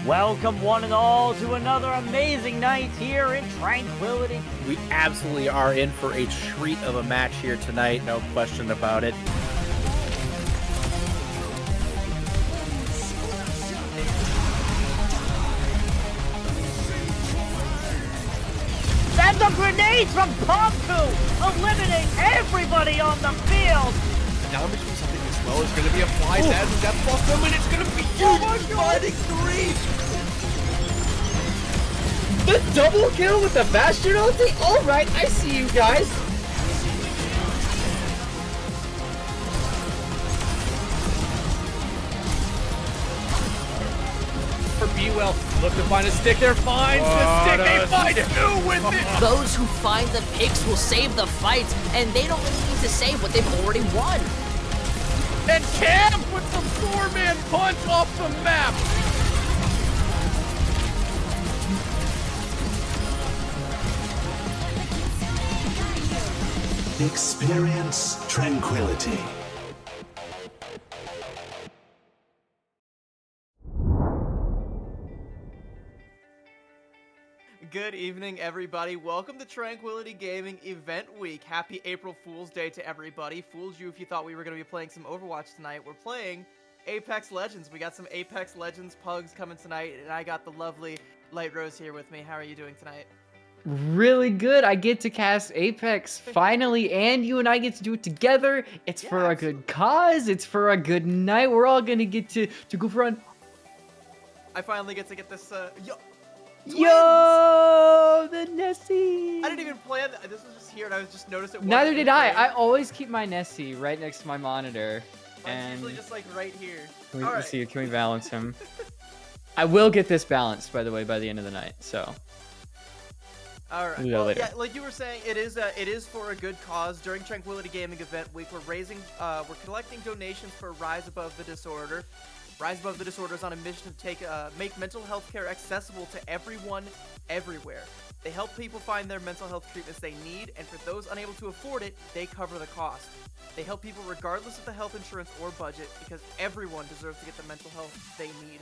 Welcome one and all to another amazing night here in Tranquility. We absolutely are in for a treat of a match here tonight, no question about it. And the grenades from PUGs eliminate everybody on the field. Now between something as well is going to be a fly as a death buff them, and it's going to be huge. Fighting three. The double kill with the Bastion ulti? Alright, I see you guys. For B-Well, look to find a stick there, finds the stick, they find two with it! Those who find the picks will save the fight, and they don't really need to save what they've already won. And Cam with the four-man punch off the map! Experience tranquility. Good evening, everybody. Welcome to Tranquility Gaming Event Week. Happy April Fool's Day to everybody. Fooled you if you thought we were going to be playing some Overwatch tonight. We're playing Apex Legends. We got some Apex Legends pugs coming tonight, and I got the lovely Light Rose here with me. How are you doing tonight? Really good. I get to cast Apex finally, and you and I get to do it together. It's for a good cause. It's for a good night. We're all gonna get to go for a... I finally get to get this, Yo, the Nessie. I didn't even plan that. This was just here, and I was just noticed it. Neither did I. I always keep my Nessie right next to my monitor. Mine's usually just like right here. Let's see. Can we balance him? I will get this balanced, by the way, by the end of the night. So. All right. Well, yeah, like you were saying, it is for a good cause. During Tranquility Gaming Event Week, we're collecting donations for Rise Above the Disorder. Rise Above the Disorder is on a mission to make mental health care accessible to everyone, everywhere. They help people find their mental health treatments they need, and for those unable to afford it, they cover the cost. They help people regardless of the health insurance or budget, because everyone deserves to get the mental health they need.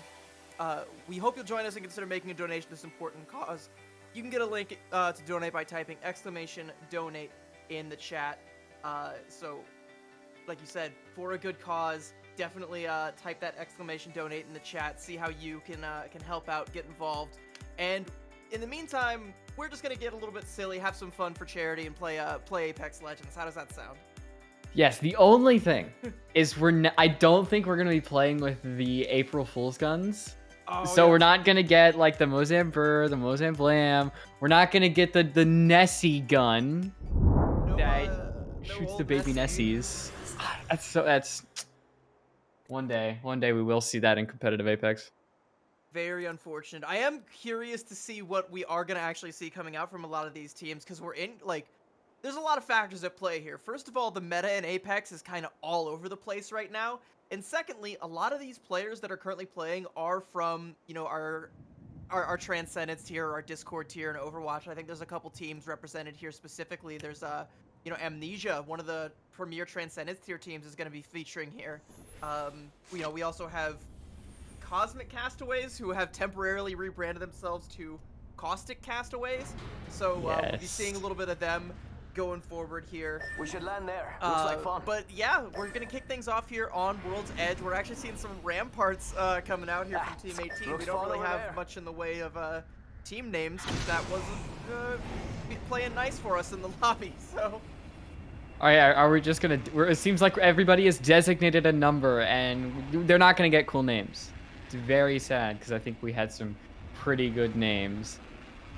We hope you'll join us and consider making a donation to this important cause. You can get a link to donate by typing !donate in the chat. So, like you said, for a good cause, definitely type that !donate in the chat. See how you can help out, get involved. And in the meantime, we're just gonna get a little bit silly, have some fun for charity, and play Apex Legends. How does that sound? Yes. The only thing is I don't think we're gonna be playing with the April Fool's guns. So we're not gonna get like the Mozambique, the Mozamblam. We're not gonna get the Nessie gun that shoots the baby Nessies. That's one day we will see that in competitive Apex. Very unfortunate. I am curious to see what we are gonna actually see coming out from a lot of these teams, because we're in there's a lot of factors at play here. First of all, the meta in Apex is kind of all over the place right now. And secondly, a lot of these players that are currently playing are from, our Transcendence tier, our Discord tier in Overwatch. I think there's a couple teams represented here specifically. There's, Amnesia, one of the premier Transcendence tier teams, is going to be featuring here. We also have Cosmic Castaways, who have temporarily rebranded themselves to Caustic Castaways. So we'll be seeing a little bit of them going forward here. We should land there. Looks like fun. But yeah, we're gonna kick things off here on World's Edge. We're actually seeing some Ramparts coming out here from Team 18. We don't really have much in the way of team names, because that wasn't playing nice for us in the lobby. So. All right, are we just gonna? It seems like everybody has designated a number, and they're not gonna get cool names. It's very sad, because I think we had some pretty good names.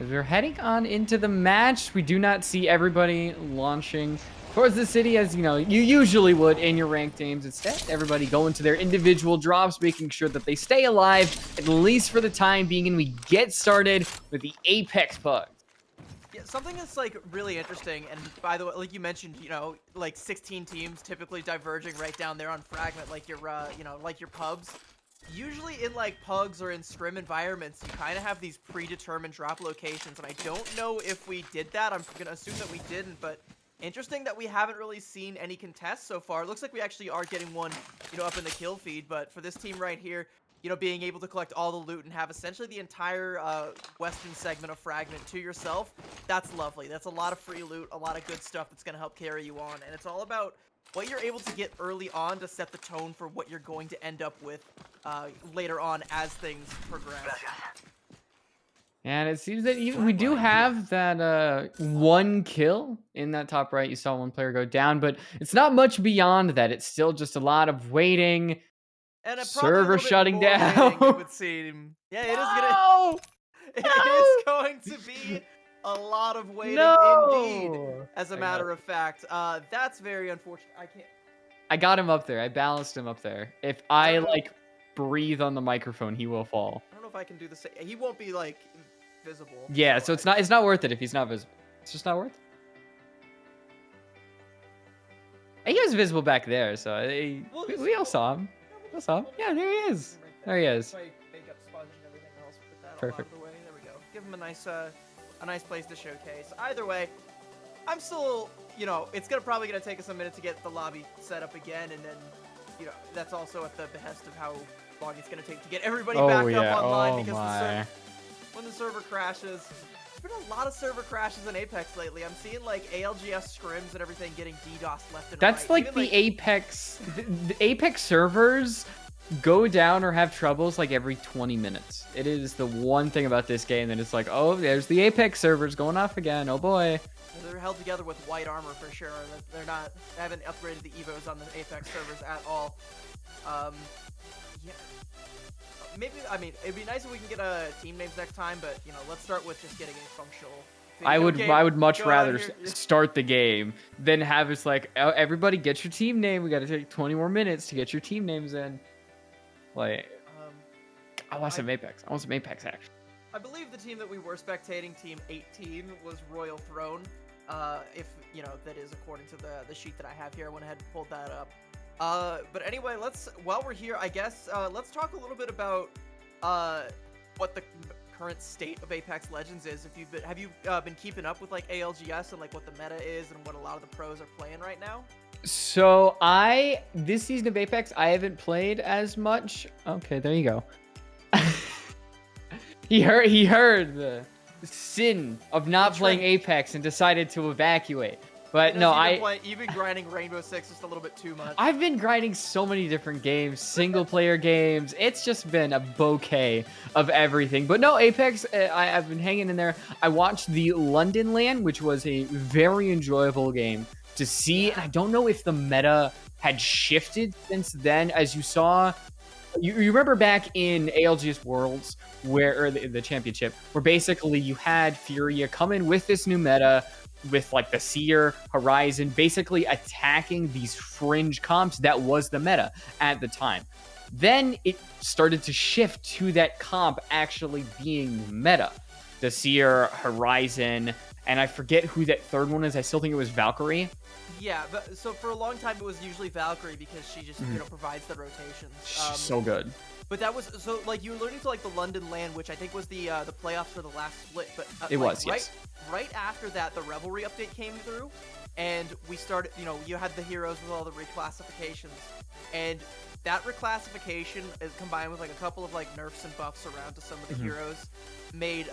As we're heading on into the match, we do not see everybody launching towards the city as, you usually would in your ranked games. Instead, everybody going to their individual drops, making sure that they stay alive, at least for the time being, and we get started with the Apex Pugs. Yeah, something that's, really interesting, and by the way, like you mentioned, 16 teams typically diverging right down there on Fragment, like your pubs. Usually in PUGs or in scrim environments, you kind of have these predetermined drop locations, and I don't know if we did that. I'm gonna assume that we didn't, but interesting that we haven't really seen any contests so far. It looks like we actually are getting one, up in the kill feed, but for this team right here, being able to collect all the loot and have essentially the entire western segment of Fragment to yourself, that's lovely. That's a lot of free loot, a lot of good stuff that's going to help carry you on. And it's all about what you're able to get early on to set the tone for what you're going to end up with later on as things progress. And it seems that we do have that one kill in that top right. You saw one player go down, but it's not much beyond that. It's still just a lot of waiting. And Server shutting down. Waiting, it would seem. Yeah, it is gonna. No! It is going to be a lot of waiting indeed. As a matter of fact, that's very unfortunate. I can't. I got him up there. I balanced him up there. If I like breathe on the microphone, he will fall. I don't know if I can do the same. He won't be like visible. Yeah, so it's not worth it if he's not visible. It's just not worth it. He was visible back there, so we all saw him. We all saw him. Yeah, there he is. There he is. Perfect. There we go. Give him a nice place to showcase. Either way, I'm still, it's probably gonna take us a minute to get the lobby set up again, and then, that's also at the behest of how long it's gonna take to get everybody back up online because when the server crashes. There's been a lot of server crashes in Apex lately. I'm seeing like ALGS scrims and everything getting DDoS left and right. That's like the Apex. The Apex servers go down or have troubles like every 20 minutes. It is the one thing about this game that it's like, oh, there's the Apex servers going off again. Oh boy. They're held together with white armor for sure. They haven't upgraded the Evos on the Apex servers at all. Yeah. Maybe, it'd be nice if we can get team names next time, but, let's start with just getting a functional video I would much rather start the game than have us like, oh, everybody get your team name. We got to take 20 more minutes to get your team names in. Like, I want some Apex. I want some Apex action. I believe the team that we were spectating, Team 18, was Royal Throne. If, that is according to the sheet that I have here. I went ahead and pulled that up. But anyway, while we're here, I guess, let's talk a little bit about, what the current state of Apex Legends is. Have you been keeping up with, like, ALGS and, like, what the meta is and what a lot of the pros are playing right now? So, this season of Apex, I haven't played as much. Okay, there you go. He heard the sin of not playing Apex and decided to evacuate. But no, you've been grinding Rainbow Six just a little bit too much. I've been grinding so many different games, single player games. It's just been a bouquet of everything. But no, Apex, I've been hanging in there. I watched the London LAN, which was a very enjoyable game to see. And I don't know if the meta had shifted since then. As you saw, you remember back in ALGS Worlds, or the championship, where basically you had Furia come in with this new meta, with like the Seer, Horizon, basically attacking these fringe comps. That was the meta at the time. Then it started to shift to that comp actually being meta. The Seer, Horizon, and I forget who that third one is. I still think it was Valkyrie. Yeah, but so for a long time it was usually Valkyrie because she just provides the rotations. She's so good. But that was so like you were learning to like the London LAN, which I think was the playoffs for the last split. But it was yes. Right after that, the Revelry update came through, and we started. You had the heroes with all the reclassifications, and that reclassification is combined with like a couple of like nerfs and buffs around to some of the heroes, made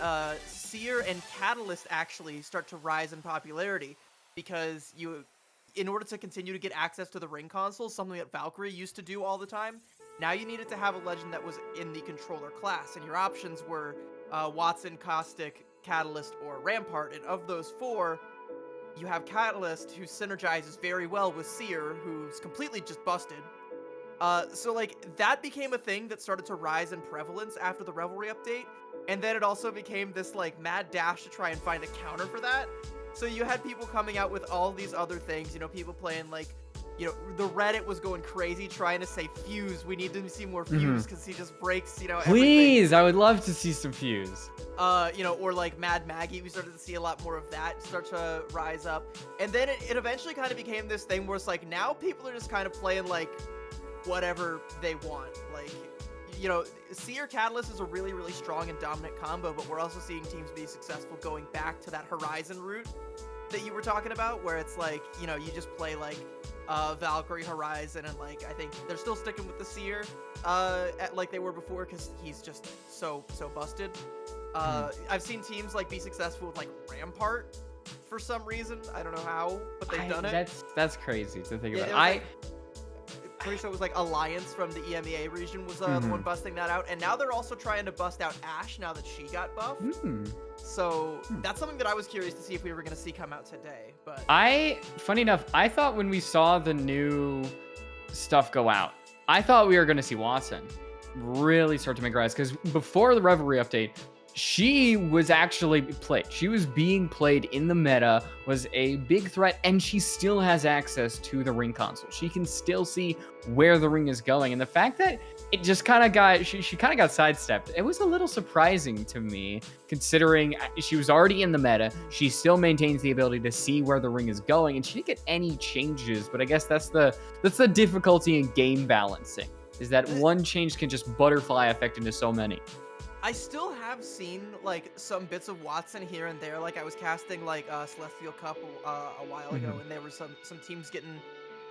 Seer and Catalyst actually start to rise in popularity because in order to continue to get access to the ring console, something that Valkyrie used to do all the time. Now you needed to have a legend that was in the controller class, and your options were Watson, Caustic, Catalyst, or Rampart. And of those four, you have Catalyst, who synergizes very well with Seer, who's completely just busted. So like that became a thing that started to rise in prevalence after the Revelry update, and then it also became this like mad dash to try and find a counter for that. So you had people coming out with all these other things, people playing like, the Reddit was going crazy trying to say Fuse. We need to see more Fuse because he just breaks, everything. Please, I would love to see some Fuse. Or like Mad Maggie. We started to see a lot more of that start to rise up. And then it eventually kind of became this thing where it's like now people are just kind of playing like whatever they want. Like, Seer Catalyst is a really, really strong and dominant combo, but we're also seeing teams be successful going back to that Horizon route. that you were talking about, where it's like, you know, you just play like Valkyrie, Horizon, and like I think they're still sticking with the Seer like they were before because he's just so busted. I've seen teams like be successful with like Rampart for some reason. I don't know how, but they've done it. That's crazy to think about. Pretty sure it was like Alliance from the EMEA region was the one busting that out, and now they're also trying to bust out Ashe now that she got buffed. So that's something that I was curious to see if we were going to see come out today. But funny enough, I thought when we saw the new stuff go out, I thought we were going to see Watson really start to make rise, because before the Revelry update, she was actually played. She was being played in the meta, was a big threat, and she still has access to the ring console. She can still see where the ring is going. And the fact that it just kind of got, she kind of got sidestepped, it was a little surprising to me, considering she was already in the meta. She still maintains the ability to see where the ring is going, and she didn't get any changes. But I guess that's the difficulty in game balancing, is that one change can just butterfly effect into so many. I still have seen like some bits of Watson here and there. Like I was casting like Celestial Cup a while ago, and there were some teams getting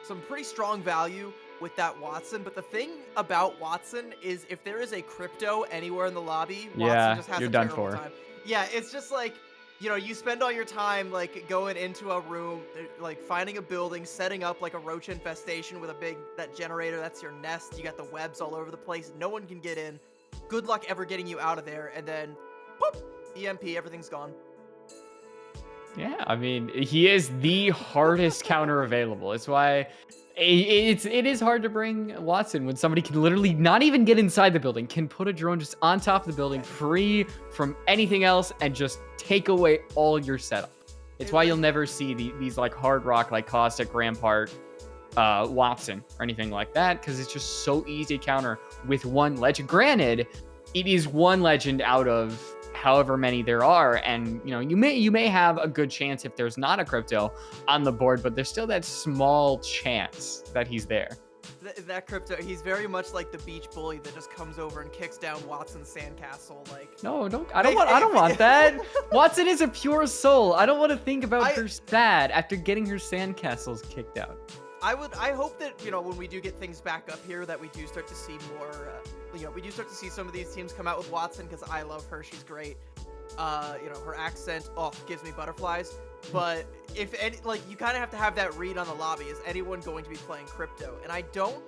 some pretty strong value with that Watson. But the thing about Watson is if there is a crypto anywhere in the lobby, Watson just has a terrible time. Yeah, it's just like, you know, you spend all your time like going into a room, like finding a building, setting up like a roach infestation with that generator. That's your nest. You got the webs all over the place. No one can get in. Good luck ever getting you out of there, and then, boop, EMP, everything's gone. Yeah, I mean, he is the hardest counter available. It's why it is hard to bring Watson when somebody can literally not even get inside the building, can put a drone just on top of the building, free from anything else, and just take away all your setup. It's why you'll never see these like hard rock, like Caustic, Rampart, Watson, or anything like that, because it's just so easy to counter with one legend. Granted, it is one legend out of however many there are, and you know, you may have a good chance if there's not a crypto on the board, but there's still that small chance that he's there. That crypto, he's very much like the beach bully that just comes over and kicks down Watson's sandcastle. Like, no, I don't want that. Watson is a pure soul. I don't want to think about her sad after getting her sandcastles kicked out. I hope that, you know, when we do get things back up here, that we do start to see more, you know, we do start to see some of these teams come out with Watson, because I love her. She's great. You know, her accent, gives me butterflies. But if any, like, you kind of have to have that read on the lobby. Is anyone going to be playing crypto? And I don't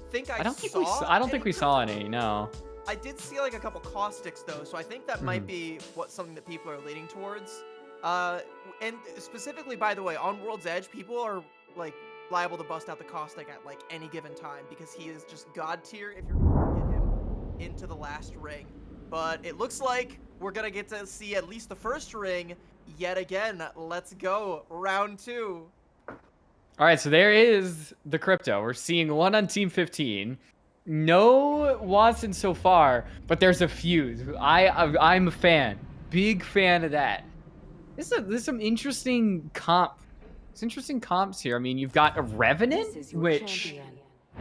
think I don't think we saw any, no. I did see like a couple caustics though, so I think that might be something that people are leaning towards. And specifically, by the way, on World's Edge, people are like liable to bust out the caustic at like any given time, because he is just god tier if you're going to get him into the last ring. But it looks like we're gonna get to see at least the first ring yet again. Let's go, round 2. All right, so there is the crypto. We're seeing one on Team 15. No Watson so far, but there's a fuse. I'm a fan, big fan of that. This is some interesting comp. It's interesting comps here. I mean, you've got a Revenant, which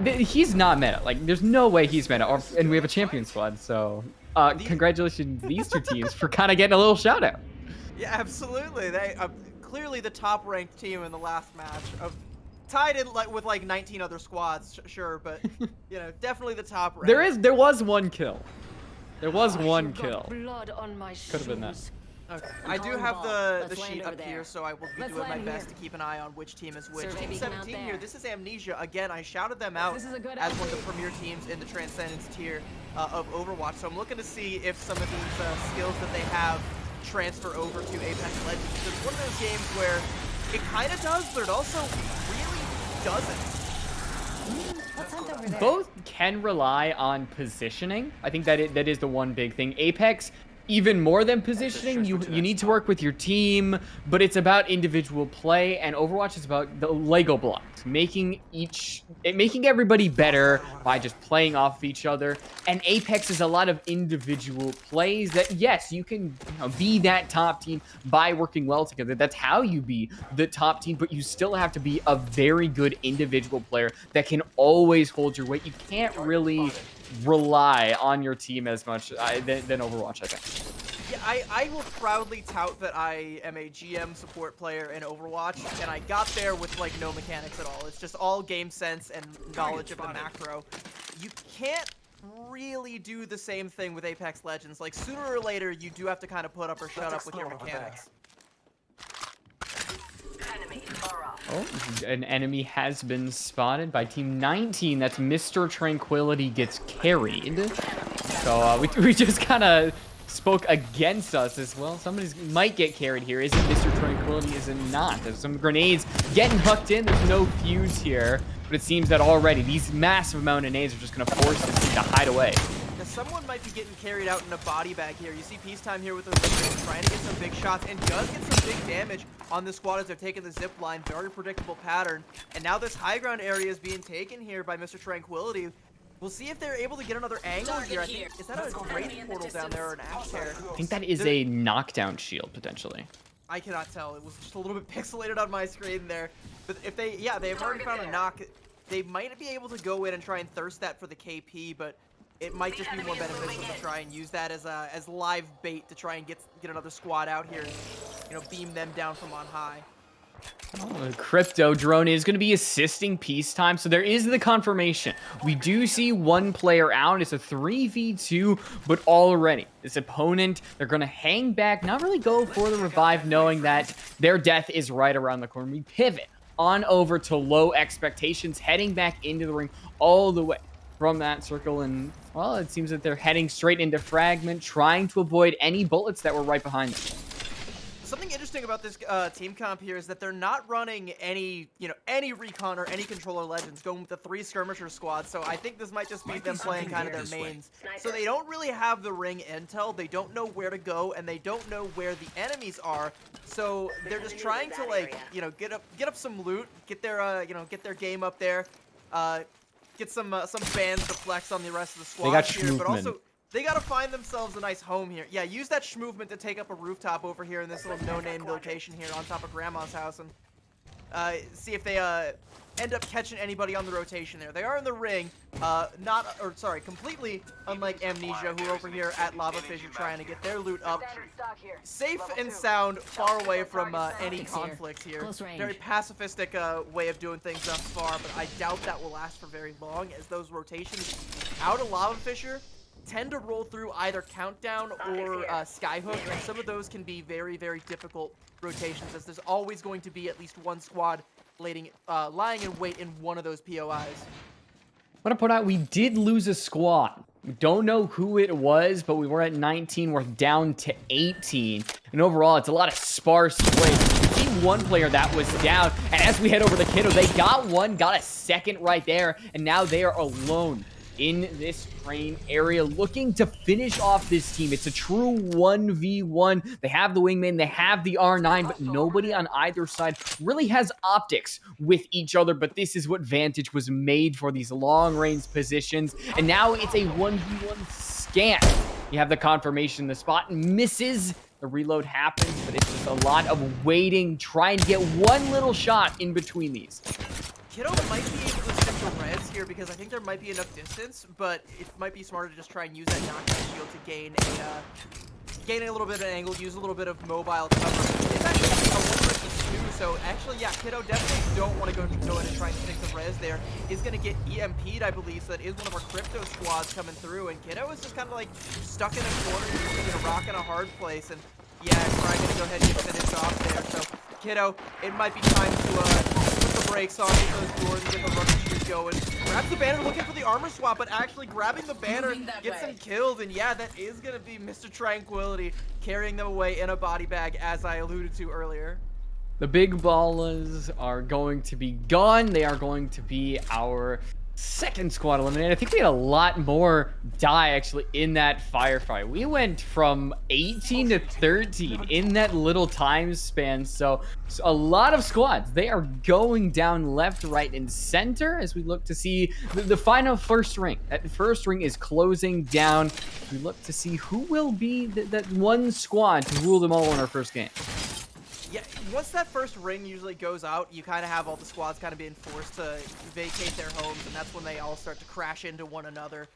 he's not meta. Like, there's no way he's meta. And we have a champion squad, so congratulations these two teams for kind of getting a little shout out. Yeah, absolutely. They clearly the top ranked team in the last match, tied in with like 19 other squads, sure, but you know, definitely the top ranked. There was one kill. There was one kill. Could have been that. Okay. I do have the sheet up here, so I will be doing my best to keep an eye on which team is which. Team 17 here, this is Amnesia. Again, I shouted them out as one of the premier teams in the Transcendence tier of Overwatch, so I'm looking to see if some of these skills that they have transfer over to Apex Legends. It's one of those games where it kind of does, but it also really doesn't. Both can rely on positioning. I think that is the one big thing. Apex, even more than positioning, you need to work with your team, but it's about individual play, and Overwatch is about the Lego blocks, making everybody better by just playing off of each other. And Apex is a lot of individual plays that, yes, you can be that top team by working well together. That's how you be the top team, but you still have to be a very good individual player that can always hold your weight. You can't really rely on your team as much than Overwatch, I think. Yeah, I will proudly tout that I am a GM support player in Overwatch, and I got there with like no mechanics at all. It's just all game sense and knowledge of the macro. You can't really do the same thing with Apex Legends. Like, sooner or later, you do have to kind of put up or shut up with your mechanics. Oh, an enemy has been spotted by Team 19. That's Mr. Tranquility gets carried. So we just kind of spoke against us as well. Somebody might get carried here. Is it Mr. Tranquility? Is it not? There's some grenades getting hooked in. There's no fuse here. But it seems that already these massive amount of nades are just going to force this team to hide away. Now, someone might be getting carried out in a body bag here. You see Peacetime here with the trying to get some big shots and does get some big damage on the squad as they're taking the zip line. Very predictable pattern. And now this high ground area is being taken here by Mr. Tranquility. We'll see if they're able to get another angle here. I think, is that a Wraith portal down there or an Ash tear? I think that is a knockdown shield, potentially. I cannot tell. It was just a little bit pixelated on my screen there. But if they, yeah, they've already found a knock. They might be able to go in and try and thirst that for the KP, but it might just be more beneficial to try and use that as live bait to try and get another squad out here and, you know, beam them down from on high. Oh, the crypto drone is going to be assisting Peacetime, so there is the confirmation. We do see one player out. It's a 3v2, but already this opponent, they're going to hang back, not really go for the revive, knowing that their death is right around the corner. We pivot on over to low expectations, heading back into the ring all the way from that circle, and well, it seems that they're heading straight into fragment, trying to avoid any bullets that were right behind them. Something interesting about this team comp here is that they're not running any recon or any controller legends, going with the 3 skirmisher squads. So I think this might just be them playing kind of their mains. So they don't really have the ring intel. They don't know where to go, and they don't know where the enemies are. So they're just trying to, like, you know, get up some loot, get their get their game up there, get some bands to flex on the rest of the squad here, but also they gotta find themselves a nice home here. Yeah, use that movement to take up a rooftop over here in this little no-name location here on top of Grandma's house, and see if they end up catching anybody on the rotation there. They are in the ring, completely unlike Amnesia, who are over here at Lava Fissure trying to get their loot up. Safe and sound, far away from any conflicts here. Very pacifistic way of doing things thus far, but I doubt that will last for very long, as those rotations out of Lava Fissure tend to roll through either Countdown or Skyhook, and some of those can be very, very difficult rotations, as there's always going to be at least one squad lying in wait in one of those POIs. I want to point out, we did lose a squad. We don't know who it was, but we were at 19. We're down to 18. And overall, it's a lot of sparse play. You see one player that was down, and as we head over to Kiddo, they got a second right there, and now they are alone in this train area, looking to finish off this team. It's a true 1v1. They have the wingman, they have the R9, but nobody on either side really has optics with each other. But this is what Vantage was made for, these long-range positions. And now it's a 1v1 scan. You have the confirmation, the spot misses. The reload happens, but it's just a lot of waiting, trying to get one little shot in between these. Kiddo might be able to stick the res here because I think there might be enough distance, but it might be smarter to just try and use that knockdown shield to gain a little bit of angle, use a little bit of mobile cover. It's actually a 1 versus 2, so actually, yeah, Kiddo definitely don't want to go in and try and stick the res there. He's going to get EMP'd, I believe, so that is one of our crypto squads coming through, and Kiddo is just kind of like stuck in a corner, in a rock in a hard place, and yeah, Cry going to go ahead and get finished off there. So Kiddo, it might be time to put the brakes on, get those doors, and get the rubber shoes going. Grabs the banner, looking for the armor swap, but actually grabbing the banner gets him killed. And yeah, that is going to be Mr. Tranquility carrying them away in a body bag, as I alluded to earlier. The big ballas are going to be gone. They are going to be our second squad eliminated. I think we had a lot more die actually in that firefight. We went from 18 to 13 in that little time span. So a lot of squads, they are going down left, right, and center as we look to see the final first ring. That first ring is closing down. We look to see who will be that one squad to rule them all in our first game. Yeah, once that first ring usually goes out, you kind of have all the squads kind of being forced to vacate their homes, and that's when they all start to crash into one another,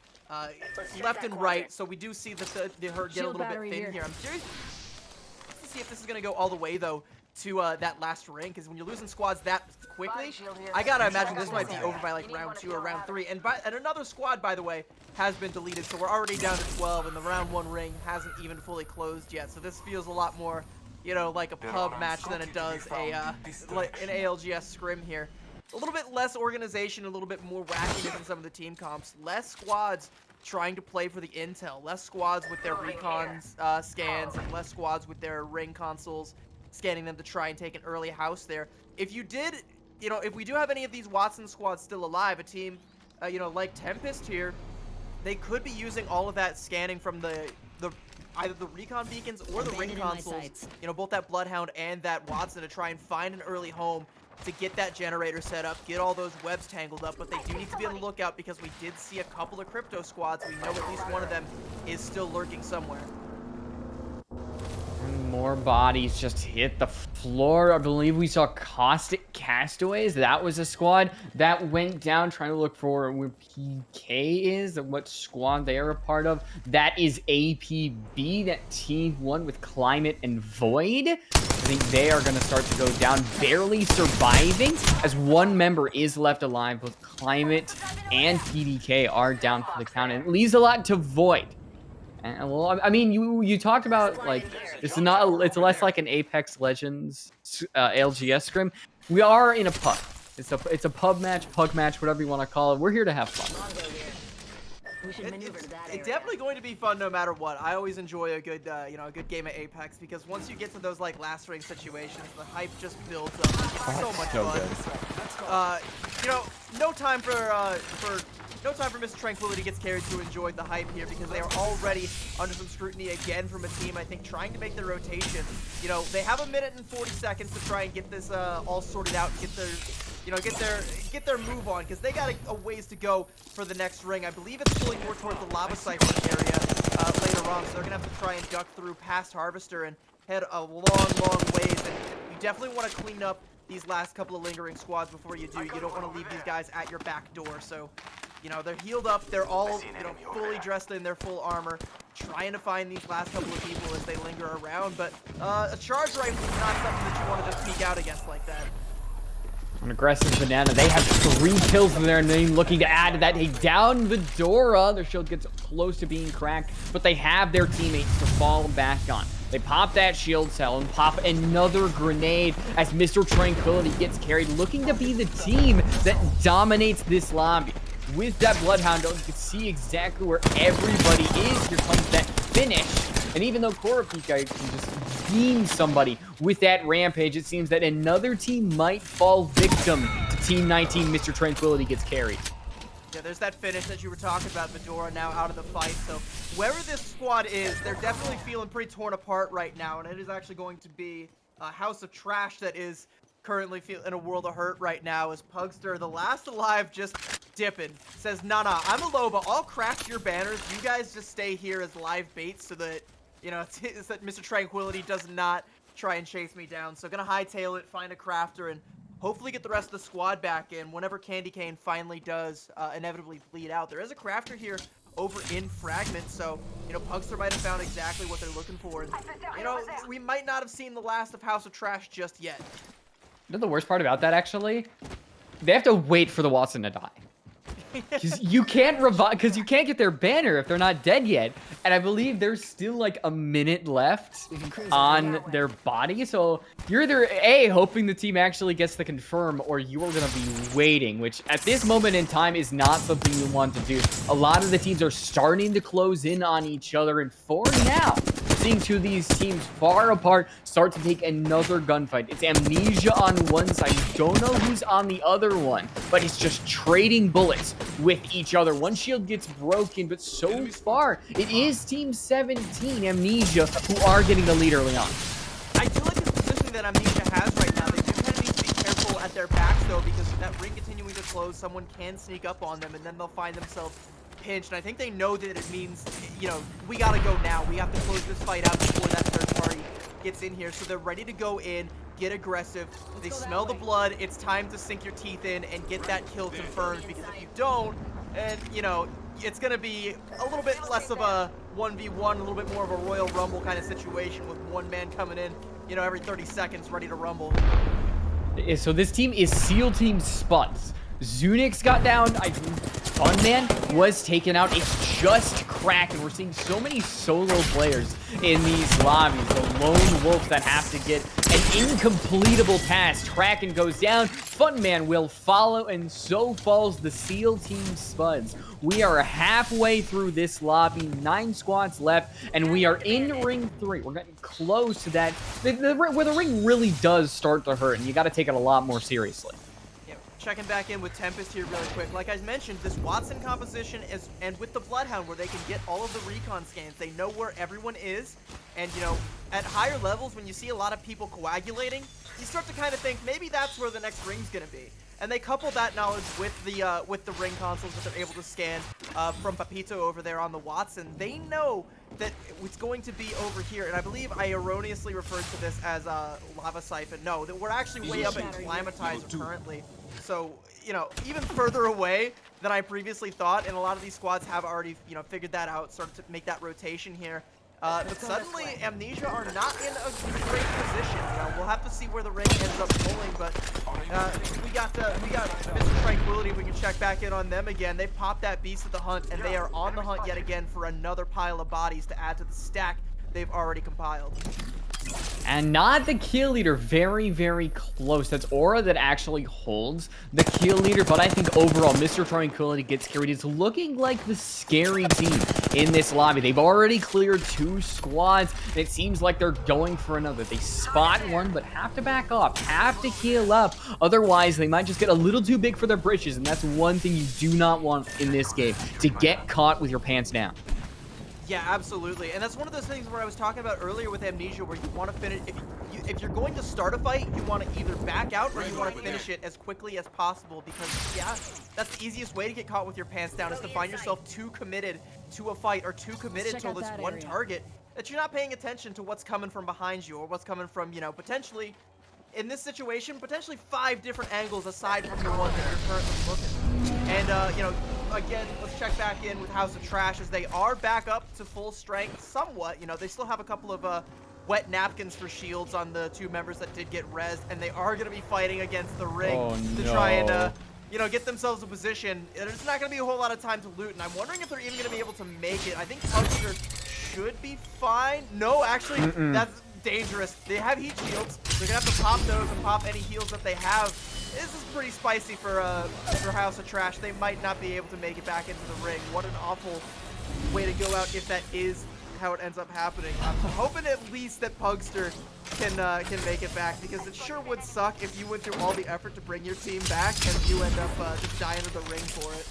left and right. So we do see the herd get a little bit thin here. I'm curious to see if this is going to go all the way, though, to that last ring, because when you're losing squads that quickly, I gotta imagine this might be over by like round 2 or round 3. And another squad, by the way, has been deleted, so we're already down to 12, and the round 1 ring hasn't even fully closed yet. So this feels a lot more, you know, like a pub match than it does like an ALGS scrim here. A little bit less organization, a little bit more wackiness in some of the team comps. Less squads trying to play for the intel. Less squads with their recon scans, and less squads with their ring consoles scanning them to try and take an early house there. If you did, you know, if we do have any of these Watson squads still alive, a team, you know, like Tempest here, they could be using all of that scanning from either the recon beacons or the ring consoles, you know, both that Bloodhound and that Watson, to try and find an early home to get that generator set up, get all those webs tangled up. But they do need to be on the lookout, because we did see a couple of crypto squads. We know at least one of them is still lurking somewhere. More bodies just hit the floor. I believe we saw Caustic Castaways. That was a squad that went down, trying to look for where PK is and what squad they are a part of. That is APB, that team one with Climate and Void. I think they are going to start to go down, barely surviving, as one member is left alive. Both Climate and PDK are down for the count, and it leaves a lot to Void. Well, I mean, you talked about, like, it's less like an Apex Legends LGS scrim. We are in a pub. It's a pub match, pug match, whatever you want to call it. We're here to have fun. It's definitely going to be fun no matter what. I always enjoy a good, you know, a good game of Apex, because once you get to those like last ring situations, the hype just builds up. It's so much fun. You know, no time for Mr. Tranquility Gets Carried to enjoy the hype here, because they are already under some scrutiny again from a team, I think, trying to make their rotation. You know, they have 1 minute and 40 seconds to try and get this all sorted out and get their, you know, get their move on, because they got a ways to go for the next ring. I believe it's pulling more towards the lava siphon area later on, so they're gonna have to try and duck through past Harvester and head a long ways. And you definitely want to clean up these last couple of lingering squads before you do. You don't want to leave these guys at your back door. So, you know, they're healed up. They're all, you know, fully dressed in their full armor, trying to find these last couple of people as they linger around. But a charge rifle is not something that you want to just sneak out against like that. An aggressive Banana. They have 3 kills in their name, looking to add to that. Hey, down the Dora. Their shield gets close to being cracked, but they have their teammates to fall back on. They pop that shield cell and pop another grenade as Mr. Tranquility gets carried, looking to be the team that dominates this lobby. With that Bloodhound, you can see exactly where everybody is. Here comes that finish. And even though Korapika can just beam somebody with that Rampage, it seems that another team might fall victim to Team 19. Mr. Tranquility Gets Carried. Yeah, there's that finish that you were talking about. Fedora now out of the fight. So wherever this squad is, they're definitely feeling pretty torn apart right now. And it is actually going to be a House of Trash that is currently in a world of hurt right now, as Pugster, the last alive, just dipping. Says, nah, I'm a Loba. I'll craft your banners. You guys just stay here as live bait so that, you know, it's that Mr. Tranquility does not try and chase me down. So gonna hightail it, find a crafter, and hopefully get the rest of the squad back in whenever Candy Cane finally does inevitably bleed out. There is a crafter here over in Fragment, so, you know, Pugster might have found exactly what they're looking for. And, you know, we might not have seen the last of House of Trash just yet. You know the worst part about that, actually? They have to wait for the Watson to die. Because you can't revive, because you can't get their banner if they're not dead yet. And I believe there's still like a minute left on their body. So you're either A, hoping the team actually gets the confirm, or you are going to be waiting, which at this moment in time is not something you want to do. A lot of the teams are starting to close in on each other. And for now, seeing two of these teams far apart start to take another gunfight. It's Amnesia on one side. You don't know who's on the other one, but it's just trading bullets with each other. One shield gets broken, but so far, it is Team 17, Amnesia, who are getting the lead early on. I do like the position that Amnesia has right now. They do kind of need to be careful at their backs, though, because with that ring continuing to close, someone can sneak up on them, and then they'll find themselves pinched. And I think they know that it means, you know, we gotta go now. We have to close this fight out before that third party gets in here, so they're ready to go in, get aggressive. They smell the blood. It's time to sink your teeth in and get that kill confirmed, because if you don't, and, you know, it's going to be a little bit less of a 1v1, a little bit more of a Royal Rumble kind of situation with one man coming in, you know, every 30 seconds ready to rumble. So this team is SEAL Team Spuds. Zunix got down. Funman was taken out. It's just Crack, and we're seeing so many solo players in these lobbies. The lone wolves that have to get an incompletable task. Kraken goes down. Funman will follow, and so falls the SEAL Team Spuds. We are halfway through this lobby, 9 squads left, and we are in Ring 3. We're getting close to that, where the ring really does start to hurt, and you got to take it a lot more seriously. Checking back in with Tempest here really quick. Like I mentioned, this Watson composition is, and with the Bloodhound, where they can get all of the recon scans, they know where everyone is. And, you know, at higher levels, when you see a lot of people coagulating, you start to kind of think maybe that's where the next ring's gonna be. And they couple that knowledge with the ring consoles that they're able to scan from Papito over there on the Watson. They know that it's going to be over here, and I believe I erroneously referred to this as Lava Siphon. No, that we're actually way up in Climatizer currently. So, you know, even further away than I previously thought, and a lot of these squads have already, you know, figured that out, started to make that rotation here. But suddenly, Amnesia are not in a great position. You know, we'll have to see where the ring ends up pulling, but we got Mr. Tranquility. We can check back in on them again. They've popped that Beast of the Hunt, and they are on the hunt yet again for another pile of bodies to add to the stack they've already compiled. And not the kill leader, very, very close. That's Aura that actually holds the kill leader, but I think overall, Mr. Tranquility gets carried. It's looking like the scary team in this lobby. They've already cleared 2 squads, and it seems like they're going for another. They spot one, but have to back off, have to heal up. Otherwise, they might just get a little too big for their britches, and that's one thing you do not want in this game, to get caught with your pants down. Yeah, absolutely, and that's one of those things where I was talking about earlier with Amnesia, where you want to finish. If you're going to start a fight, you want to either back out or you want to finish it as quickly as possible, because yeah, that's the easiest way to get caught with your pants down, is to find yourself too committed to a fight or too committed to this one target that you're not paying attention to what's coming from behind you, or what's coming from, you know, potentially, in this situation, potentially 5 different angles aside from the one that you're currently looking. And, you know, again, let's check back in with House of Trash, as they are back up to full strength somewhat. You know, they still have a couple of wet napkins for shields on the 2 members that did get rezzed, and they are going to be fighting against the ring to try and, you know, get themselves a position. There's not going to be a whole lot of time to loot, and I'm wondering if they're even going to be able to make it. I think Pugster should be fine. No, actually, that's dangerous. They have heat shields. They're going to have to pop those and pop any heals that they have. This is pretty spicy for House of Trash. They might not be able to make it back into the ring. What an awful way to go out if that is how it ends up happening. I'm hoping at least that Pugster can make it back, because it sure would suck if you went through all the effort to bring your team back and you end up just dying to the ring for it.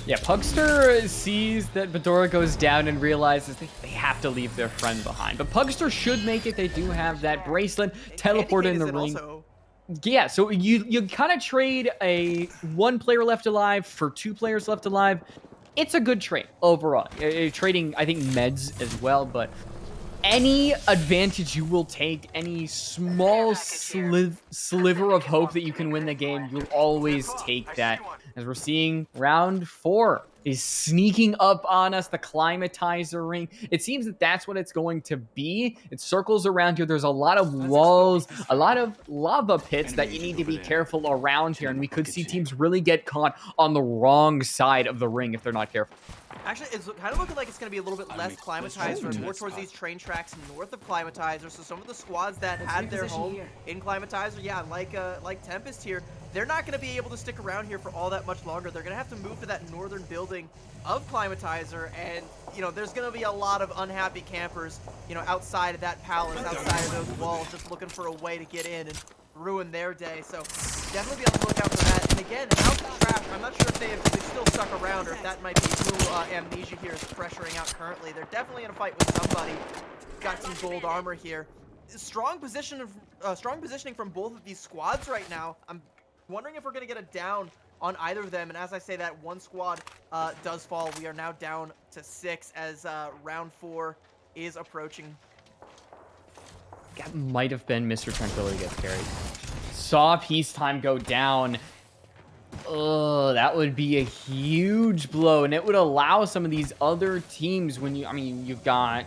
Yeah, Pugster sees that Fedora goes down and realizes they have to leave their friend behind. But Pugster should make it. They do have that bracelet, teleport in the ring. Also. Yeah, so you kind of trade a 1 player left alive for 2 players left alive. It's a good trade overall. Trading, I think, meds as well, but any advantage you will take, any small sliver of hope that you can win the game, you'll always take that. As we're seeing, round 4 is sneaking up on us, the Climatizer ring. It seems that that's what it's going to be. It circles around here. There's a lot of walls, a lot of lava pits that you need to be careful around here, and we could see teams really get caught on the wrong side of the ring if they're not careful. Actually, it's kind of looking like it's going to be a little bit less Climatizer, more towards these train tracks north of Climatizer. So some of the squads that had their home in Climatizer, yeah, like Tempest here, they're not going to be able to stick around here for all that much longer. They're going to have to move to that northern building of Climatizer, and, you know, there's going to be a lot of unhappy campers, you know, outside of that palace, outside of those walls, just looking for a way to get in and ruin their day. So definitely be on the lookout for that. And again, House of Trash, I'm not sure if they still stuck around, or if that might be who Amnesia here is pressuring out currently. They're definitely in a fight with somebody. Got some gold armor here. Strong positioning from both of these squads right now. I'm wondering if we're going to get a down on either of them. And as I say that, 1 squad does fall. We are now down to 6 as round 4 is approaching. that might have been Mr. Tranquility gets carried. Saw Peacetime go down. Oh, that would be a huge blow, and it would allow some of these other teams when you've got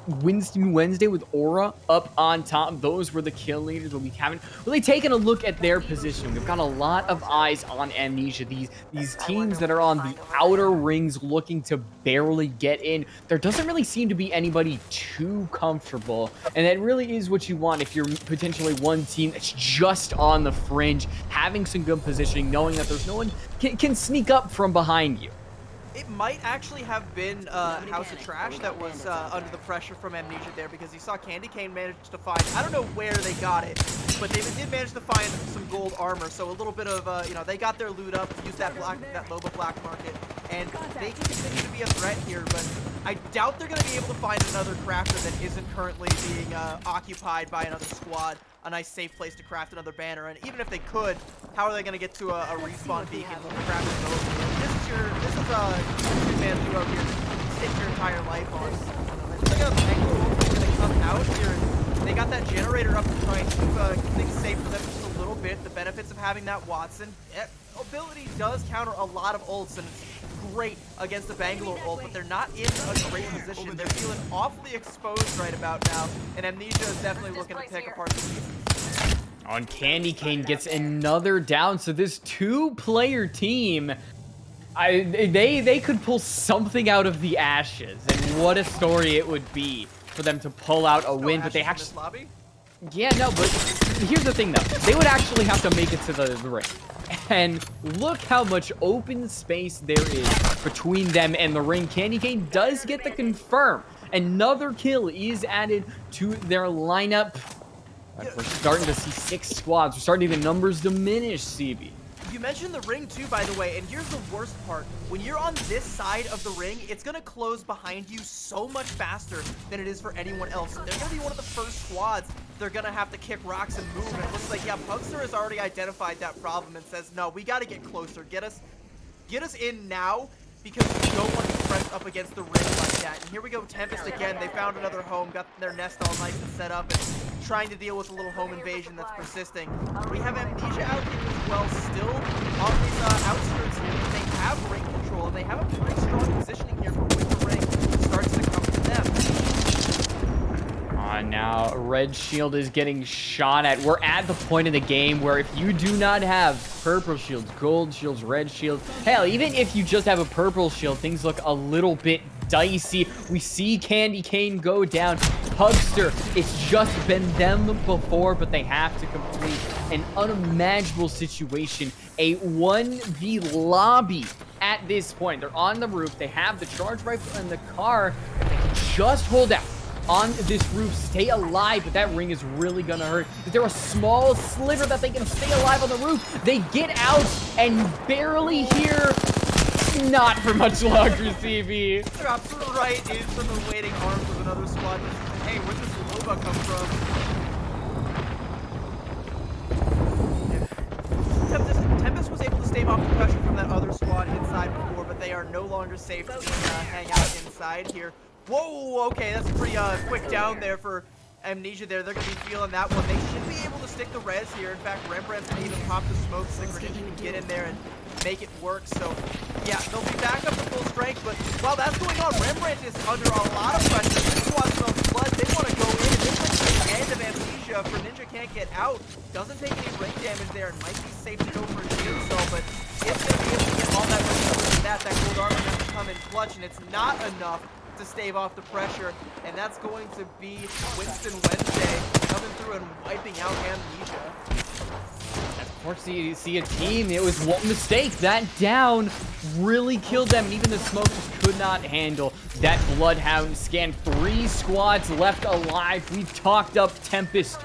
Winston Wednesday with Aura up on top. Those were the kill leaders, but we haven't really taken a look at their position. We've got a lot of eyes on Amnesia. These teams that are on the outer rings looking to barely get in. There doesn't really seem to be anybody too comfortable, and that really is what you want if you're potentially one team that's just on the fringe, having some good positioning, knowing that there's no one can sneak up from behind you. It might actually have been House of Trash that was under the pressure from Amnesia there, because you saw Candy Cane manage to find, I don't know where they got it, but they did manage to find some gold armor. So a little bit of, they got their loot up, used that Loba black market, and they can continue to be a threat here, but I doubt they're going to be able to find another crafter that isn't currently being occupied by another squad. A nice safe place to craft another banner, and even if they could, how are they going to get to a respawn beacon when the crafters over? This is a two-man duo here to stake your entire life on. Looks like a Bangalore is going to come out here. They got that generator up to try and keep things safe for them just a little bit. The benefits of having that Watson ability does counter a lot of ults, and it's great against the Bangalore ult, but they're not in a great position. They're feeling awfully exposed right about now, and Amnesia is definitely looking to pick apart the pieces. On Candy Cane gets another down, so this two-player team, they could pull something out of the ashes, and what a story it would be for them to pull out a win. But they actually, yeah, no, but here's the thing though, they would actually have to make it to the ring, and look how much open space there is between them and the ring. Candy Cane does get the confirm. Another kill is added to their lineup. We're starting to see 6 squads. We're starting to see the numbers diminish, CB. You mentioned the ring too, by the way, and here's the worst part. When you're on this side of the ring, it's going to close behind you so much faster than it is for anyone else. They're going to be one of the first squads they're going to have to kick rocks and move. And it looks like, yeah, Pugster has already identified that problem and says, no, we got to get closer. Get us in now, because we don't want to be pressed up against the ring like that. And here we go, Tempest again. They found another home, got their nest all nice and set up, and trying to deal with a little home invasion that's persisting. We have Amnesia out here as well, still on these outskirts here. They have ring control, and they have a pretty strong positioning here for when the ring starts to come to them. Now Red Shield is getting shot at. We're at the point in the game where if you do not have purple shields, gold shields, red shields, hell, even if you just have a purple shield, things look a little bit dicey. We see Candy Cane go down. Pugster, it's just been them before, but they have to complete an unimaginable situation. A 1v lobby at this point. They're on the roof. They have the charge rifle and the car. They can just hold out on this roof, stay alive, but that ring is really gonna hurt. Is there a small sliver that they can stay alive on the roof? They get out and barely here. Not for much longer, CB. Drops right into the waiting arms of another squad. Hey, where does Loba come from? Tempest was able to stave off the pressure from that other squad inside before, but they are no longer safe to hang out inside here. Whoa, okay, that's a pretty quick down there for Amnesia there. They're going to be feeling that one. They should be able to stick the res here. In fact, Rembrandt's going to even pop the smoke so Grenadier can get in there and make it work. So, yeah, they'll be back up to full strength. But while that's going on, Rembrandt is under a lot of pressure. This squad's on blood. They want to go in. And this looks like the end of Amnesia. For Ninja can't get out. Doesn't take any ring damage there. And might be safe to go for a shield cell. But if they're able to get all that ring damage, that gold armor has to come in clutch. And it's not enough to stave off the pressure, and that's going to be Winston Wednesday coming through and wiping out Amnesia. Of course, you see a team. It was one mistake. That down really killed them, and even the smoke just could not handle that Bloodhound scan. 3 squads left alive. We've talked up Tempest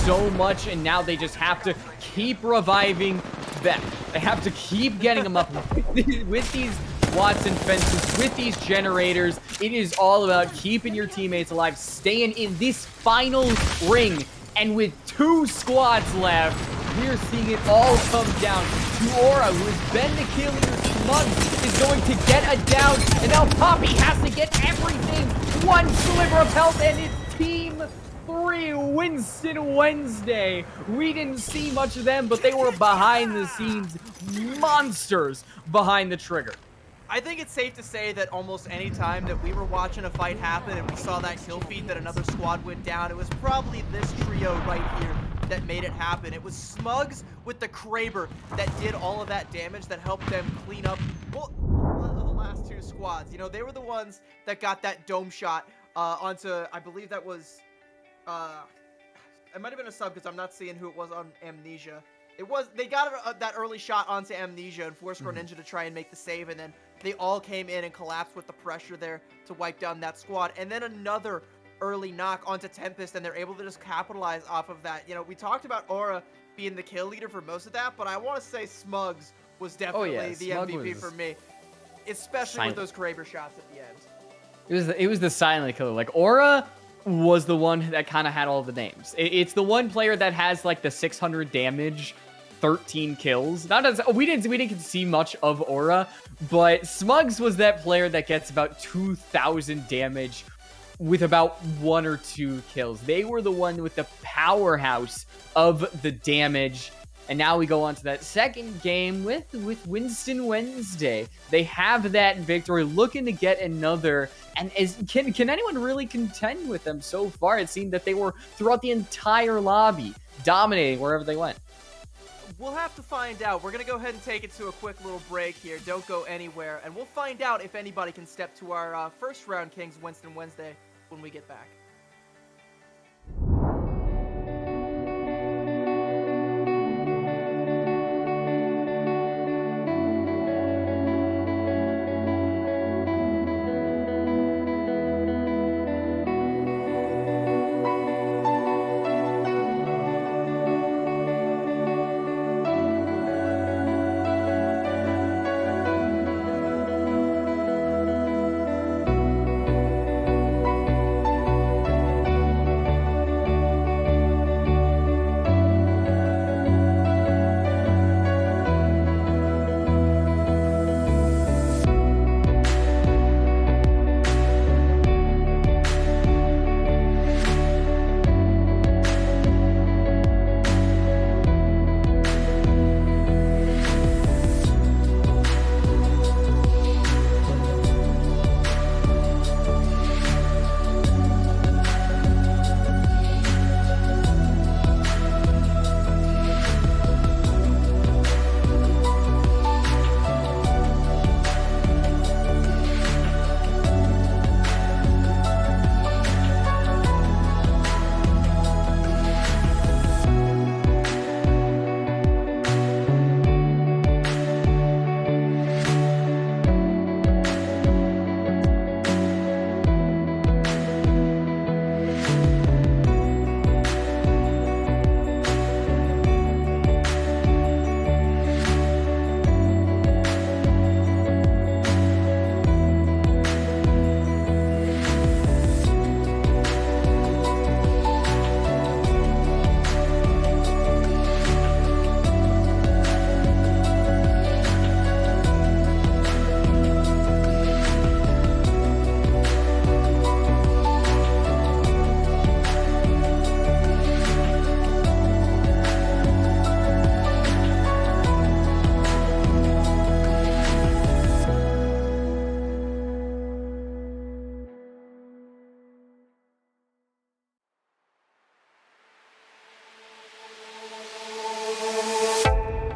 so much, and now they just have to keep reviving them. They have to keep getting them up with these Watson fences, with these generators. It is all about keeping your teammates alive, staying in this final ring. And with 2 squads left, we're seeing it all come down to Aura, who has been the kill leader for months, is going to get a down, and now Poppy has to get everything. 1 sliver of health, and his team 3, Winston Wednesday. We didn't see much of them, but they were behind the scenes monsters behind the trigger. I think it's safe to say that almost any time that we were watching a fight happen and we saw that kill feed that another squad went down, it was probably this trio right here that made it happen. It was Smugs with the Kraber that did all of that damage, that helped them clean up the last two squads. You know, they were the ones that got that dome shot onto, I believe that was, it might have been a sub because I'm not seeing who it was on Amnesia. They got that early shot onto Amnesia and forced Ninja to try and make the save, and then they all came in and collapsed with the pressure there to wipe down that squad. And then another early knock onto Tempest, and they're able to just capitalize off of that. You know, we talked about Aura being the kill leader for most of that, but I want to say Smugs was definitely the MVP for me, especially with those Kraber shots at the end. It was the silent killer. Like, Aura was the one that kind of had all the names. It's the one player that has like the 600 damage, 13 kills. Not as we didn't see much of Aura, but Smugs was that player that gets about 2,000 damage with about 1 or 2 kills. They were the one with the powerhouse of the damage. And now we go on to that second game with Winston Wednesday. They have that victory, looking to get another. And can anyone really contend with them so far? It seemed that they were throughout the entire lobby, dominating wherever they went. We'll have to find out. We're going to go ahead and take it to a quick little break here. Don't go anywhere. And we'll find out if anybody can step to our first round Kings Winston Wednesday when we get back.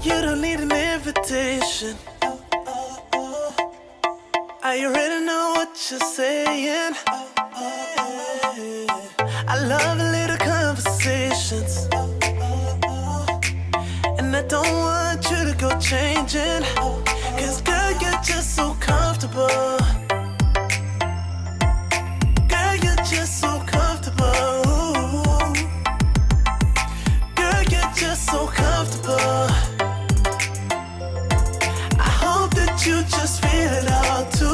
You don't need an invitation. I already know what you're saying. I love a little conversations, and I don't want you to go changing, 'cause girl, you're just so comfortable. Girl, you're just so comfortable. Girl, you're just so comfortable. I hope that you just feel it all too.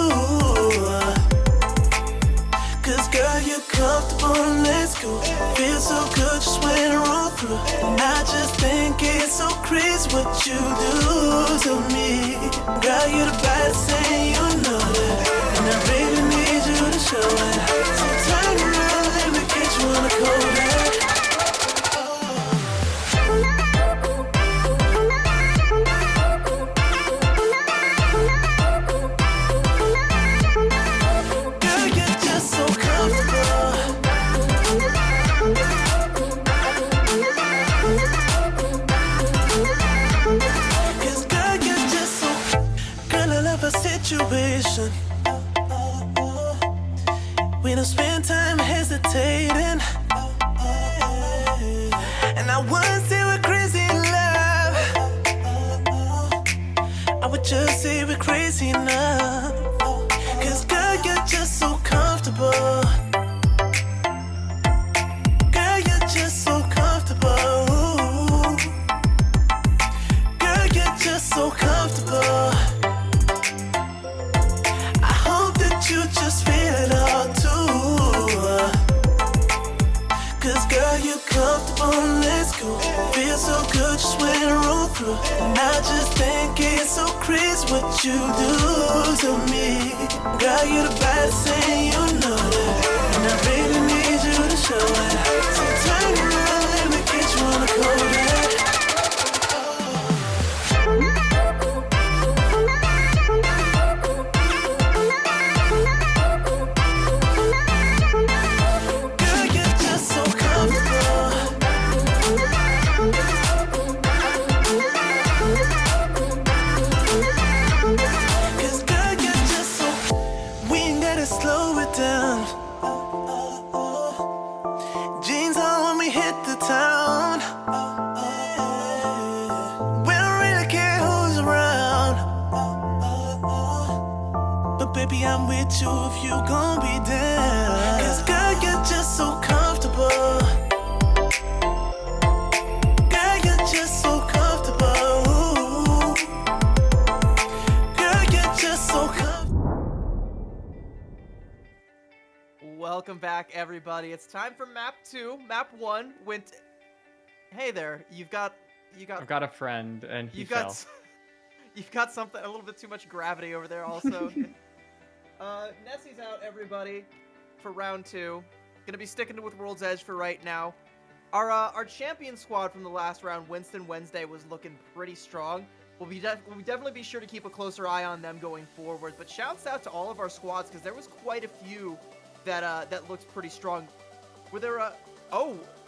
'Cause girl, you're comfortable and let's go. Feels so good just when I roll through. And I just think it's so crazy what you do to me. Girl, you're the baddest thing, you know that. And I really need you to show it. So turn around, let me get you on the cold. Ain't no spend time hesitating. And I wouldn't say we're crazy in love. I would just say we're crazy enough. Cause girl, you're just so comfortable. Girl, you're just so comfortable. Girl, you're just so comfortable. I hope that you just feel it all too. Cause girl, you're comfortable, let's go. Feel so good just when I roll through. And I just think it's so crazy what you do to me. Girl, you're the baddest thing, you know that. And I really need you to show it. So turn around, let me get you on the cold. Slow it down. Jeans on when we hit the town. We don't really care who's around. But baby, I'm with you if you gon' be down. Cause girl, you're just so comfortable. Girl, you're just so comfortable. Girl, you're just so comfortable. Welcome back, everybody. It's time for map 2. Map 1 went. Hey there, I've got a friend, and he fell. You've got something a little bit too much gravity over there, also. Nessie's out, everybody, for round 2. Gonna be sticking with World's Edge for right now. Our champion squad from the last round, Winston Wednesday, was looking pretty strong. We'll definitely be sure to keep a closer eye on them going forward. But shouts out to all of our squads because there was quite a few that looked pretty strong. Were there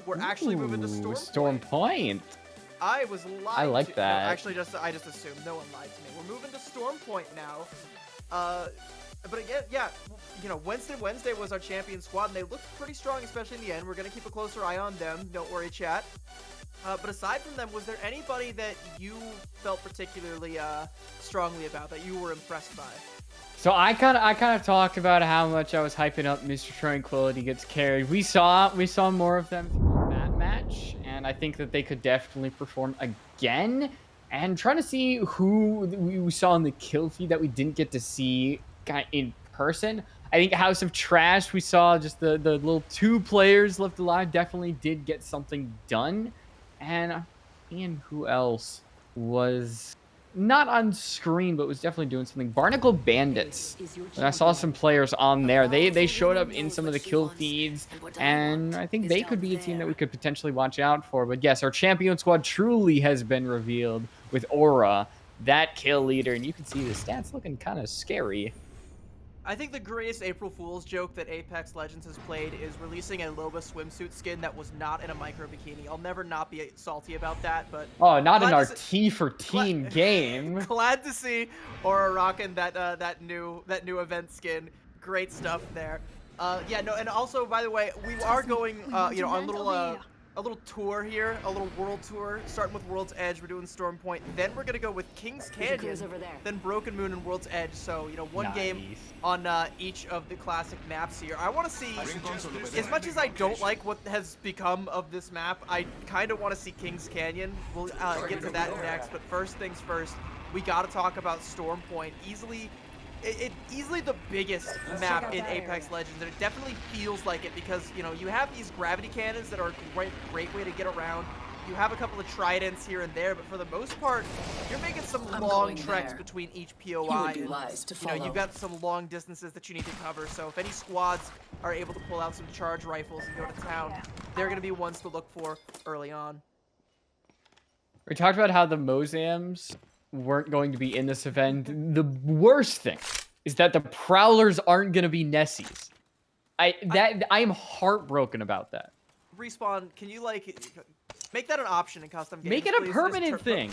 we're actually moving to Storm Point. I was lied I like to. that. No, actually, I just assumed. No one lied to me. We're moving to Storm Point now. But again, yeah, you know, Wednesday was our champion squad, and they looked pretty strong, especially in the end. We're gonna keep a closer eye on them. Don't worry, chat. But aside from them, was there anybody that you felt particularly strongly about, that you were impressed by? So I kind of talked about how much I was hyping up Mr. Tranquility gets carried. We saw more of them through that match, and I think that they could definitely perform again. And trying to see who we saw in the kill feed that we didn't get to see in person. I think House of Trash, we saw just the little 2 players left alive, definitely did get something done. And who else was not on screen, but was definitely doing something? Barnacle Bandits. And I saw some players on there. They showed up in some of the kill feeds, and I think they could be a team that we could potentially watch out for. But yes, our champion squad truly has been revealed with Aura, that kill leader, and you can see the stats looking kind of scary. I think the greatest April Fool's joke that Apex Legends has played is releasing a Loba swimsuit skin that was not in a micro bikini. I'll never not be salty about that, but oh, not in our T for Team game. Glad to see Aura rocking that new event skin. Great stuff there. Yeah, no, and also, by the way, we are going you know, on a little tour here, a little world tour, starting with World's Edge. We're doing Storm Point, then we're gonna go with King's Canyon, then Broken Moon and World's Edge. So, you know, one game on each of the classic maps here. I want to see, as much as I don't like what has become of this map, I kind of want to see King's Canyon. We'll get to that next, but first things first, we got to talk about Storm Point. Easily the biggest map in Apex Legends, and it definitely feels like it because, you know, you have these gravity cannons that are a great way to get around. You have a couple of tridents here and there, but for the most part, you're making some long treks between each POI. And, you know, you've got some long distances that you need to cover, so if any squads are able to pull out some charge rifles and go to town, they're going to be ones to look for early on. We talked about how the Mozams weren't going to be in this event. The worst thing is that the Prowlers aren't going to be Nessies. I am heartbroken about that. Respawn, can you, like, make that an option in custom games? Make it a please? permanent thing.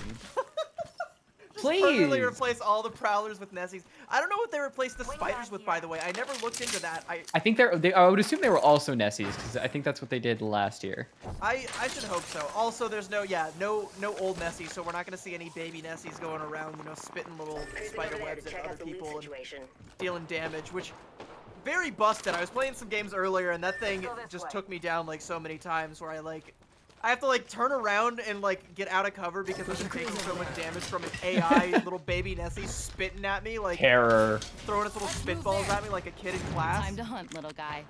permanently replace all the Prowlers with Nessies. I don't know what they replaced the Spiders with, by the way. I never looked into that. I think I would assume they were also Nessies, because I think that's what they did last year. I should hope so. Also, there's no old Nessies, so we're not going to see any baby Nessies going around, you know, spitting little spider webs at other people and dealing damage, which... very busted. I was playing some games earlier, and that thing just took me down like so many times where I have to like turn around and like get out of cover because I'm just taking so much damage from an AI little baby Nessie spitting at me, like terror, throwing its little spitballs at me like a kid in class. Time to hunt, little guy.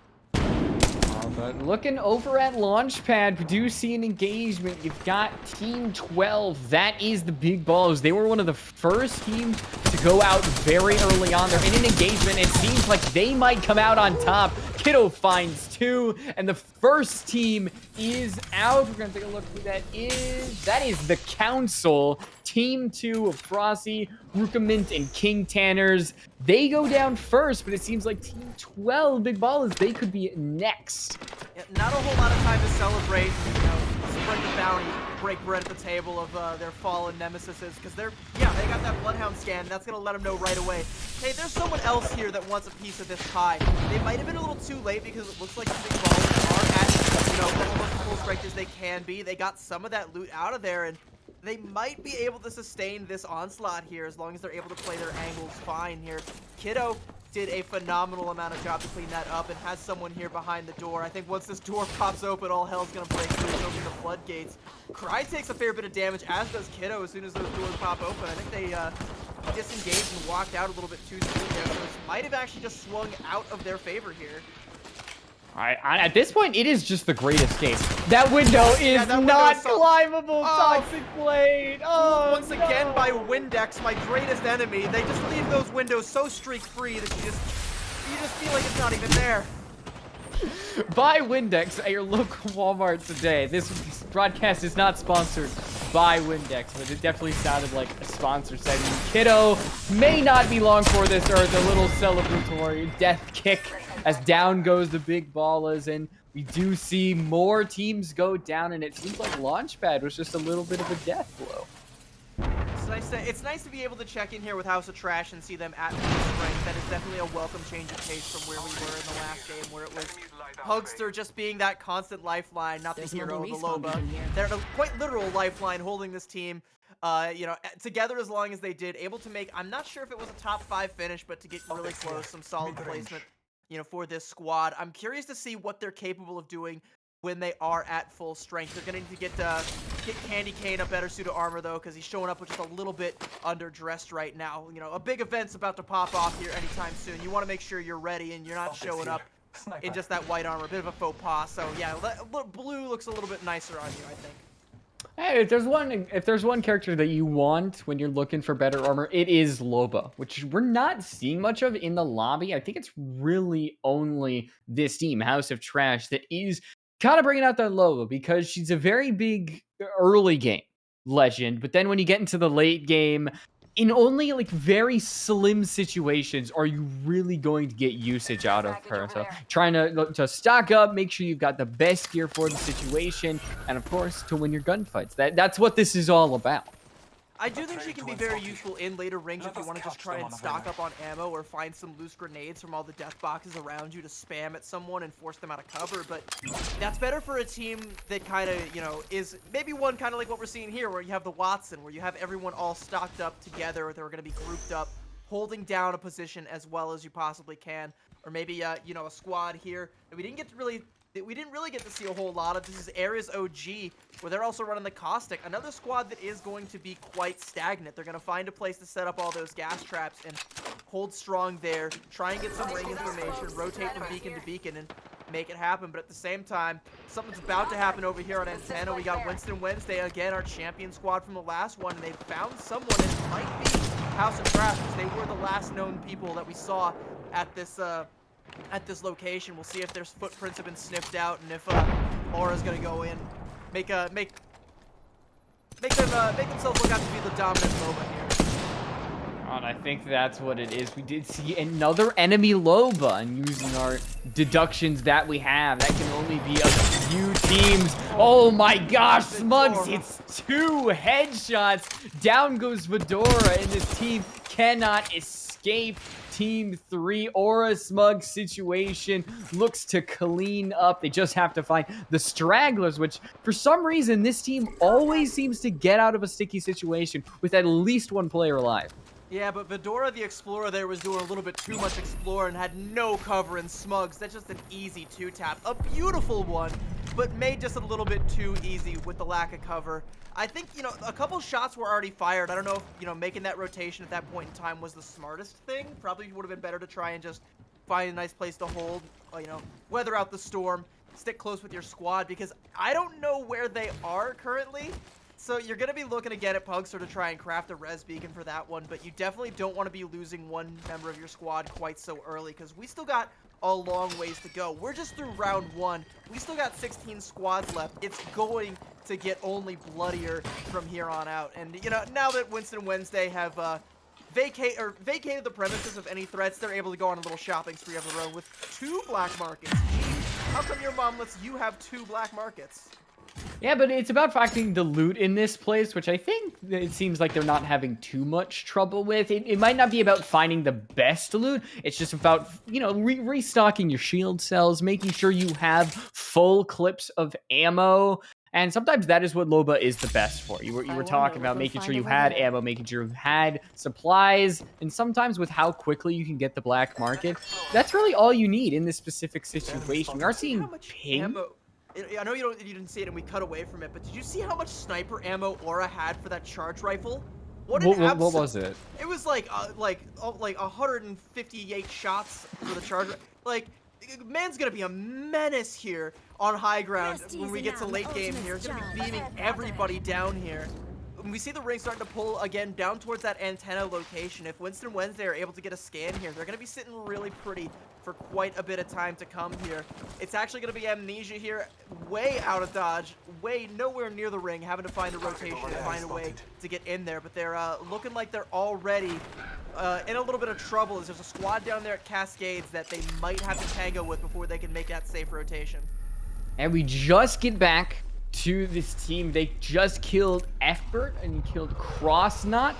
But looking over at Launchpad, we do see an engagement. You've got Team 12. That is the big balls. They were one of the first teams to go out very early on. They're in an engagement. It seems like they might come out on top. Kiddo finds 2, and the first team is out. We're going to take a look who that is. That is the Council. Team 2 of Frosty, Rookament, and King Tanners. They go down first, but it seems like Team 12, big ballers, they could be next. Yeah, not a whole lot of time to celebrate, you know, spread the bounty, break bread at the table of their fallen nemesises, because they got that Bloodhound scan. That's going to let them know right away, hey, there's someone else here that wants a piece of this pie. They might have been a little too late because it looks like the big ballers are at, you know, almost full strength as they can be. They got some of that loot out of there, and they might be able to sustain this onslaught here as long as they're able to play their angles fine here. Kiddo did a phenomenal amount of job to clean that up and has someone here behind the door. I think once this door pops open, all hell's gonna break loose, open the floodgates. Cry takes a fair bit of damage, as does Kiddo as soon as those doors pop open. I think they disengaged and walked out a little bit too soon there, so this might have actually just swung out of their favor here. All right, at this point, it is just the great escape. That window is not climbable, Toxic Blade. Oh, once again by Windex, my greatest enemy. They just leave those windows so streak-free that you just feel like it's not even there. Buy Windex at your local Walmart today. This broadcast is not sponsored by Windex, but it definitely sounded like a sponsor segment. Kiddo may not be long for this, or the little celebratory death kick as down goes the big ballas, and we do see more teams go down, and it seems like Launchpad was just a little bit of a death blow. It's nice to be able to check in here with House of Trash and see them at full strength. That is definitely a welcome change of pace from where we were in the last game, where it was Pugster just being that constant lifeline, not the hero of the Loba. They're a quite literal lifeline holding this team, you know, together as long as they did, able to make, I'm not sure if it was a top 5 finish, but to get really close, some solid placement, you know, for this squad. I'm curious to see what they're capable of doing when they are at full strength. They're going to need to get Candy Cane a better suit of armor, though, because he's showing up with just a little bit underdressed right now. You know, a big event's about to pop off here anytime soon. You want to make sure you're ready and you're not showing up in just that white armor. A bit of a faux pas. So, yeah, blue looks a little bit nicer on you, I think. Hey, if there's one character that you want when you're looking for better armor, it is Loba, which we're not seeing much of in the lobby. I think it's really only this team, House of Trash, that is kind of bringing out that Loba, because she's a very big early game legend, but then when you get into the late game, in only like very slim situations are you really going to get usage out of her. So trying to stock up, make sure you've got the best gear for the situation, and of course to win your gunfights. That's what this is all about. I do think she can be very useful in later rings if you want to just try and stock up on ammo or find some loose grenades from all the death boxes around you to spam at someone and force them out of cover, but that's better for a team that kind of, you know, is maybe one kind of like what we're seeing here, where you have the Watson, where you have everyone all stocked up together, they're going to be grouped up, holding down a position as well as you possibly can, or maybe, you know, a squad here that we didn't really get to see a whole lot of. This is Ares OG, where they're also running the Caustic. Another squad that is going to be quite stagnant. They're going to find a place to set up all those gas traps and hold strong there. Try and get some ring information, rotate from beacon to beacon, and make it happen. But at the same time, something's about to happen over here on Antenna. We got Winston Wednesday, again, our champion squad from the last one. And they found someone, and it might be House of Trash, because they were the last known people that we saw at this location. We'll see if their footprints have been sniffed out, and if Laura's gonna go in, make themselves look out to be the dominant Loba here. And I think that's what it is. We did see another enemy Loba, and using our deductions that we have, that can only be a few teams. Oh my gosh, Smugs hits 2 headshots. Down goes Fedora, and this team cannot escape. Team 3, Aura Smug situation looks to clean up. They just have to find the stragglers, which for some reason this team always seems to get out of a sticky situation with at least one player alive. Yeah, but Fedora the Explorer there was doing a little bit too much Explorer and had no cover in Smugs. That's just an easy 2-tap. A beautiful one, but made just a little bit too easy with the lack of cover. I think, you know, a couple shots were already fired. I don't know if, you know, making that rotation at that point in time was the smartest thing. Probably would have been better to try and just find a nice place to hold, you know, weather out the storm, stick close with your squad, because I don't know where they are currently. So you're going to be looking again at Pugster to try and craft a res beacon for that one, but you definitely don't want to be losing one member of your squad quite so early, because we still got a long ways to go. We're just through round 1. We still got 16 squads left. It's going to get only bloodier from here on out. And, you know, now that Winston Wednesday have vacated the premises of any threats, they're able to go on a little shopping spree of their own with 2 black markets. Gee, how come your mom lets you have 2 black markets? Yeah, but it's about finding the loot in this place, which I think it seems like they're not having too much trouble with. It might not be about finding the best loot. It's just about, you know, restocking your shield cells, making sure you have full clips of ammo. And sometimes that is what Loba is the best for. You were talking about making sure you had ammo, making sure you had supplies, and sometimes with how quickly you can get the black market, that's really all you need in this specific situation. We are seeing ping. I know you didn't see it and we cut away from it, but did you see how much sniper ammo Aura had for that charge rifle? What was it? It was like 158 shots for the charge. Like, man's gonna be a menace here on high ground when we get to late game here. He's gonna be beaming everybody down here. When we see the ring starting to pull again down towards that antenna location, if Winston Wednesday are able to get a scan here, they're going to be sitting really pretty for quite a bit of time to come here. It's actually going to be Amnesia here, way out of dodge, way nowhere near the ring, having to find a rotation to find a way to get in there. But they're looking like they're already in a little bit of trouble, as there's a squad down there at Cascades that they might have to tango with before they can make that safe rotation. And we just get back to this team. They just killed Efbert and killed Crossnut,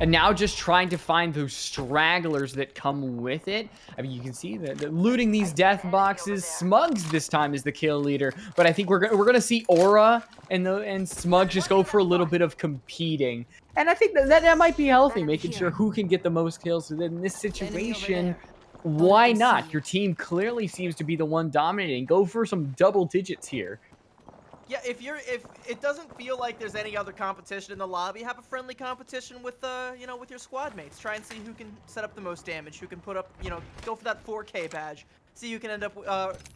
and now just trying to find those stragglers that come with it. I mean, you can see that looting these death boxes. Smugs this time is the kill leader, but I think we're gonna see Aura and Smugs just go for a little bit of competing, and I think that might be healthy, making sure who can get the most kills. So then in this situation, why not? Your team clearly seems to be the one dominating. Go for some double digits here. Yeah, if it doesn't feel like there's any other competition in the lobby, have a friendly competition with you know, with your squad mates. Try and see who can set up the most damage, who can put up, you know, go for that 4K badge. See who can end up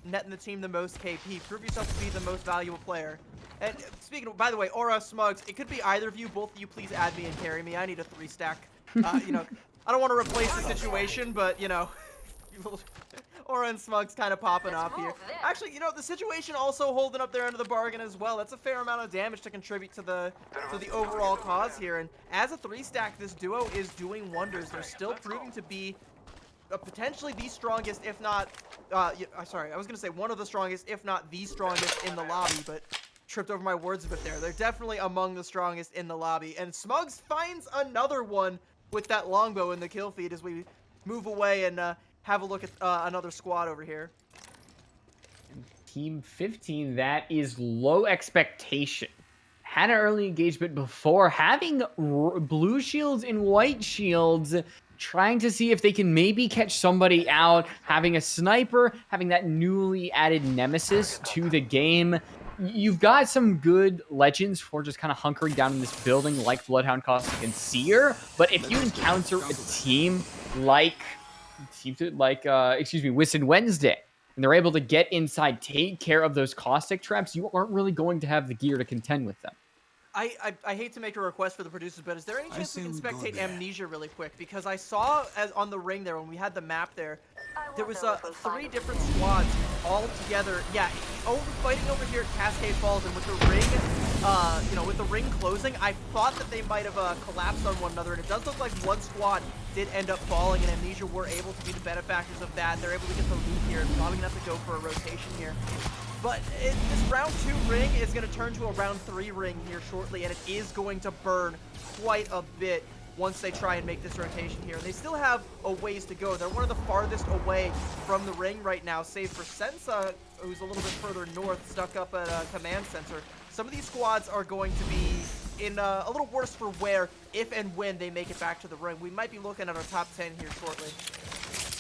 netting the team the most KP. Prove yourself to be the most valuable player. And speaking of, by the way, Aura, Smugs, it could be either of you. Both of you, please add me and carry me. I need a 3-stack. You know, I don't want to replace the situation, but you know. Aura and Smugs kind of popping off here. Actually, you know, the situation also holding up their end of the bargain as well. That's a fair amount of damage to contribute to the overall cause here. And as a 3-stack, this duo is doing wonders. They're still proving to be potentially the strongest, if not, sorry, I was going to say one of the strongest, if not the strongest in the lobby, but tripped over my words a bit there. They're definitely among the strongest in the lobby. And Smugs finds another one with that longbow in the kill feed as we move away and have a look at another squad over here. Team 15, that is low expectation. Had an early engagement before, having blue shields and white shields, trying to see if they can maybe catch somebody out, having a sniper, having that newly added nemesis to the game. You've got some good legends for just kind of hunkering down in this building like Bloodhound, Caustic, and Seer, but if you encounter a team like Winston Wednesday, and they're able to get inside, take care of those caustic traps, you aren't really going to have the gear to contend with them. I hate to make a request for the producers, but is there any chance we can spectate Amnesia really quick? Because I saw on the ring there when we had the map there, there was 3 different squads all together. Yeah, fighting over here at Cascade Falls, and with the ring, with the ring closing, I thought that they might have collapsed on one another, and it does look like one squad did end up falling, and Amnesia were able to be the benefactors of that. They're able to get the loot here, and probably gonna have to go for a rotation here. But this round 2 ring is going to turn to a round 3 ring here shortly, and it is going to burn quite a bit once they try and make this rotation here. And they still have a ways to go. They're one of the farthest away from the ring right now, save for Sensa, who's a little bit further north, stuck up at a command center. Some of these squads are going to be in a little worse for wear if and when they make it back to the ring. We might be looking at our top 10 here shortly.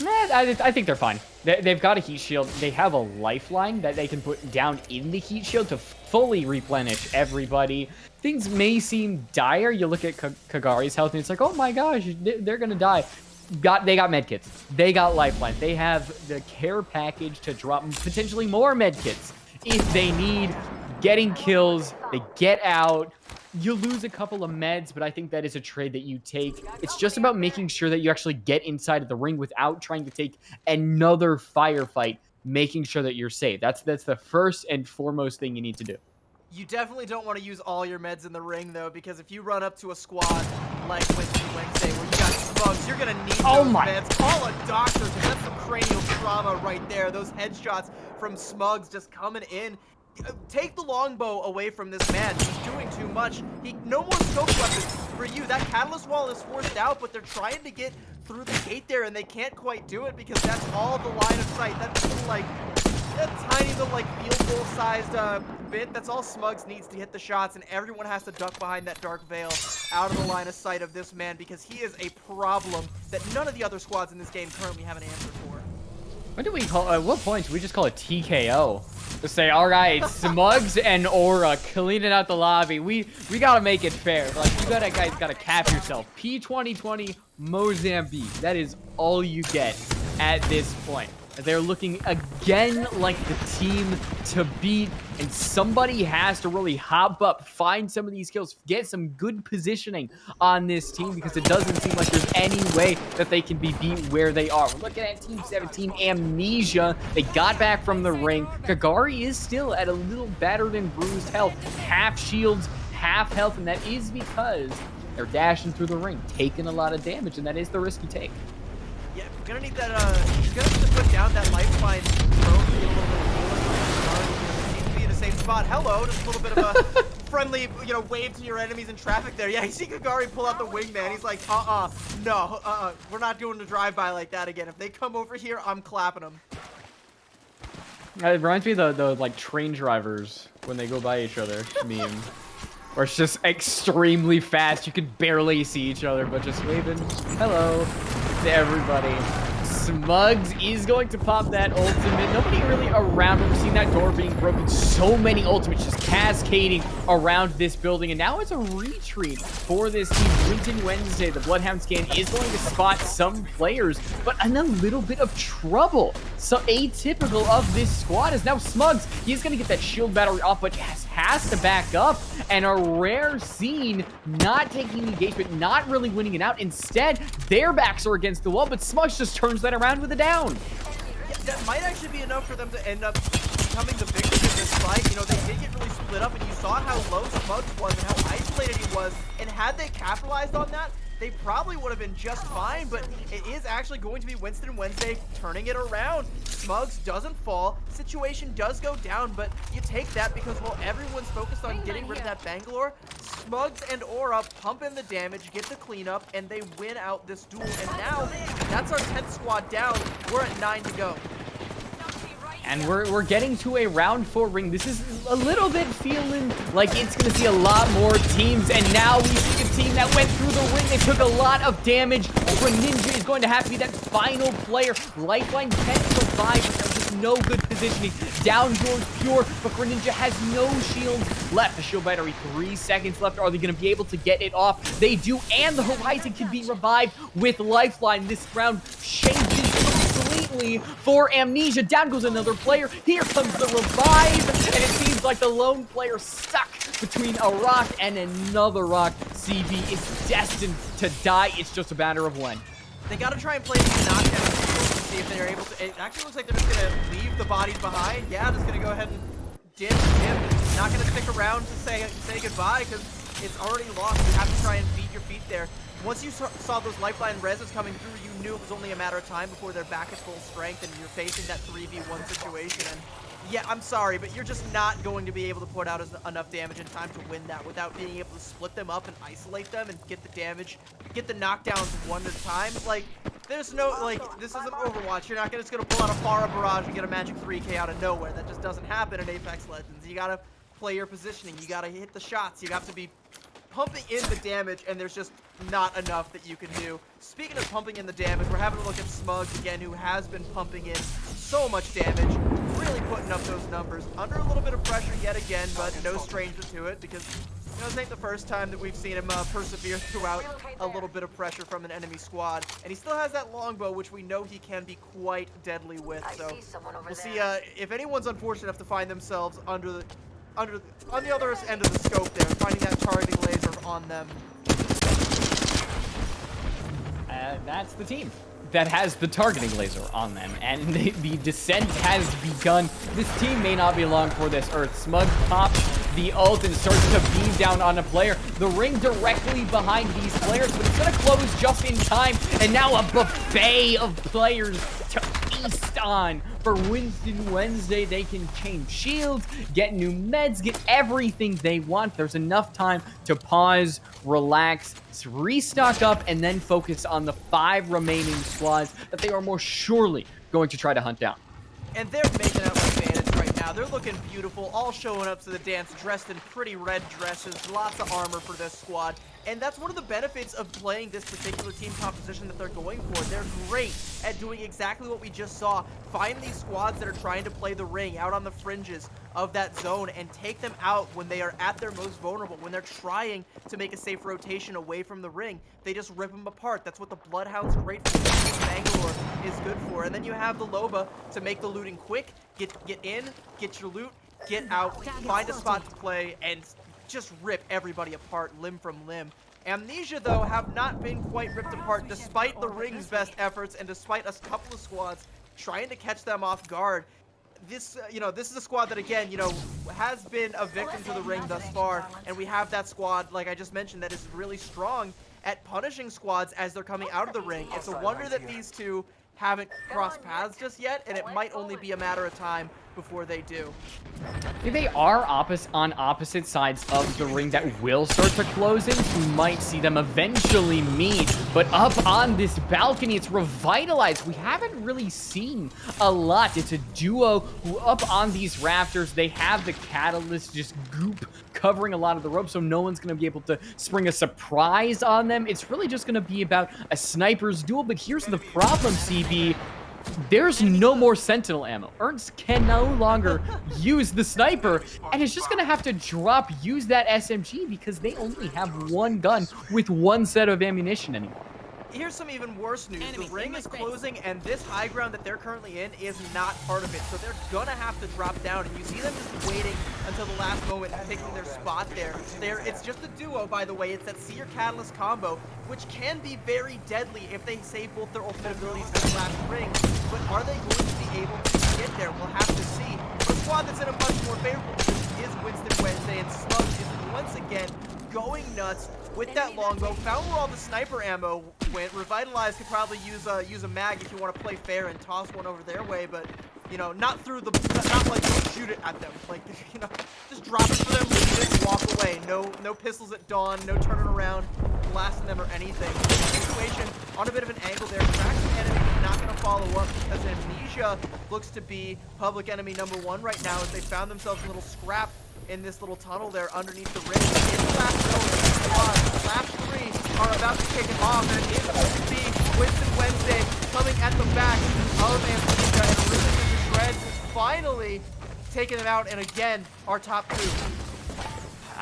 I think they're fine. They've got a heat shield. They have a lifeline that they can put down in the heat shield to fully replenish everybody. Things may seem dire. You look at Kagari's health, and it's like, oh my gosh, they're gonna die. They got medkits. They got lifelines. They have the care package to drop potentially more medkits if they need. Getting kills, they get out. You lose a couple of meds, but I think that is a trade that you take. It's just about making sure that you actually get inside of the ring without trying to take another firefight, making sure that you're safe. That's the first and foremost thing you need to do. You definitely don't want to use all your meds in the ring, though, because if you run up to a squad like Wednesday where you got Smugs, you're going to need those meds. Call a doctor, because that's some cranial trauma right there. Those headshots from Smugs just coming in. Take the longbow away from this man. He's doing too much. No more scope weapons for you. That catalyst wall is forced out, but they're trying to get through the gate there, and they can't quite do it because that's all the line of sight. That tiny little field goal sized bit. That's all Smugs needs to hit the shots, and everyone has to duck behind that dark veil out of the line of sight of this man because he is a problem that none of the other squads in this game currently have an answer for. What do we call? At what point do we just call it TKO? To say, all right, Smugs and Aura cleaning out the lobby. We gotta make it fair. Like, you guys gotta cap yourself. P2020 Mozambique. That is all you get at this point. They're looking again like the team to beat, and somebody has to really hop up, find some of these kills, get some good positioning on this team, because it doesn't seem like there's any way that they can be beat where they are. We're looking at Team 17, Amnesia. They got back from the ring. Kagari is still at a little battered and bruised health, half shields, half health, and that is because they're dashing through the ring, taking a lot of damage, and that is the risk you take. Yeah, we're gonna need that, you're gonna need to put down that lifeline throw to be a little bit of healing. Be in the same spot. Hello, just a little bit of a friendly, wave to your enemies in traffic there. Yeah, you see Kagari pull out the wingman. He's like, no, we're not doing a drive-by like that again. If they come over here, I'm clapping them. It reminds me of the train drivers when they go by each other meme. Where it's just extremely fast. You can barely see each other, but just waving hello to everybody. Smugs is going to pop that ultimate. Nobody really around. We've seen that door being broken. So many ultimates just cascading around this building. And now it's a retreat for this team. Winton Wednesday, the Bloodhound scan, is going to spot some players, but in a little bit of trouble. So atypical of this squad is now Smugs. He's going to get that shield battery off, but has to back up. And a rare scene, not taking engagement, not really winning it out. Instead, their backs are against the wall, but Smugs just turns that around with a down. Yeah, that might actually be enough for them to end up becoming the victors in this fight. They did get really split up, and you saw how low Smugs was and how isolated he was. And had they capitalized on that, they probably would have been just fine, but it is actually going to be Winston Wednesday turning it around. Smugs doesn't fall, situation does go down, but you take that because while everyone's focused on getting rid of that Bangalore, Smugs and Aura pump in the damage, get the cleanup, and they win out this duel. And now, that's our 10th squad down. We're at 9 to go. And we're getting to a round 4 ring. This is a little bit feeling like it's going to see a lot more teams. And now we see a team that went through the ring. They took a lot of damage. Greninja is going to have to be that final player. Lifeline can survive, but there's just no good positioning. Down goes Pure, but Greninja has no shields left. The shield battery, 3 seconds left. Are they going to be able to get it off? They do, and the Horizon can be revived with Lifeline. This round changes completely for Amnesia. Down goes another player. Here comes the revive, and it seems like the lone player stuck between a rock and another rock. CB is destined to die. It's just a matter of when. They gotta try and play these knockdowns see if they're able to. It actually looks like they're just gonna leave the bodies behind. Yeah, just gonna go ahead and dip. Not gonna stick around to say goodbye because it's already lost. You have to try and beat your feet there. Once you saw those lifeline reses coming through, you knew it was only a matter of time before they're back at full strength and you're facing that 3v1 situation. And yeah, I'm sorry, but you're just not going to be able to put out enough damage in time to win that without being able to split them up and isolate them and get the damage, get the knockdowns one at a time. Like, there's no, like, this isn't Overwatch. You're not just going to pull out a Pharah Barrage and get a magic 3K out of nowhere. That just doesn't happen in Apex Legends. You got to play your positioning. You got to hit the shots. You have to be pumping in the damage, and there's just not enough that you can do. Speaking of pumping in the damage, we're having a look at Smugs again, who has been pumping in so much damage, really putting up those numbers. Under a little bit of pressure yet again, but no stranger to it, because this ain't the first time that we've seen him persevere throughout a little bit of pressure from an enemy squad. And he still has that longbow, which we know he can be quite deadly with. So we'll see if anyone's unfortunate enough to find themselves on the other end of the scope there, finding that targeting laser on them. That's the team that has the targeting laser on them, and the descent has begun. This team may not be long for this Earth. Smug pops the ult and starts to beam down on a player. The ring directly behind these players, but it's gonna close just in time, and now a buffet of players to feast on. For Winston Wednesday, they can change shields, get new meds, get everything they want. There's enough time to pause, relax, restock up, and then focus on the 5 remaining squads that they are more surely going to try to hunt down. And they're making out advantage right now. They're looking beautiful, all showing up to the dance, dressed in pretty red dresses, lots of armor for this squad. And that's one of the benefits of playing this particular team composition that they're going for. They're great at doing exactly what we just saw. Find these squads that are trying to play the ring out on the fringes of that zone and take them out when they are at their most vulnerable, when they're trying to make a safe rotation away from the ring. They just rip them apart. That's what the Bloodhound's great for. That's what Bangalore is good for. And then you have the Loba to make the looting quick, get in, get your loot, get out, find a spot to play, and just rip everybody apart limb from limb. Amnesia, though, have not been quite ripped apart despite the ring's best efforts and despite a couple of squads trying to catch them off guard. This, this is a squad that, again, has been a victim to the ring thus far, and we have that squad, like I just mentioned, that is really strong at punishing squads as they're coming out of the ring. It's a wonder that these two haven't crossed paths just yet, and it might only be a matter of time before they do. They are on opposite sides of the ring that will start to close in. You might see them eventually meet, but up on this balcony, it's revitalized. We haven't really seen a lot. It's a duo who up on these rafters, they have the catalyst just goop covering a lot of the rope, so no one's going to be able to spring a surprise on them. It's really just going to be about a sniper's duel, but here's the problem, CB. There's no more Sentinel ammo. Ernst can no longer use the sniper, and it's just going to have to use that SMG because they only have one gun with one set of ammunition anymore. Here's some even worse news. The ring is closing, and this high ground that they're currently in is not part of it. So they're gonna have to drop down, and you see them just waiting until the last moment and picking their spot there. It's just a duo, by the way. It's that Seer Catalyst combo, which can be very deadly if they save both their ultimate abilities in the last ring. But are they going to be able to get there? We'll have to see. The squad that's in a much more favorable position is Winston Wednesday, and Slug is once again going nuts with that longbow. Found where all the sniper ammo went. Revitalize could probably use a mag if you want to play fair and toss one over their way, but not like shoot it at them. Like, just drop it for them, leave it, walk away. No pistols at dawn, no turning around, blasting them or anything. Situation on a bit of an angle there. Tracks the enemy, not going to follow up because Amnesia looks to be public enemy #1 right now as they found themselves a little scrap in this little tunnel there underneath the ring. In the last zone, last 3 are about to kick it off, and it is going to be Winston Wednesday coming at the back of Amnesia and ripping into shreds, finally taking it out, and again, our top 2.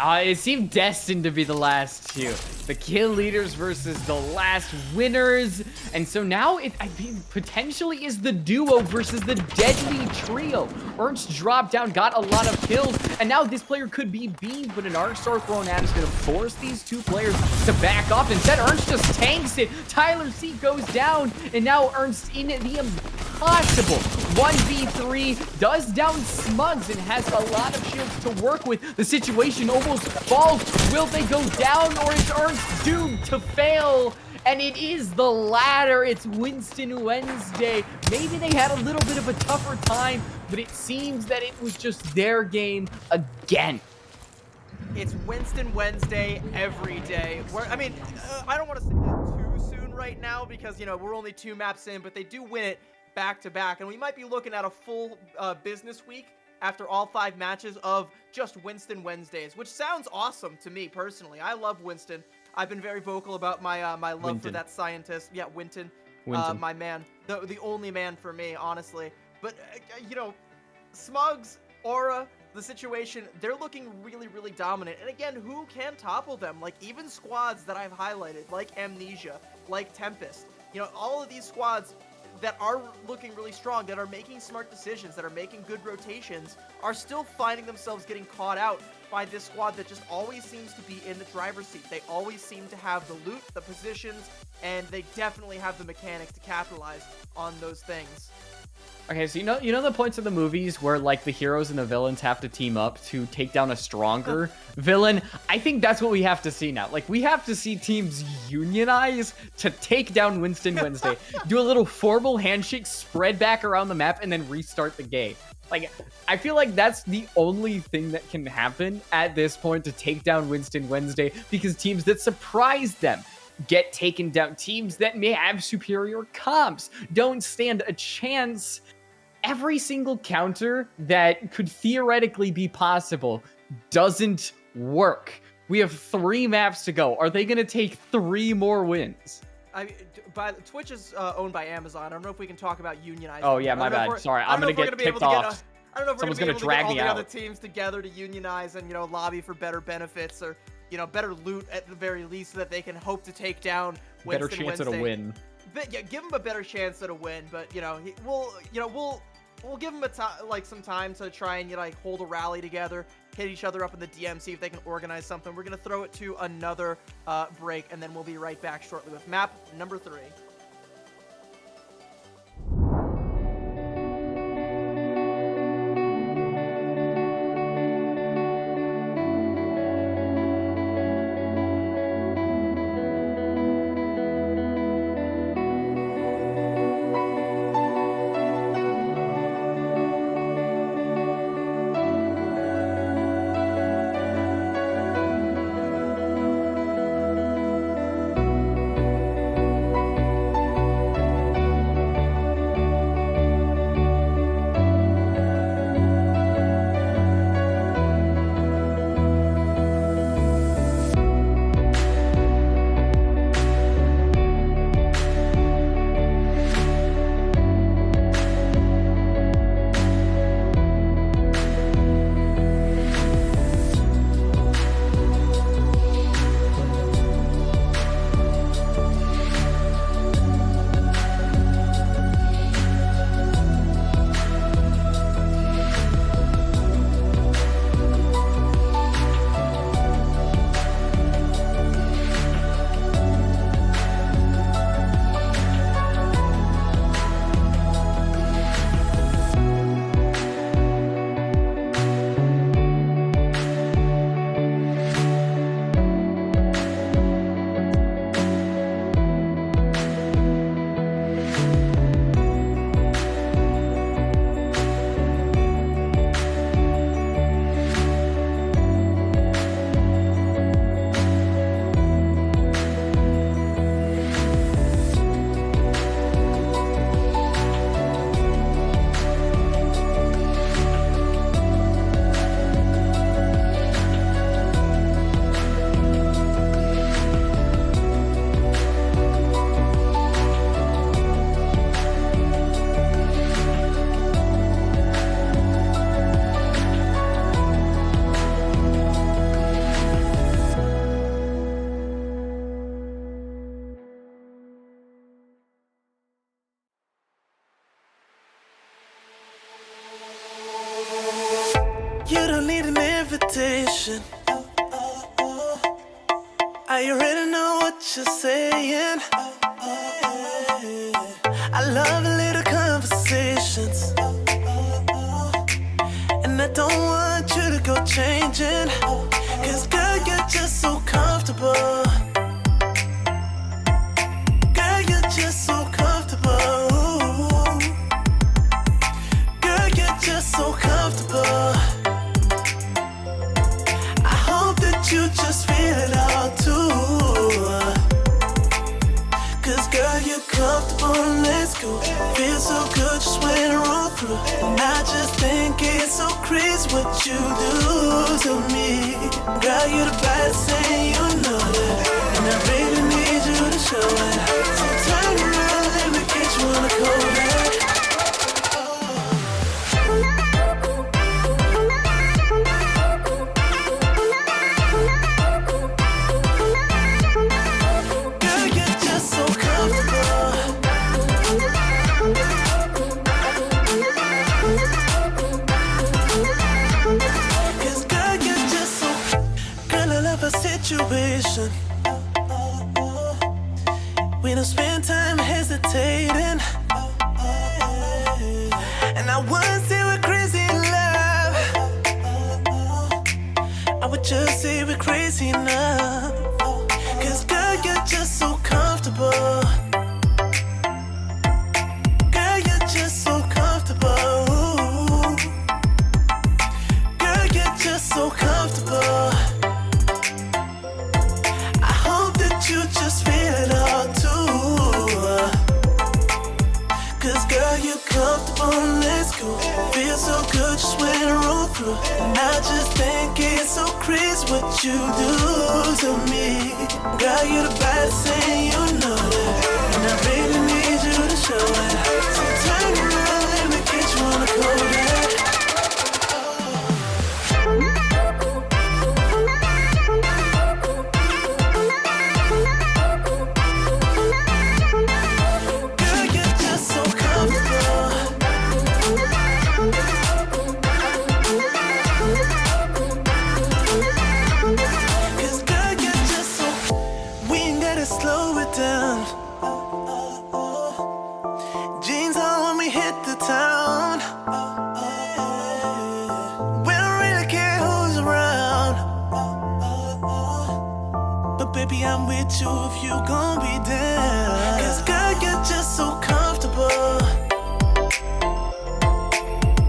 It seemed destined to be the last 2. The kill leaders versus the last winners. And so now it potentially is the duo versus the deadly trio. Ernst dropped down, got a lot of kills, and now this player could be beamed, but an arc star thrown at is going to force these 2 players to back off. Instead, Ernst just tanks it. Tyler C goes down, and now Ernst in the impossible. 1v3 does down Smugs and has a lot of shields to work with. The situation almost falls. Will they go down, or is Ernst doomed to fail? And it is the latter. It's Winston Wednesday. Maybe they had a little bit of a tougher time, but it seems that it was just their game again. It's Winston Wednesday every day. I don't want to say that too soon right now because, we're only 2 maps in, but they do win it back-to-back. And we might be looking at a full business week after all 5 matches of just Winston Wednesdays, which sounds awesome to me personally. I love Winston. I've been very vocal about my my love for that scientist. Yeah, Winton. My man. The only man for me, honestly. But, Smugs, Aura, the situation, they're looking really, really dominant. And again, who can topple them? Like, even squads that I've highlighted, like Amnesia, like Tempest. All of these squads that are looking really strong, that are making smart decisions, that are making good rotations, are still finding themselves getting caught out by this squad that just always seems to be in the driver's seat. They always seem to have the loot, the positions, and they definitely have the mechanics to capitalize on those things. Okay, so you know the points of the movies where like the heroes and the villains have to team up to take down a stronger villain? I think that's what we have to see now. Like, we have to see teams unionize to take down Winston Wednesday, do a little formal handshake, spread back around the map, and then restart the game. Like, I feel like that's the only thing that can happen at this point to take down Winston Wednesday, because teams that surprise them get taken down. Teams that may have superior comps don't stand a chance. Every single counter that could theoretically be possible doesn't work. We have 3 maps to go. Are they going to take 3 more wins? Twitch is owned by Amazon. I don't know if we can talk about unionizing. Oh, yeah, my bad. Sorry, I'm going to get kicked off. I don't know if Someone's we're going to drag me all out. the other teams together to unionize and, lobby for better benefits or, better loot at the very least so that they can hope to take down Winston Better chance Wednesday. at a win. But, yeah, give him a better chance at a win, but, we'll give them some time to try and hold a rally together, hit each other up in the DM, see if they can organize something. We're gonna throw it to another break, and then we'll be right back shortly with map number 3. You don't need an invitation. I already know what you're saying. I love a little conversation. just so comfortable. I hope that you just feel it all too. Cause girl, you're comfortable and let's go. Feels so good just when I roll through. And I just think it's so crazy what you do to me. Girl, you're the baddest thing, you know that. And I really need you to show it. So turn around, let me get you on the cold air. Girl, you're just so comfortable. Cause girl, you're just so. Girl, I love a situation. We don't spend time hesitating. And I wouldn't say we're crazy in love. I would just say we're crazy enough. Cause girl, you're just so comfortable. Girl, you're just so comfortable. Girl, you're just so comfortable. I hope that you just feel it all too. Cause girl, you're comfortable and let's go. Feel so good just when I roll through. And I just think it's so crazy what you do to me. Girl, you're the baddest thing, you know that. And I really need you to show it. So turn around, let me get you on the cold air. Girl, you're just so comfortable. Cause girl, you're just so. We ain't gotta slow it down. Jeans on when we hit the town. We don't really care who's around. But baby, I'm with you if you gon' be down. Cause girl, you're just so comfortable.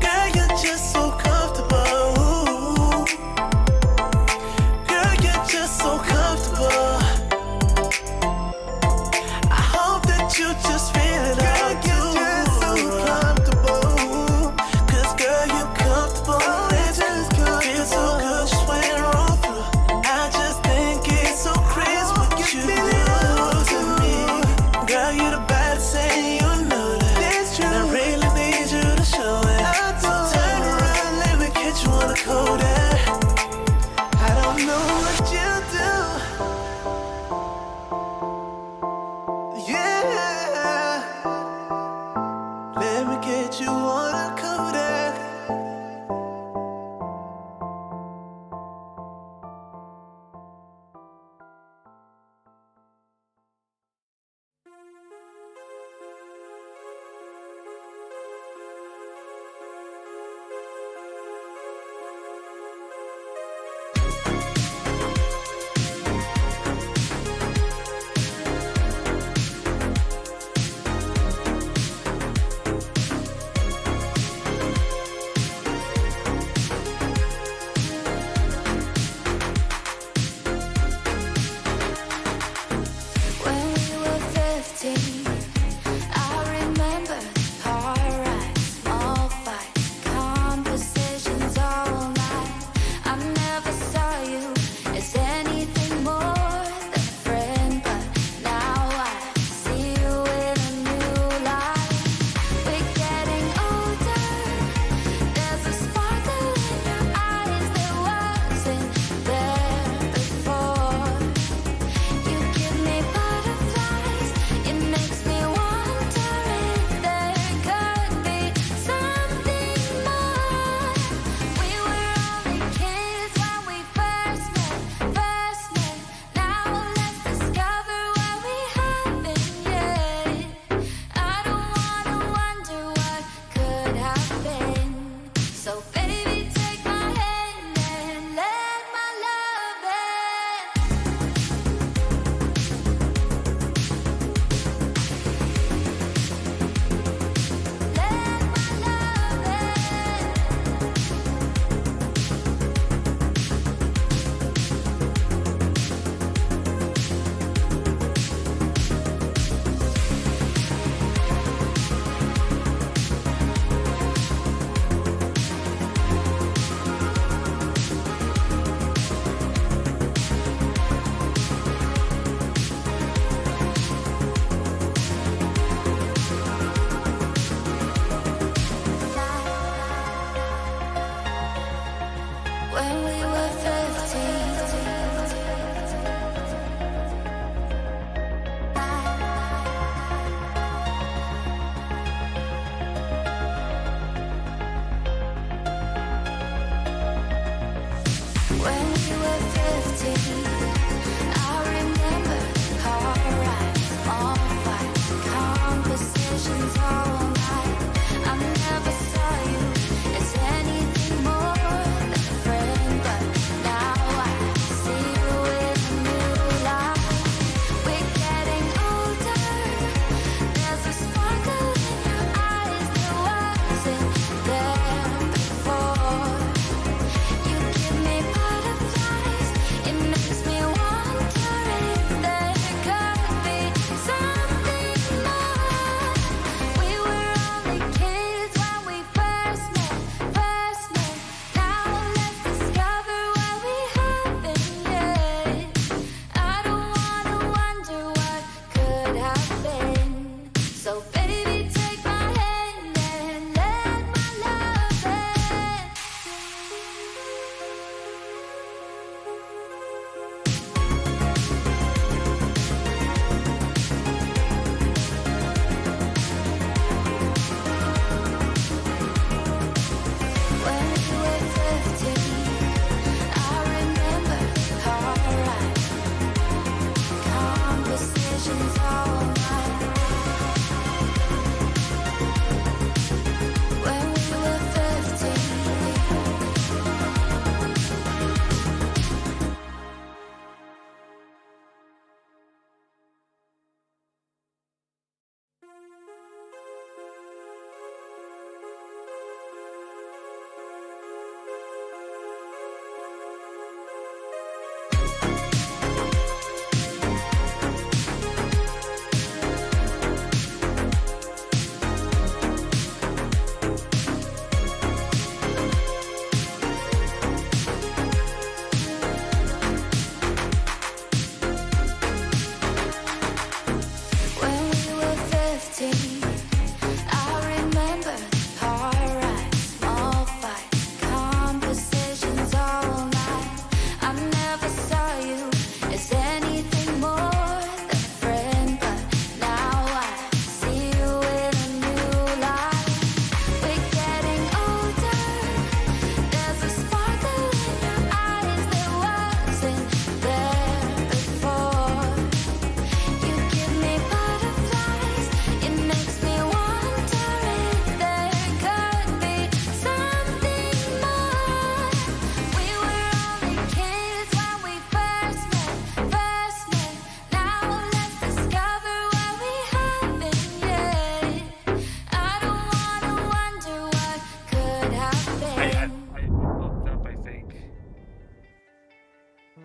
Girl, you're just so comfortable. Girl, you're just so comfortable. I hope that you just feel it all too. Cause girl, you're comfortable. It just feels so good just when I roll through. And I just think it's so crazy what you do to me. Girl, you're the baddest thing,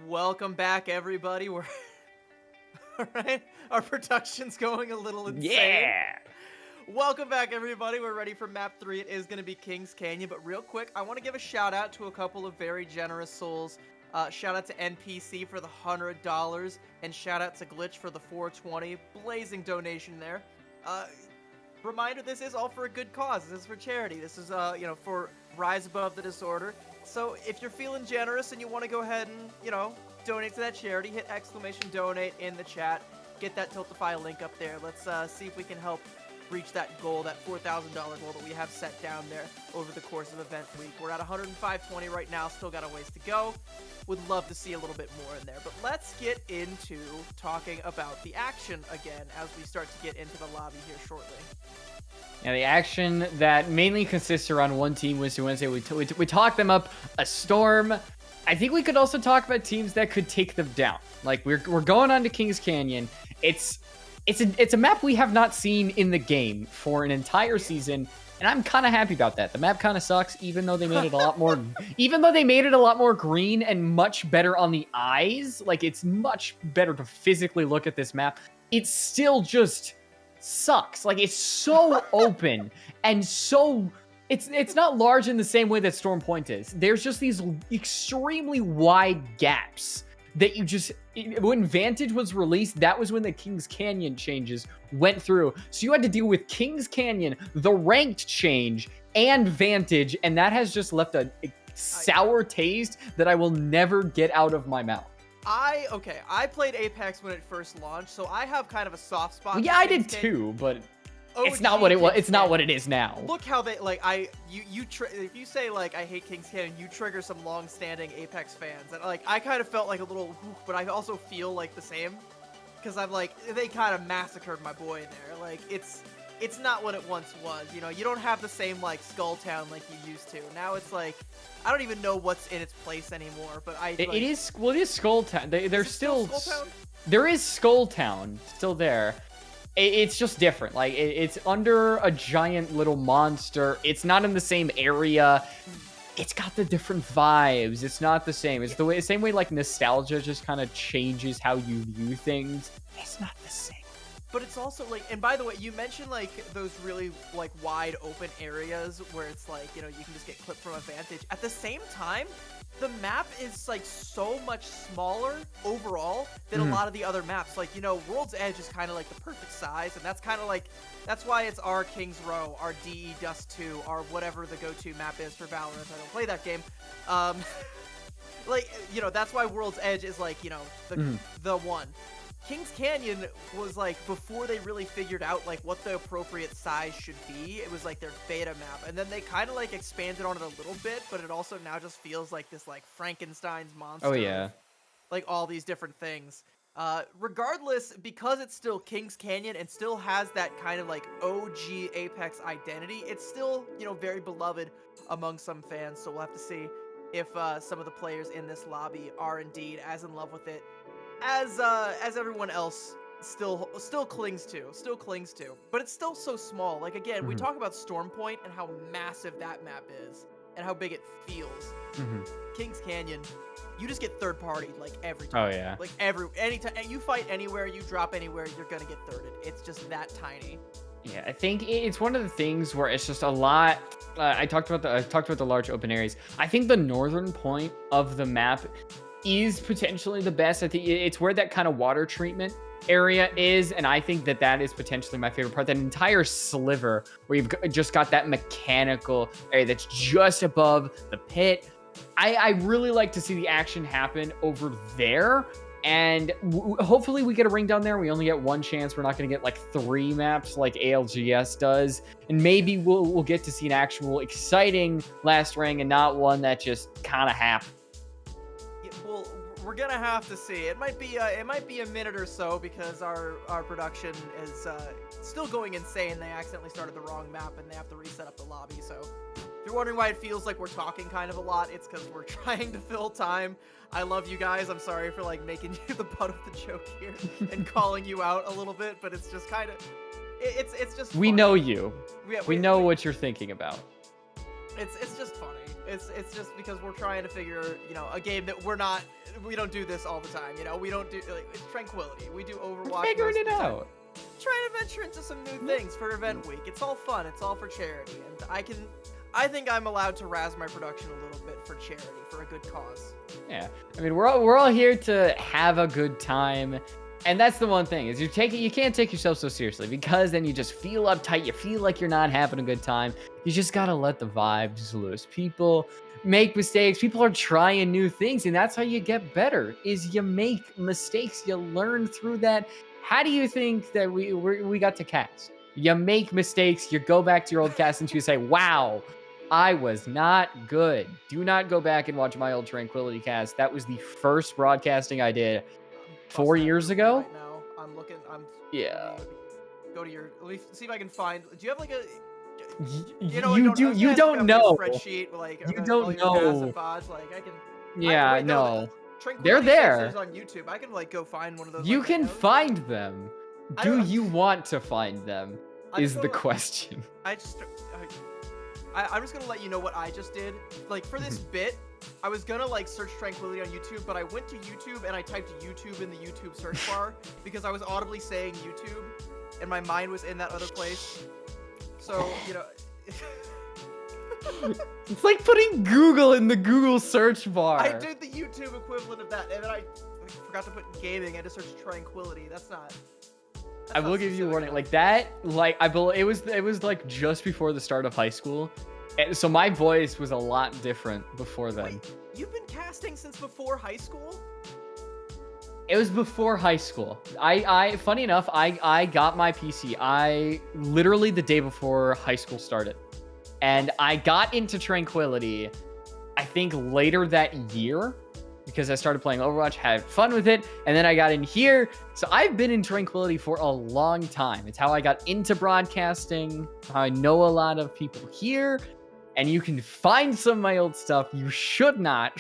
Welcome back, everybody. We're all right. Our production's going a little insane. Yeah. Welcome back, everybody. We're ready for map 3. It is going to be Kings Canyon, but real quick, I want to give a shout out to a couple of very generous souls. Shout out to NPC for the $100, and shout out to Glitch for the $420. Blazing donation there. Reminder: this is all for a good cause. This is for charity. This is for Rise Above the Disorder. So if you're feeling generous and you want to go ahead and donate to that charity, hit !donate in the chat. Get that Tiltify link up there. Let's see if we can help reach that goal, that $4,000 goal that we have set down there over the course of event week. We're at 105.20 right now, still got a ways to go. Would love to see a little bit more in there. But let's get into talking about the action again as we start to get into the lobby here shortly. Yeah, the action that mainly consists around one team Wednesday. We talked them up a storm. I think we could also talk about teams that could take them down. Like we're going on to Kings Canyon. It's a map we have not seen in the game for an entire season, and I'm kind of happy about that. The map kind of sucks, even though they made it a lot more, green and much better on the eyes. Like it's much better to physically look at this map. It still just sucks. Like it's so open and so it's not large in the same way that Storm Point is. There's just these extremely wide gaps that you just, when Vantage was released, that was when the Kings Canyon changes went through. So you had to deal with Kings Canyon, the ranked change, and Vantage, and that has just left a sour taste that I will never get out of my mouth. I played Apex when it first launched, so I have kind of a soft spot. Well, yeah, I did too, but it's not what it was. It's not what it is now. Look how they like if you say like I hate Kings Canyon, you trigger some long-standing Apex fans, and like I kind of felt like a little, but I also feel like the same, because I'm like they kind of massacred my boy there. Like it's not what it once was. You know, you don't have the same like Skulltown like you used to. Now it's like I don't even know what's in its place anymore. But it is Skulltown. There's still Skulltown? There is Skulltown still there. It's just different. Like it's under a giant little monster. It's not in the same area. It's got the different vibes. It's not the same. It's the same way like nostalgia just kind of changes how you view things. It's not the same. But it's also like, and by the way, you mentioned like those really like wide open areas where it's like, you know, you can just get clipped from a vantage. At the same time, the map is like so much smaller overall than a lot of the other maps. Like, you know, World's Edge is kind of like the perfect size, and that's kind of like, that's why it's our King's Row, our DE Dust 2, our whatever the go-to map is for Valorant. I don't play that game. Like, you know, that's why World's Edge is like, you know, the one. Kings Canyon was like before they really figured out like what the appropriate size should be. It was like their beta map, and then they kind of like expanded on it a little bit, but it also now just feels like this like Frankenstein's monster. Oh yeah, like all these different things. Regardless, because it's still Kings Canyon and still has that kind of like OG Apex identity, it's still, you know, very beloved among some fans. So we'll have to see if some of the players in this lobby are indeed as in love with it as everyone else still clings to. But it's still so small. Like, again, we talk about Stormpoint and how massive that map is and how big it feels. Kings Canyon, you just get third party like every time. Oh yeah. Like anytime you fight anywhere, you drop anywhere, you're gonna get thirded. It's just that tiny. Yeah, I think it's one of the things where it's just a lot. I talked about the large open areas. I think the northern point of the map is potentially the best. I think it's where that kind of water treatment area is, and I think that is potentially my favorite part. That entire sliver where you've just got that mechanical area that's just above the pit. I really like to see the action happen over there, and hopefully we get a ring down there. We only get one chance. We're not going to get like 3 maps like ALGS does, and maybe we'll get to see an actual exciting last ring and not one that just kind of happened. Well, we're gonna have to see. It might be a minute or so because our production is still going insane. They accidentally started the wrong map and they have to reset up the lobby. So if you're wondering why it feels like we're talking kind of a lot, it's because we're trying to fill time. I love you guys. I'm sorry for like making you the butt of the joke here and calling you out a little bit, but it's just kind of it's just. We funny. know you. We know what you're thinking about. It's just funny. It's just because we're trying to figure, you know, a game that we don't do this all the time, you know, we don't do, like, it's Tranquility. We do Overwatch. We're figuring it out. Trying to venture into some new things for event week. It's all fun. It's all for charity. And I think I'm allowed to razz my production a little bit for charity, for a good cause. Yeah. I mean, we're all here to have a good time. And that's the one thing, is you can't take yourself so seriously, because then you just feel uptight. You feel like you're not having a good time. You just got to let the vibes loose. People make mistakes. People are trying new things, and that's how you get better, is you make mistakes. You learn through that. How do you think that we got to cast? You make mistakes. You go back to your old cast and you say, wow, I was not good. Do not go back and watch my old Tranquility cast. That was the first broadcasting I did 4 years ago. Right now, Yeah. Go to your. Let me see if I can find. Do you have like a? You don't know. Spreadsheet like you all don't your know. Pods, like I can. Yeah, no. They're Tranquility there. Sensors on YouTube. I can like go find one of those. You like, can videos. find them. Do you want to find them? Is the question. I'm just gonna let you know what I just did. Like for this bit, I was gonna like search Tranquility on YouTube, but I went to YouTube and I typed YouTube in the YouTube search bar because I was audibly saying YouTube, and my mind was in that other place. So, you know. It's like putting Google in the Google search bar. I did the YouTube equivalent of that, and then I forgot to put gaming. I had to search Tranquility. That's I will give you a warning. Like that, like I believe it was like just before the start of high school. And so my voice was a lot different before then. Wait, you've been casting since before high school? It was before high school. Funny enough, I got my PC. Literally the day before high school started. And I got into Tranquility, I think later that year, because I started playing Overwatch, had fun with it, and then I got in here. So I've been in Tranquility for a long time. It's how I got into broadcasting, how I know a lot of people here, and you can find some of my old stuff. You should not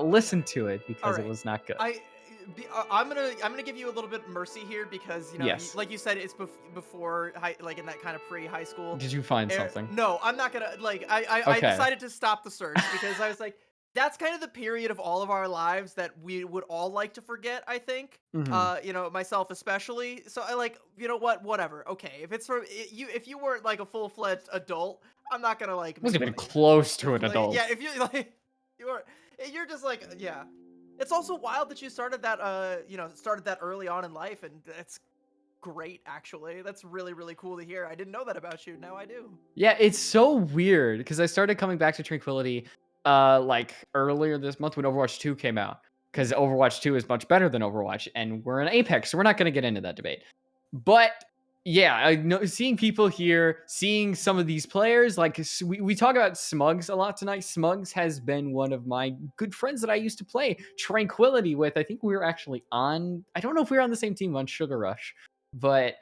listen to it because it was not good. I'm gonna give you a little bit of mercy here because Yes. like you said, it's before like in that kind of pre-high school. Did you find something? No, I'm not gonna I decided to stop the search because I was like, that's kind of the period of all of our lives that we would all like to forget. I think, myself especially. So I like, whatever. Okay, if it's if you weren't like a full-fledged adult, I'm not gonna like. Wasn't even close to an adult. Yeah, if you like, you're just like, yeah. It's also wild that you started that early on in life, and that's great, actually. That's really, really cool to hear. I didn't know that about you. Now I do. Yeah, it's so weird because I started coming back to Tranquility like earlier this month when Overwatch 2 came out, because Overwatch 2 is much better than Overwatch, and we're in Apex, so we're not going to get into that debate. But yeah, I know, seeing people here, seeing some of these players, like we talk about Smugs a lot tonight. Smugs has been one of my good friends that I used to play Tranquility with. I think we were actually on, I don't know if we were on the same team on Sugar Rush, but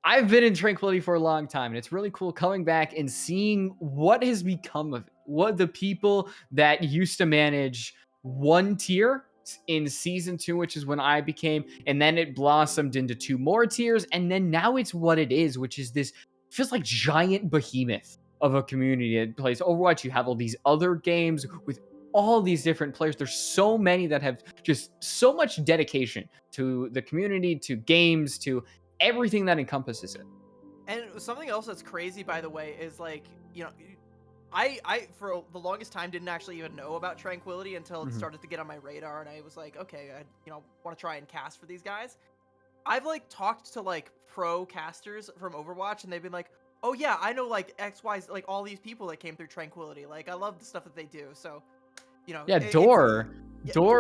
I've been in Tranquility for a long time, and it's really cool coming back and seeing what has become of it. What the people that used to manage one tier in season 2, which is when I became, and then it blossomed into 2 more tiers, and then now it's what it is, which is this feels like giant behemoth of a community that plays Overwatch. You have all these other games with all these different players. There's so many that have just so much dedication to the community, to games, to everything that encompasses it. And something else that's crazy, by the way, is like, I for the longest time didn't actually even know about Tranquility until it started to get on my radar, and I was like, okay, I want to try and cast for these guys. I've like talked to like pro casters from Overwatch, and they've been like, oh yeah, I know like XYZ, like all these people that came through Tranquility. Like I love the stuff that they do. So, yeah, Door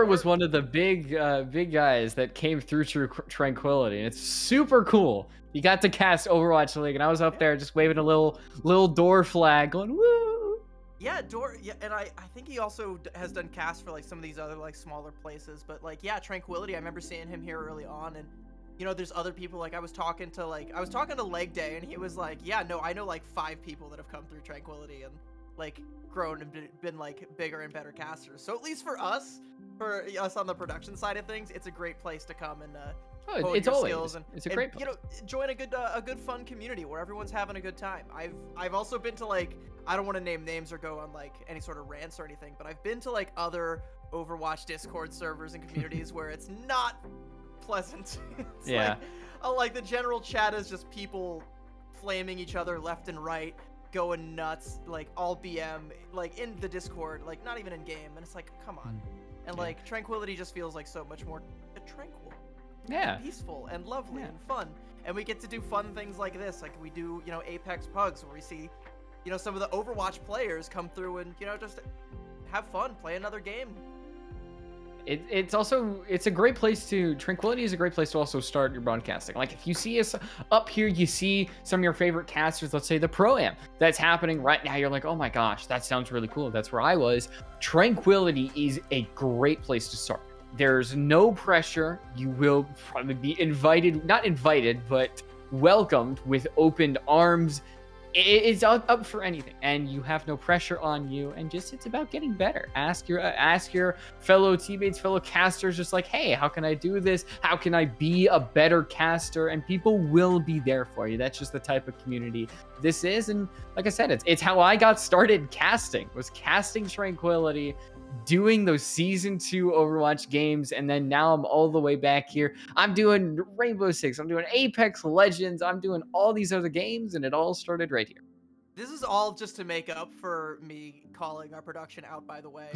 was one of the big guys that came through Tranquility, and it's super cool. You got to cast Overwatch League, and I was up there just waving a little Door flag, going woo. Yeah, Door. Yeah, and I think he also has done casts for like some of these other like smaller places. But like, yeah, Tranquility. I remember seeing him here early on, and there's other people. Like I was talking to Leg Day, and he was like, yeah, no, I know like 5 people that have come through Tranquility and like grown and been like bigger and better casters. So at least for us on the production side of things, it's a great place to come and it's a great place. Join a good fun community where everyone's having a good time. I've also been to like, I don't want to name names or go on like any sort of rants or anything, but I've been to like other Overwatch Discord servers and communities where it's not pleasant. It's like the general chat is just people flaming each other left and right, going nuts, like all BM, like in the Discord, like not even in game, and it's like, come on. And like Tranquility just feels like so much more tranquil, peaceful and lovely and fun, and we get to do fun things like this, like we do Apex PUGs, where we see some of the Overwatch players come through and just have fun, play another game. It's a great place to, Tranquility is a great place to also start your broadcasting. Like if you see us up here, you see some of your favorite casters, let's say the Pro-Am that's happening right now, you're like, oh my gosh, that sounds really cool. That's where I was. Tranquility is a great place to start. There's no pressure. You will probably be not invited, but welcomed with open arms. It's up for anything, and you have no pressure on you, and just it's about getting better. Ask your fellow teammates, fellow casters, just like, hey, how can I do this? How can I be a better caster? And people will be there for you. That's just the type of community this is, and like I said, it's how I got started casting. Was casting Tranquility, doing those season 2 Overwatch games, and then now I'm all the way back here. I'm doing Rainbow Six, I'm doing Apex Legends, I'm doing all these other games, and it all started right here. This is all just to make up for me calling our production out, by the way,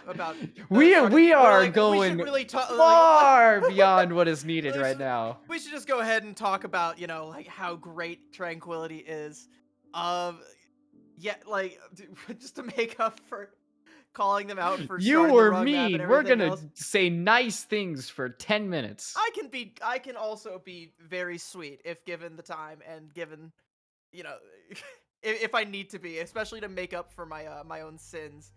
about we are like, going really far beyond what is needed right now. We should just go ahead and talk about like how great Tranquility is. Yeah, like just to make up for calling them out for You starting the or wrong map me, and we're everything gonna else. say nice things for 10 minutes. I can also be very sweet if given the time and given, you know, if I need to be, especially to make up for my my own sins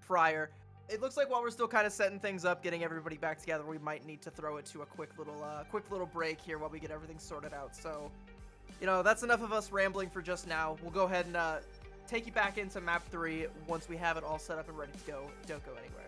prior. It looks like while we're still kind of setting things up, getting everybody back together, we might need to throw it to a quick little break here while we get everything sorted out. So, you know, that's enough of us rambling for just now. We'll go ahead and take you back into map 3 once we have it all set up and ready to go. Don't go anywhere.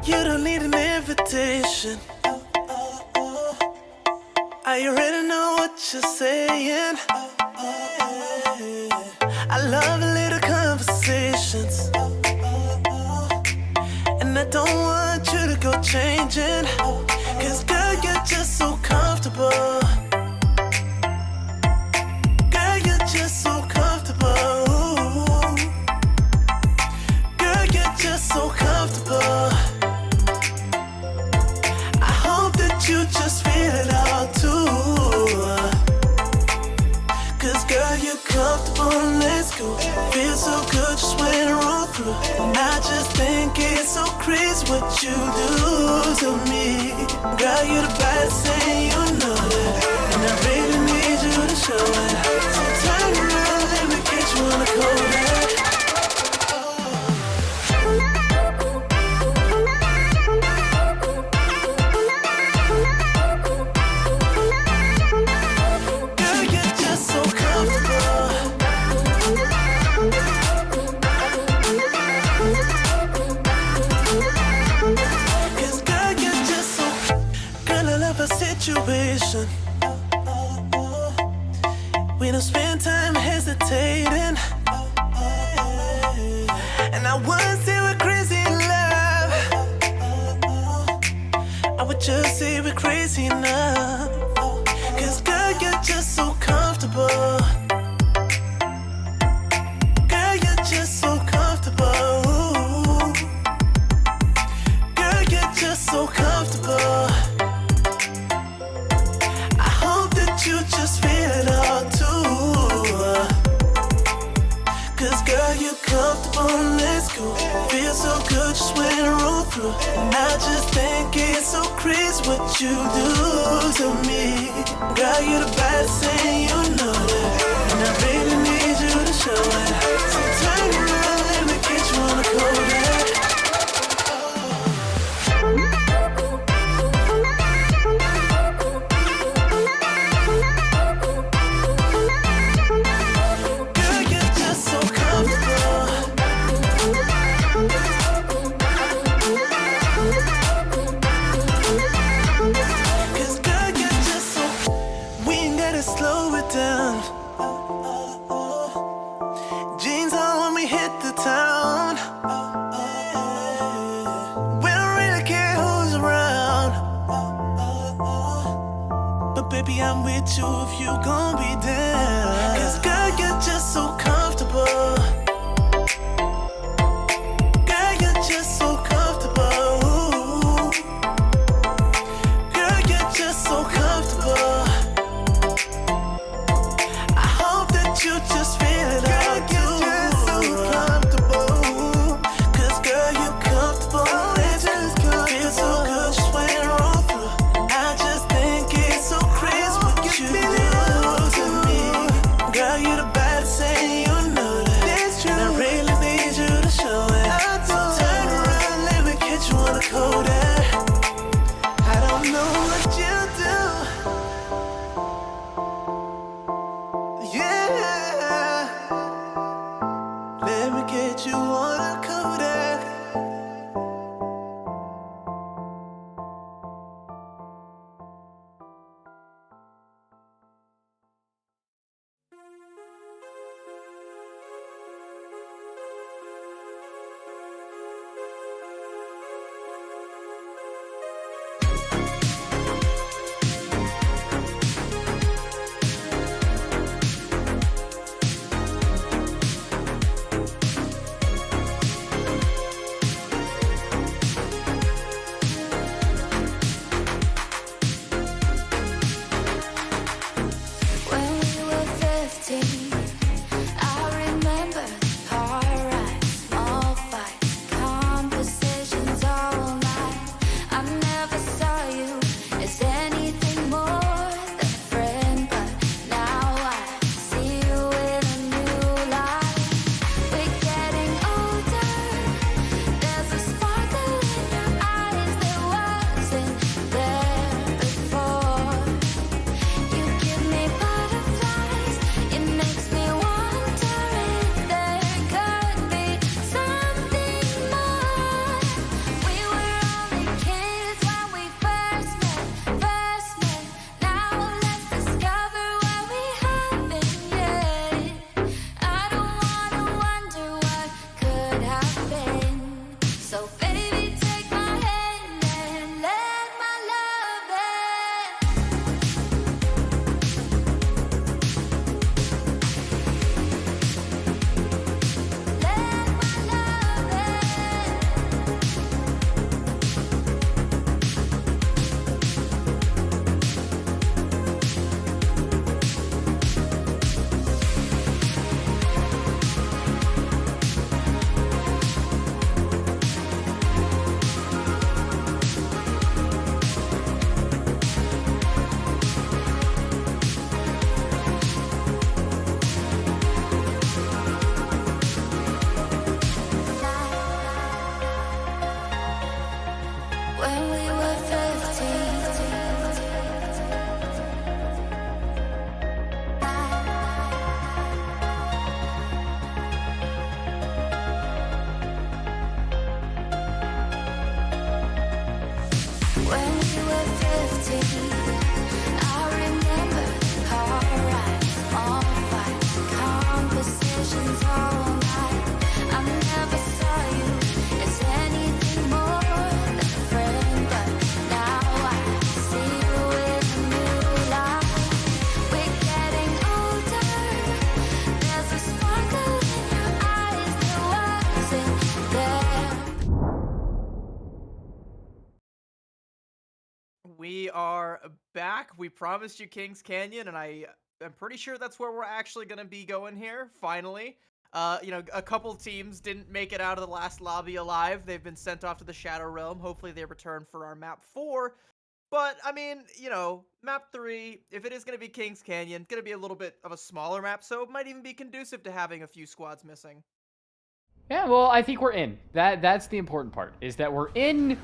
You don't need an invitation. I already know what you're saying. I love a little conversations, and I don't want you to go changing. Cause girl, you're just so comfortable. Girl, you're just so comfortable. Girl, you're just so comfortable. You just feel it all too. Cause girl, you're comfortable and let's go. Feels so good just when I roll through. And I just think it's so crazy what you do to me. Girl, you're the best and you know it. And I really need you to show it. So turn around, let me get you on the cold. Situation. We don't spend time hesitating. And I wouldn't say we're crazy in love. I would just say we're crazy enough. Cause girl, you're just so comfortable. Girl, you're just so comfortable. Girl, you're just so comfortable. You just feel it all too. Cause girl, you're comfortable and let's go. Feel so good just when I roll through. through. And I just think it's so crazy what you do to me. Girl, you're the baddest thing, you know that. And I really need you to show it. So turn around, let me get you on the Kodak. Girl, you're just so comfortable. Cause girl, you're just so. We ain't gotta slow it down. Jeans on when we hit the town. We don't really care who's around. But baby, I'm with you if you gon' be down. Cause girl, you're just so comfortable. Girl, you're just so comfortable. Girl, you're just so comfortable. I hope that you just feel it out too. Girl, you're just so comfortable. Cause girl, you're comfortable. It just feels so good just when you're all through. I just think it's so crazy what you do to me. Girl, you're the baddest thing, you know that. And I really need you to show it. So turn around, let me get you on the Kodak. I don't know what you do. Yeah. Let me get you on the Kodak. When we were 15, I remember car rides, small fights, conversations all night. I never saw you as anything more than a friend, but now I see you in a new light. We're getting older, there's a sparkle in your eyes that wasn't there before. You give me butterflies, it makes me wonder if there could be something more. We were only kids when we first met. Now let's discover what we haven't yet. I don't wanna wonder what could have been. So baby, take my hand and let my love in. Let my love in. When we were 15, I remember car rides, small fights, conversations all night. I never saw you as anything more than a friend, but now I see you in a new light. We're getting older, there's a sparkle in your eyes that wasn't there. We are back. We promised you Kings Canyon, and I'm pretty sure that's where we're actually going to be going here, finally. You know, a couple teams didn't make it out of the last lobby alive. They've been sent off to the Shadow Realm. Hopefully they return for our map 4. But, I mean, you know, map 3, if it is going to be Kings Canyon, it's going to be a little bit of a smaller map, so it might even be conducive to having a few squads missing. Yeah, well, I think we're in. That's the important part, is that we're in.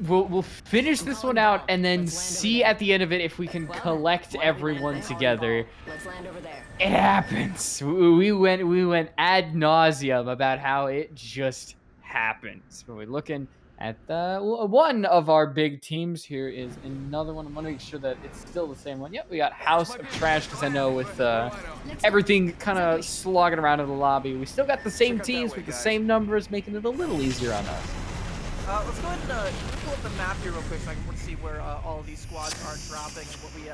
We'll finish this one out and then see at the end of it if we can collect everyone together. Let's land over there. It happens. We went ad nauseum about how it just happens. But we're looking at the one of our big teams here is another one. I want to make sure that it's still the same one. Yep, we got House of Trash because I know with everything kind of slogging around in the lobby, we still got the same teams with the same numbers, making it a little easier on us. Let's go ahead and pull up the map here real quick so I can see where all of these squads are dropping and what we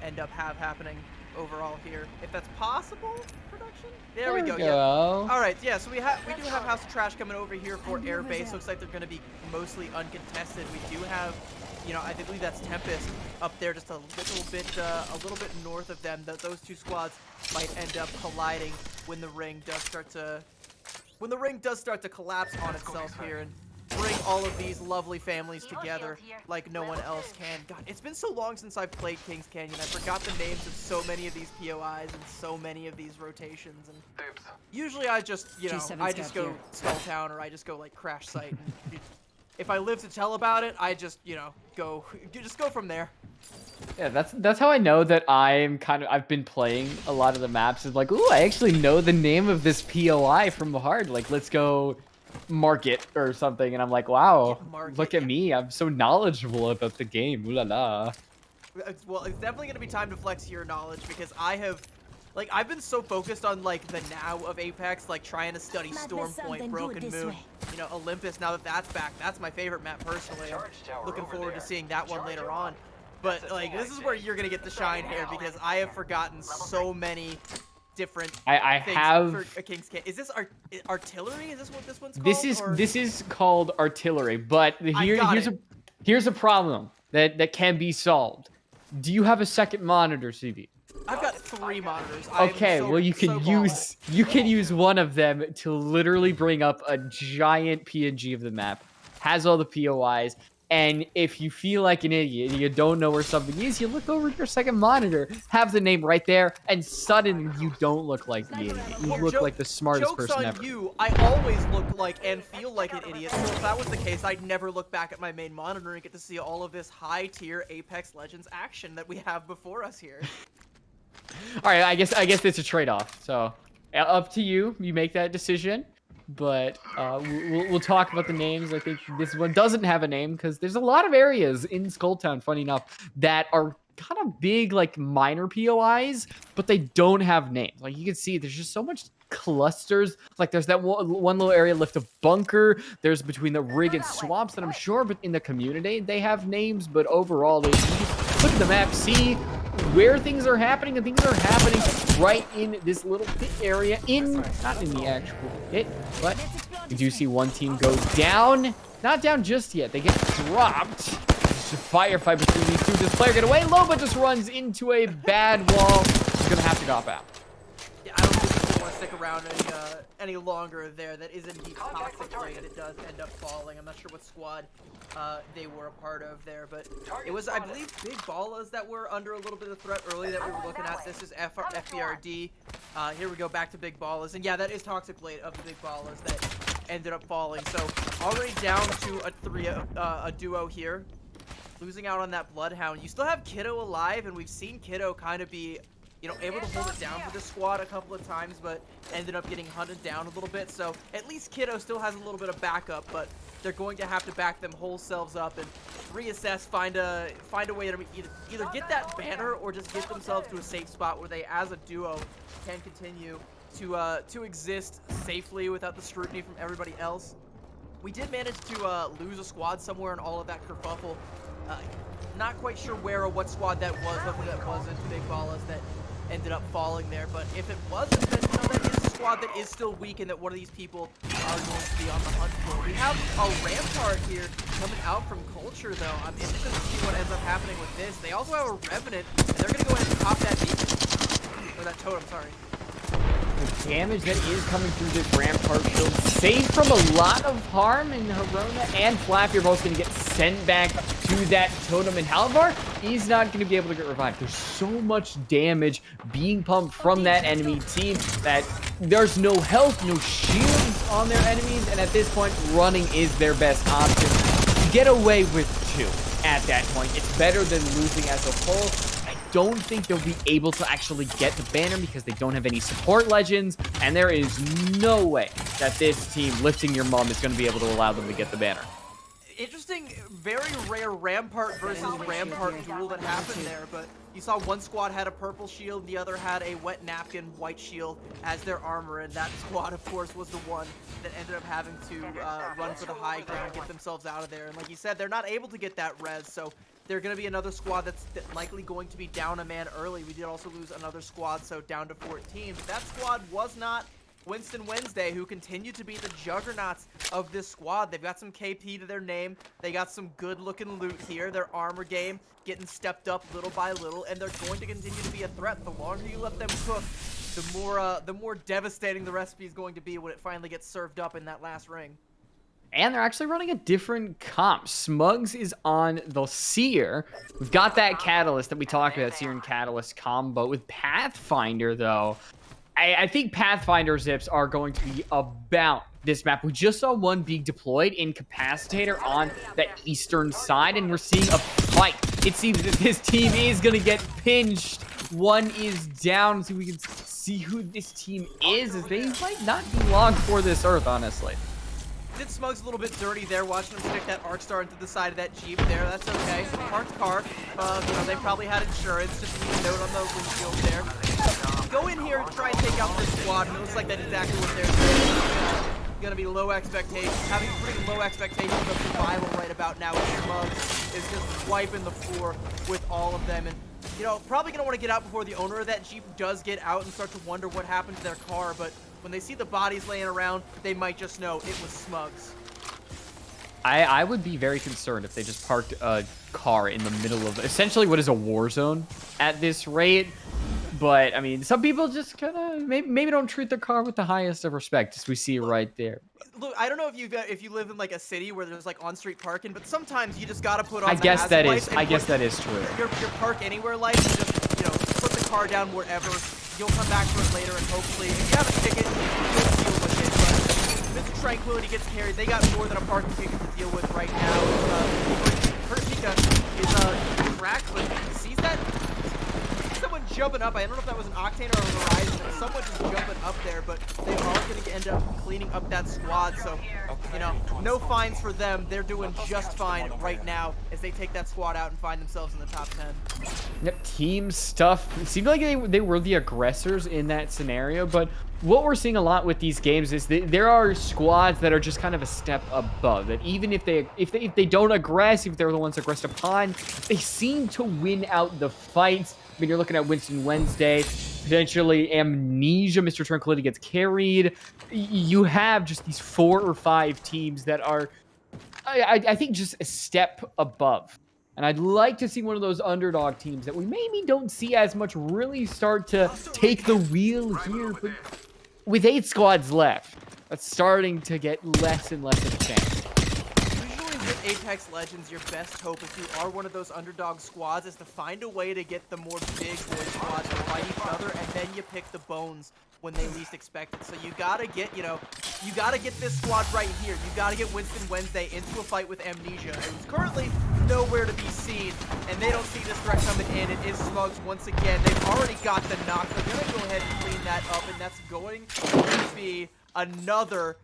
end up happening overall here. If that's possible, production? There we go. Yeah. All right, yeah, so we do have House of Trash coming over here for airbase. Looks like they're going to be mostly uncontested. We do have, you know, I believe that's Tempest up there just a little bit north of them. Those two squads might end up colliding when the ring does start to collapse on itself here and bring all of these lovely families together like no one else can. God, it's been so long since I've played Kings Canyon. I forgot the names of so many of these POIs and so many of these rotations. And usually I just, you know, I just go Skull Town or I just go like Crash Site. And if I live to tell about it, I just, you know, go from there. Yeah, that's how I know that I've been playing a lot of the maps. Is like, ooh, I actually know the name of this POI from the heart. Like, let's go Market or something, and I'm like, wow, look at me, I'm so knowledgeable about the game. Ooh la la. Well, it's definitely gonna be time to flex your knowledge because I've been so focused on like the now of Apex, like trying to study Storm Point, Broken Moon, you know, Olympus. Now that that's back, that's my favorite map personally. I'm looking forward to seeing that one later on. But like, this is where you're gonna get the shine here because I have forgotten so many different I have for a King's Canyon. Is this artillery? Is this what this one's called? This is called artillery, but here's a problem that can be solved. Do you have a second monitor, CV? I've got 3 monitors. Okay, well you can use one of them to literally bring up a giant PNG of the map. Has all the POIs. And if you feel like an idiot, you don't know where something is, you look over at your second monitor, have the name right there, and suddenly you don't look like the idiot. You look like the smartest person ever. Joke's on you, I always look like and feel like an idiot, so if that was the case, I'd never look back at my main monitor and get to see all of this high-tier Apex Legends action that we have before us here. Alright, I guess it's a trade-off, so up to you. You make that decision. But we'll talk about the names. I think this one doesn't have a name because there's a lot of areas in Skulltown, funny enough, that are kind of big, like minor POIs, but they don't have names. Like you can see, there's just so much clusters. Like there's that one little area left of bunker. There's between the rig and swamps that I'm sure, but in the community they have names. But overall, they look at the map, see where things are happening, and things are happening right in this little pit area, not in the actual pit, but we do see one team go down. Not down just yet. They get dropped. It's a firefight between these two. This player get away. Loba just runs into a bad wall. He's gonna have to drop out. Yeah, I don't think they want to stick around any longer there. That is indeed toxically, and it does end up falling. I'm not sure what squad they were a part of there, but it was, I believe, Big Ballas that were under a little bit of threat early that we were looking at. This is FBRD. Here we go back to Big Ballas, and yeah, that is Toxic Blade of the Big Ballas that ended up falling. So already down to a duo here, losing out on that Bloodhound. You still have Kiddo alive, and we've seen Kiddo kind of be, you know, able to hold it down for the squad a couple of times, but ended up getting hunted down a little bit. So at least Kiddo still has a little bit of backup, but they're going to have to back them whole selves up and reassess, find a way to either get that banner or just get themselves to a safe spot where they, as a duo, can continue to exist safely without the scrutiny from everybody else. We did manage to lose a squad somewhere in all of that kerfuffle. Not quite sure where or what squad that was, hopefully that wasn't Big Ballas that ended up falling there, but if it wasn't, then you know, that is a squad that is still weak and that one of these people are going to be on the hunt for. We have a Rampart here coming out from Culture, though. I'm interested to see what ends up happening with this. They also have a Revenant, and they're going to go ahead and pop that beacon, or that totem, sorry. The damage that is coming through this Rampart shield, saved from a lot of harm, and Herona and Flappy are both going to get sent back to that totem, and Halvar is not going to be able to get revived. There's so much damage being pumped from that enemy team that there's no health, no shields on their enemies, and at this point, running is their best option. Get away with 2 at that point. It's better than losing as a whole. I don't think they'll be able to actually get the banner because they don't have any support legends, and there is no way that this team lifting your mom is going to be able to allow them to get the banner. Interesting, very rare Rampart versus Rampart duel that happened there, but you saw one squad had a purple shield, the other had a wet napkin white shield as their armor, and that squad, of course, was the one that ended up having to run for the high ground, get themselves out of there. And like you said, they're not able to get that res, so they're going to be another squad that's likely going to be down a man early. We did also lose another squad, so down to 14. But that squad was not Winston Wednesday, who continue to be the juggernauts of this squad. They've got some KP to their name. They got some good-looking loot here. Their armor game getting stepped up little by little, and they're going to continue to be a threat. The longer you let them cook, the more devastating the recipe is going to be when it finally gets served up in that last ring. And they're actually running a different comp. Smugs is on the Seer. We've got that Catalyst that we talked about, Seer and Catalyst combo. With Pathfinder, though, I think Pathfinder zips are going to be about this map. We just saw one being deployed, Incapacitator, on the eastern side, and we're seeing a fight. It seems that this team is going to get pinched. One is down, so we can see who this team is, as they might not be long for this earth, honestly. Did Smugs a little bit dirty there, watching him stick that Arc Star into the side of that Jeep there. That's okay. Parked car. They probably had insurance. Just leave a note on the windshield there. Go in here and try and take out this squad. It looks like that's exactly what they're doing. Gonna be low expectations, having pretty low expectations of survival right about now. Smugs is just wiping the floor with all of them, and probably gonna want to get out before the owner of that Jeep does get out and start to wonder what happened to their car. But when they see the bodies laying around, they might just know it was Smugs. I would be very concerned if they just parked a car in the middle of essentially what is a war zone at this rate. But I mean, some people just kind of maybe don't treat their car with the highest of respect, as we see right there. Look, I don't know if you live in like a city where there's like on-street parking, but sometimes you just gotta put on. I guess that is true. Your park anywhere lights, just put the car down wherever. You'll come back to it later, and hopefully, if you have a ticket, you'll deal with it. But Mr. Tranquility gets carried. They got more than a parking ticket to deal with right now. Pertica is cracked, but he sees that. Someone jumping up. I don't know if that was an Octane or a Horizon, but someone just jumping up there, but they are going to end up cleaning up that squad, so, no fines for them. They're doing just fine right now as they take that squad out and find themselves in the top 10. Yep, team stuff. It seemed like they were the aggressors in that scenario, but what we're seeing a lot with these games is that there are squads that are just kind of a step above. That even if they don't aggress, if they're the ones aggressed upon, they seem to win out the fights. I mean, you're looking at Winston Wednesday, potentially Amnesia, Mr. Tranquility gets carried. You have just these 4 or 5 teams that are, I think, just a step above. And I'd like to see one of those underdog teams that we maybe don't see as much really start to take the wheel here. But with 8 squads left, that's starting to get less and less of a chance. With Apex Legends, your best hope if you are one of those underdog squads is to find a way to get the more big boy squads to fight each other, and then you pick the bones when they least expect it. So you gotta get, you gotta get this squad right here. You gotta get Winston Wednesday into a fight with Amnesia, who's currently nowhere to be seen, and they don't see this threat coming in. It is Smugs once again. They've already got the knock. They're gonna go ahead and clean that up, and that's going to be another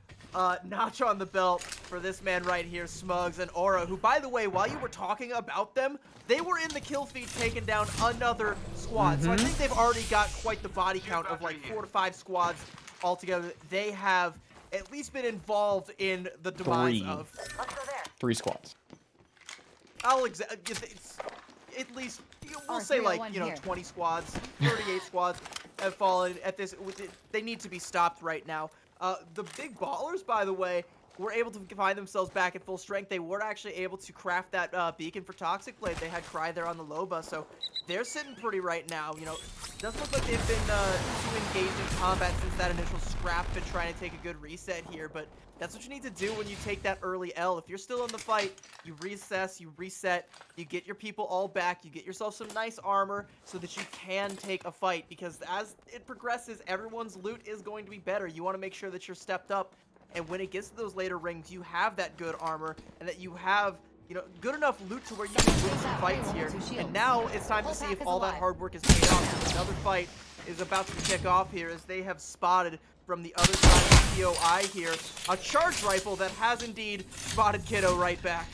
notch on the belt for this man right here, Smugs and Aura, who, by the way, while you were talking about them, they were in the kill feed taking down another squad. So I think they've already got quite the body count of like 4 to 5 squads altogether. They have at least been involved in the demise of 3 squads. It's at least, we'll say like, 20 squads, 38 squads have fallen at this. They need to be stopped right now. The big ballers, by the way, were able to find themselves back at full strength. They were actually able to craft that beacon for Toxic Blade. They had Cry there on the Loba, so they're sitting pretty right now. You know, doesn't look like they've been too engaged in combat since that initial scrap, been trying to take a good reset here, but that's what you need to do when you take that early L. If you're still in the fight, you reassess, you reset, you get your people all back, you get yourself some nice armor so that you can take a fight, because as it progresses, everyone's loot is going to be better. You want to make sure that you're stepped up, and when it gets to those later rings, you have that good armor, and that you have, you know, good enough loot to where you can win some fights here. And now it's time to see if all that hard work is paid off. Another fight is about to kick off here as they have spotted from the other side of the POI here a charge rifle that has indeed spotted Kiddo right back.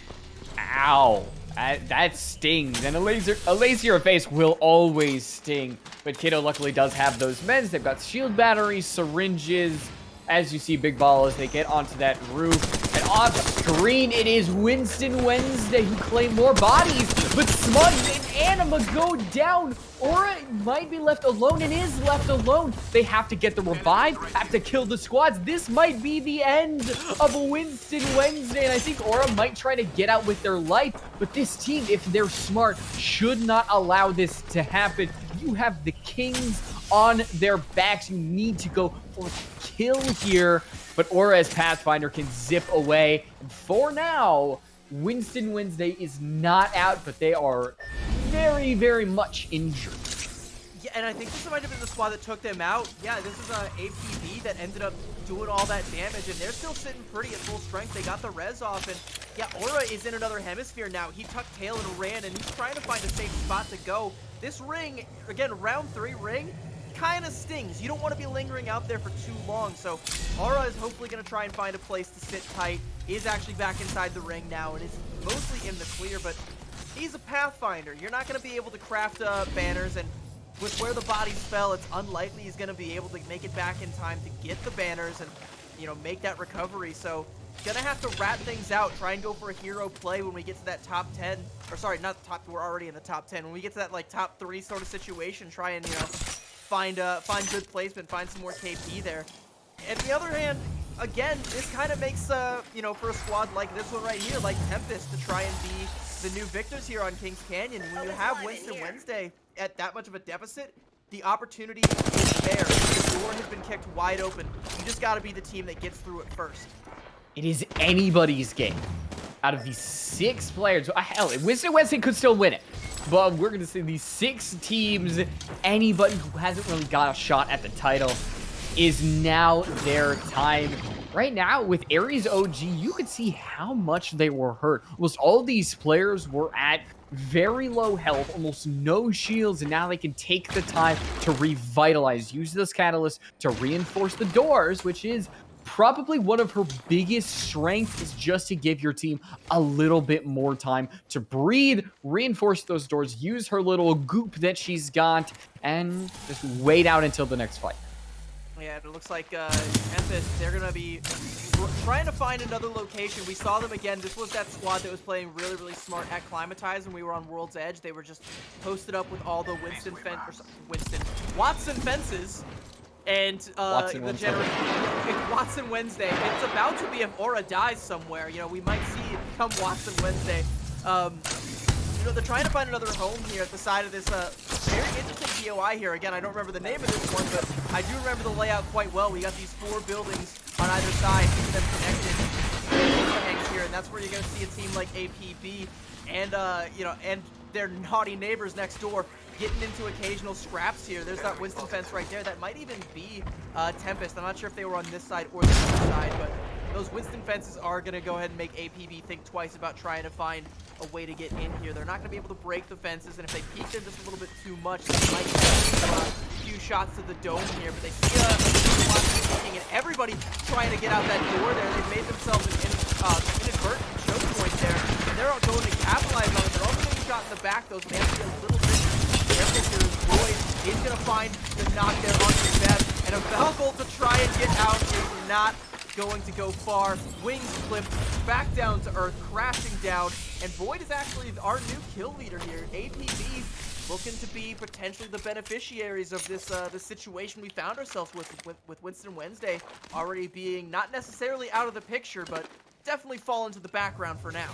Ow. That stings, and a lazier face will always sting. But Kiddo luckily does have those meds. They've got shield batteries, syringes. As you see Big Ball as they get onto that roof. And off screen, it is Winston Wednesday who claim more bodies. But Smudge and Anima go down. Aura might be left alone and is left alone. They have to get the revive, have to kill the squads. This might be the end of Winston Wednesday. And I think Aura might try to get out with their life. But this team, if they're smart, should not allow this to happen. You have the Kings on their backs. You need to go for a kill here. But Aura as Pathfinder can zip away. And for now, Winston Wednesday is not out, but they are very, very much injured. Yeah, and I think this might have been the squad that took them out. Yeah, this is APB that ended up doing all that damage, and they're still sitting pretty at full strength. They got the res off, and yeah, Aura is in another hemisphere now. He tucked tail and ran, and he's trying to find a safe spot to go. This ring, again, round 3 ring, kind of stings. You don't want to be lingering out there for too long, so Aura is hopefully going to try and find a place to sit tight. Is actually back inside the ring now, and is mostly in the clear, but he's a Pathfinder. You're not going to be able to craft banners, and with where the bodies fell, it's unlikely he's going to be able to make it back in time to get the banners and, you know, make that recovery. So gonna have to rat things out, try and go for a hero play when we get to that top 10, or sorry, not top, we're already in the top 10. When we get to that like top 3 sort of situation, try and, you know, find good placement, find some more KP there. And on the other hand, again, this kind of makes, you know, for a squad like this one right here, like Tempest, to try and be the new victors here on Kings Canyon. When you have Winston Wednesday at that much of a deficit, the opportunity is there. The door has been kicked wide open. You just got to be the team that gets through it first. It is anybody's game. Out of these 6 players, hell, Winston Wednesday could still win it. But we're going to see these 6 teams, anybody who hasn't really got a shot at the title is now their time. Right now, with Ares OG, you could see how much they were hurt. Almost all these players were at very low health, almost no shields, and now they can take the time to revitalize, use this catalyst to reinforce the doors, which is probably one of her biggest strengths, is just to give your team a little bit more time to breathe, reinforce those doors, use her little goop that she's got, and just wait out until the next fight. Yeah, it looks like Tempest, they're going to be trying to find another location. We saw them again. This was that squad that was playing really, really smart at Climatize when we were on World's Edge. They were just posted up with all the Watson fences. And Watson Wednesday. It's about to be if Aura dies somewhere. You know, we might see it become Watson Wednesday. You know, they're trying to find another home here at the side of this very interesting POI here. Again, I don't remember the name of this one, but I do remember the layout quite well. We got these 4 buildings on either side, keeping them connected here, and that's where you're going to see a team like APB and you know, and their naughty neighbors next door getting into occasional scraps here. There's that Winston fence right there. That might even be Tempest. I'm not sure if they were on this side or the other side, but those Winston fences are going to go ahead and make APB think twice about trying to find a way to get in here. They're not going to be able to break the fences, and if they peek them just a little bit too much, they might get a few shots to the dome here. But they see and everybody trying to get out that door there. They've made themselves an inadvertent choke point there, and they're all going to capitalize on it. They're also getting shot in the back, though, so they have to be a little bit careful here. Boyd is going to find the knock there onto Bev, and a Velcol to try and get out is not going to go far. Wings flip back down to earth, crashing down. And Void is actually our new kill leader here. APB looking to be potentially the beneficiaries of this the situation we found ourselves with Winston Wednesday already being not necessarily out of the picture, but definitely fall into the background for now.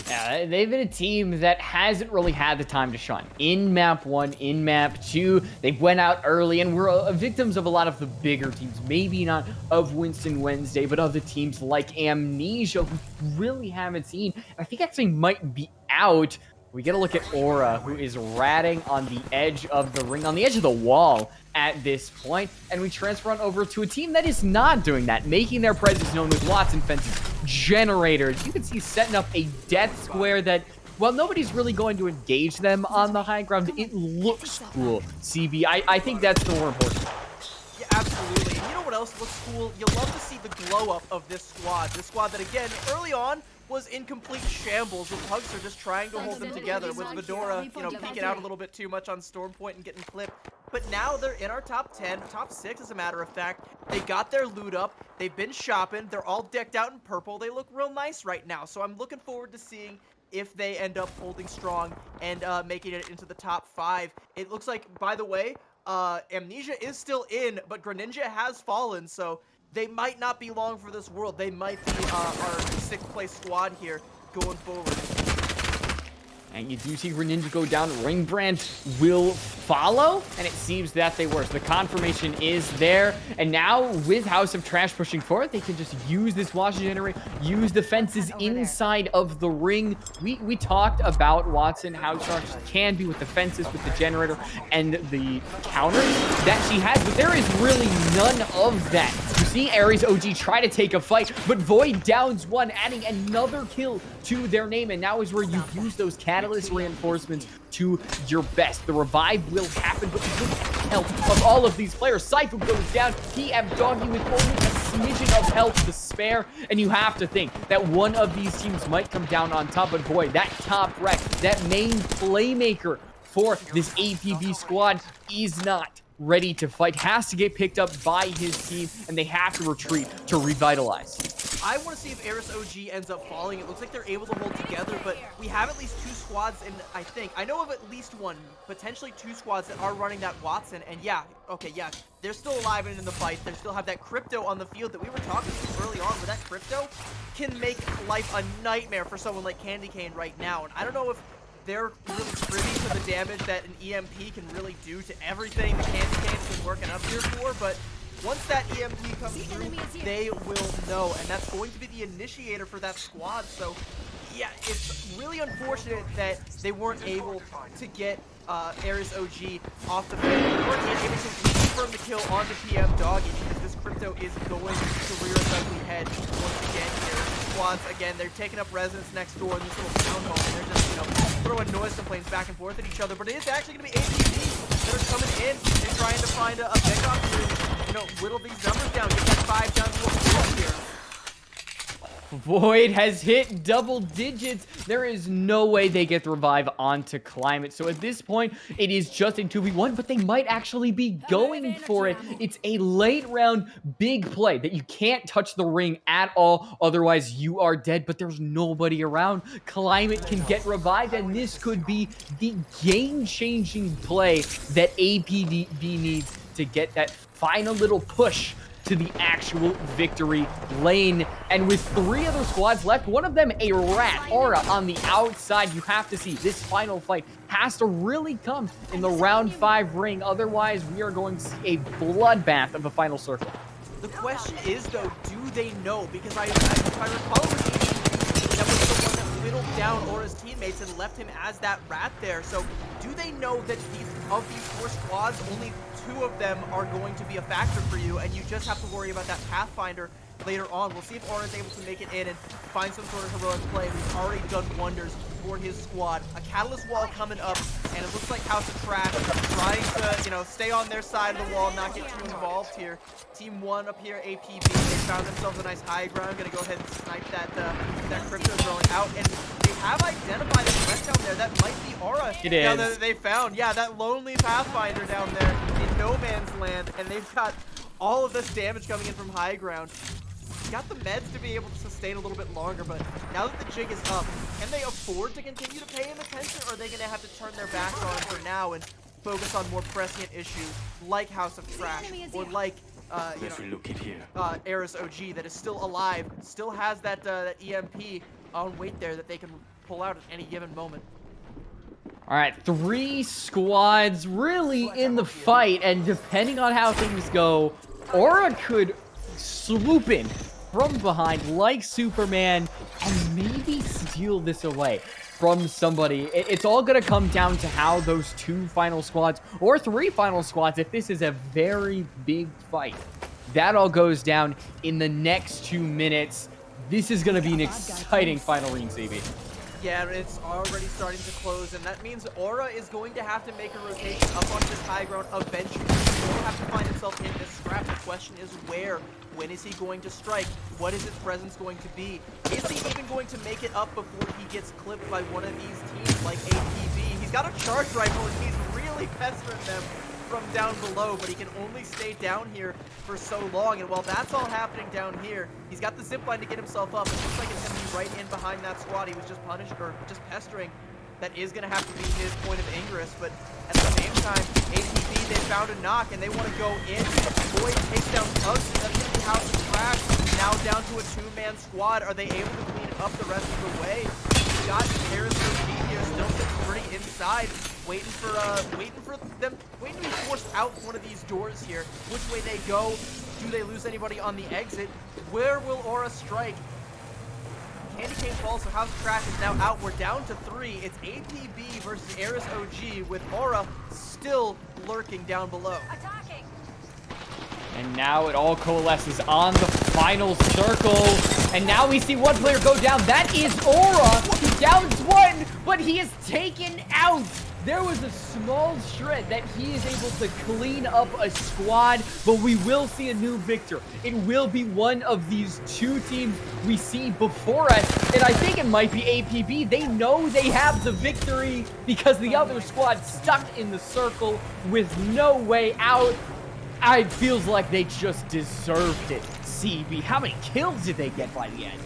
Yeah, they've been a team that hasn't really had the time to shine. In map 1, in map 2, they went out early and were victims of a lot of the bigger teams. Maybe not of Winston Wednesday, but other teams like Amnesia, who really haven't seen. I think actually might be out. We get a look at Aura, who is ratting on the edge of the ring, on the edge of the wall at this point, and we transfer on over to a team that is not doing that, making their presence known with Watson fences, generators. You can see setting up a death square that, while nobody's really going to engage them on the high ground, it looks cool. CB, I think that's the more important. Yeah, absolutely. And you know what else looks cool? You'll love to see the glow up of this squad. This squad that, again, early on was in complete shambles, with PUGs are just trying to hold them together, with Fedora, you know, peeking out a little bit too much on Stormpoint and getting clipped. But now they're in our top 10, top 6 as a matter of fact. They got their loot up, they've been shopping, they're all decked out in purple, they look real nice right now. So I'm looking forward to seeing if they end up holding strong and making it into the top 5. It looks like, by the way, Amnesia is still in, but Greninja has fallen, so they might not be long for this world. They might be our 6th place squad here going forward. And you do see Greninja go down. Ringbrand will follow, and it seems that they were. So the confirmation is there. And now, with House of Trash pushing forward, they can just use this Watson generator, use the fences inside of the ring. We talked about Watson, how strong she can be with the fences, with the generator, and the counters that she has. But there is really none of that. You see Ares OG try to take a fight, but Void downs one, adding another kill to their name. And now is where you use those catalyst reinforcements to your best. The revive will happen, but with the help of all of these players, Sypho goes down. TM Doggy with only a smidgen of health to spare, and you have to think that one of these teams might come down on top. But boy, that top wreck, that main playmaker for this APB squad is not ready to fight, has to get picked up by his team, and they have to retreat to revitalize. I want to see if Aris OG ends up falling. It looks like they're able to hold together, but we have at least 2 squads, and I know of at least 1, potentially 2 squads that are running that Watson, and yeah, okay, yeah, they're still alive and in the fight. They still have that crypto on the field that we were talking to early on, where that crypto can make life a nightmare for someone like Candy Cane right now, and I don't know if they're really privy to the damage that an EMP can really do to everything the Candy Cane's been working up here for, but once that EMP comes through, they will know, and that's going to be the initiator for that squad. So, yeah, it's really unfortunate that they weren't able to get Ares OG off the field. They weren't able to confirm the kill onto PM Doggy, because this crypto is going to rear its ugly head once again here. Squads, again, they're taking up residence next door in this little town hall, and they're just, you know, throwing noise complaints back and forth at each other. But it is actually going to be APB that are coming in and trying to find a pickoff to, you know, whittle these numbers down, get that 5 down to a 4 here. Void has hit double digits. There is no way they get the revive onto Climate. So at this point, it is just a 2v1, but they might actually be going for it. It's a late round big play that you can't touch the ring at all. Otherwise, you are dead, but there's nobody around. Climate can get revived, and this could be the game-changing play that APB needs to get that final little push to the actual victory lane. And with 3 other squads left, one of them a rat, Aura, on the outside, you have to see this final fight has to really come in the round 5 ring. Otherwise, we are going to see a bloodbath of a final circle. The question is, though, do they know? Because if I recall, that was the one that whittled down Aura's teammates and left him as that rat there. So do they know that of these 4 squads, only 2 of them are going to be a factor for you, and you just have to worry about that Pathfinder later on? We'll see if Aura is able to make it in and find some sort of heroic play. He's already done wonders for his squad. A Catalyst wall coming up, and it looks like House of Trash trying to, you know, stay on their side of the wall, not get too involved here. Team 1 up here, APB, they found themselves a nice high ground. Gonna go ahead and snipe that crypto throwing out, and they have identified a threat down there. That might be Aura. It is. That they found. Yeah, that lonely Pathfinder down there in no man's land, and they've got all of this damage coming in from high ground. He's got the meds to be able to sustain a little bit longer, but now that the jig is up, can they afford to continue to pay him attention, or are they going to have to turn their backs on him for now and focus on more prescient issues like House of Trash or like Eris OG that is still alive, still has that EMP on wait there that they can pull out at any given moment. All right, 3 squads really in the fight, and depending on how things go, Aura could swoop in from behind like Superman and maybe steal this away from somebody. It's all going to come down to how those 2 final squads, or 3 final squads, if this is a very big fight. That all goes down in the next 2 minutes. This is going to be an exciting final ring, CB. Yeah, it's already starting to close, and that means Aura is going to have to make a rotation up onto this high ground eventually. He will have to find himself in this scrap. The question is where? When is he going to strike? What is his presence going to be? Is he even going to make it up before he gets clipped by one of these teams like APB? He's got a charge rifle, and he's really pestering them from down below, but he can only stay down here for so long. And while that's all happening down here, he's got the zip line to get himself up. It looks like it's going to be right in behind that squad he was just punished or just pestering. That is going to have to be his point of ingress, but at the same time, ATB, they found a knock and they want to go in. Boyd takes down PUGs, and that's going to be House of Trash. Now down to a 2-man squad. Are they able to clean it up the rest of the way? We've got Harris here still sitting pretty inside, waiting to be forced out one of these doors here. Which way they go? Do they lose anybody on the exit? Where will Aura strike? Candy Cane falls, so House of Trash is now out. We're down to 3. It's APB versus Eris OG with Aura still lurking down below. Attacking. And now it all coalesces on the final circle. And now we see one player go down. That is Aura. He downs one, but he is taken out. There was a small shred that he is able to clean up a squad, but we will see a new victor. It will be one of these 2 teams we see before us, and I think it might be APB. They know they have the victory because the other squad stuck in the circle with no way out. It feels like they just deserved it. CB, how many kills did they get by the end?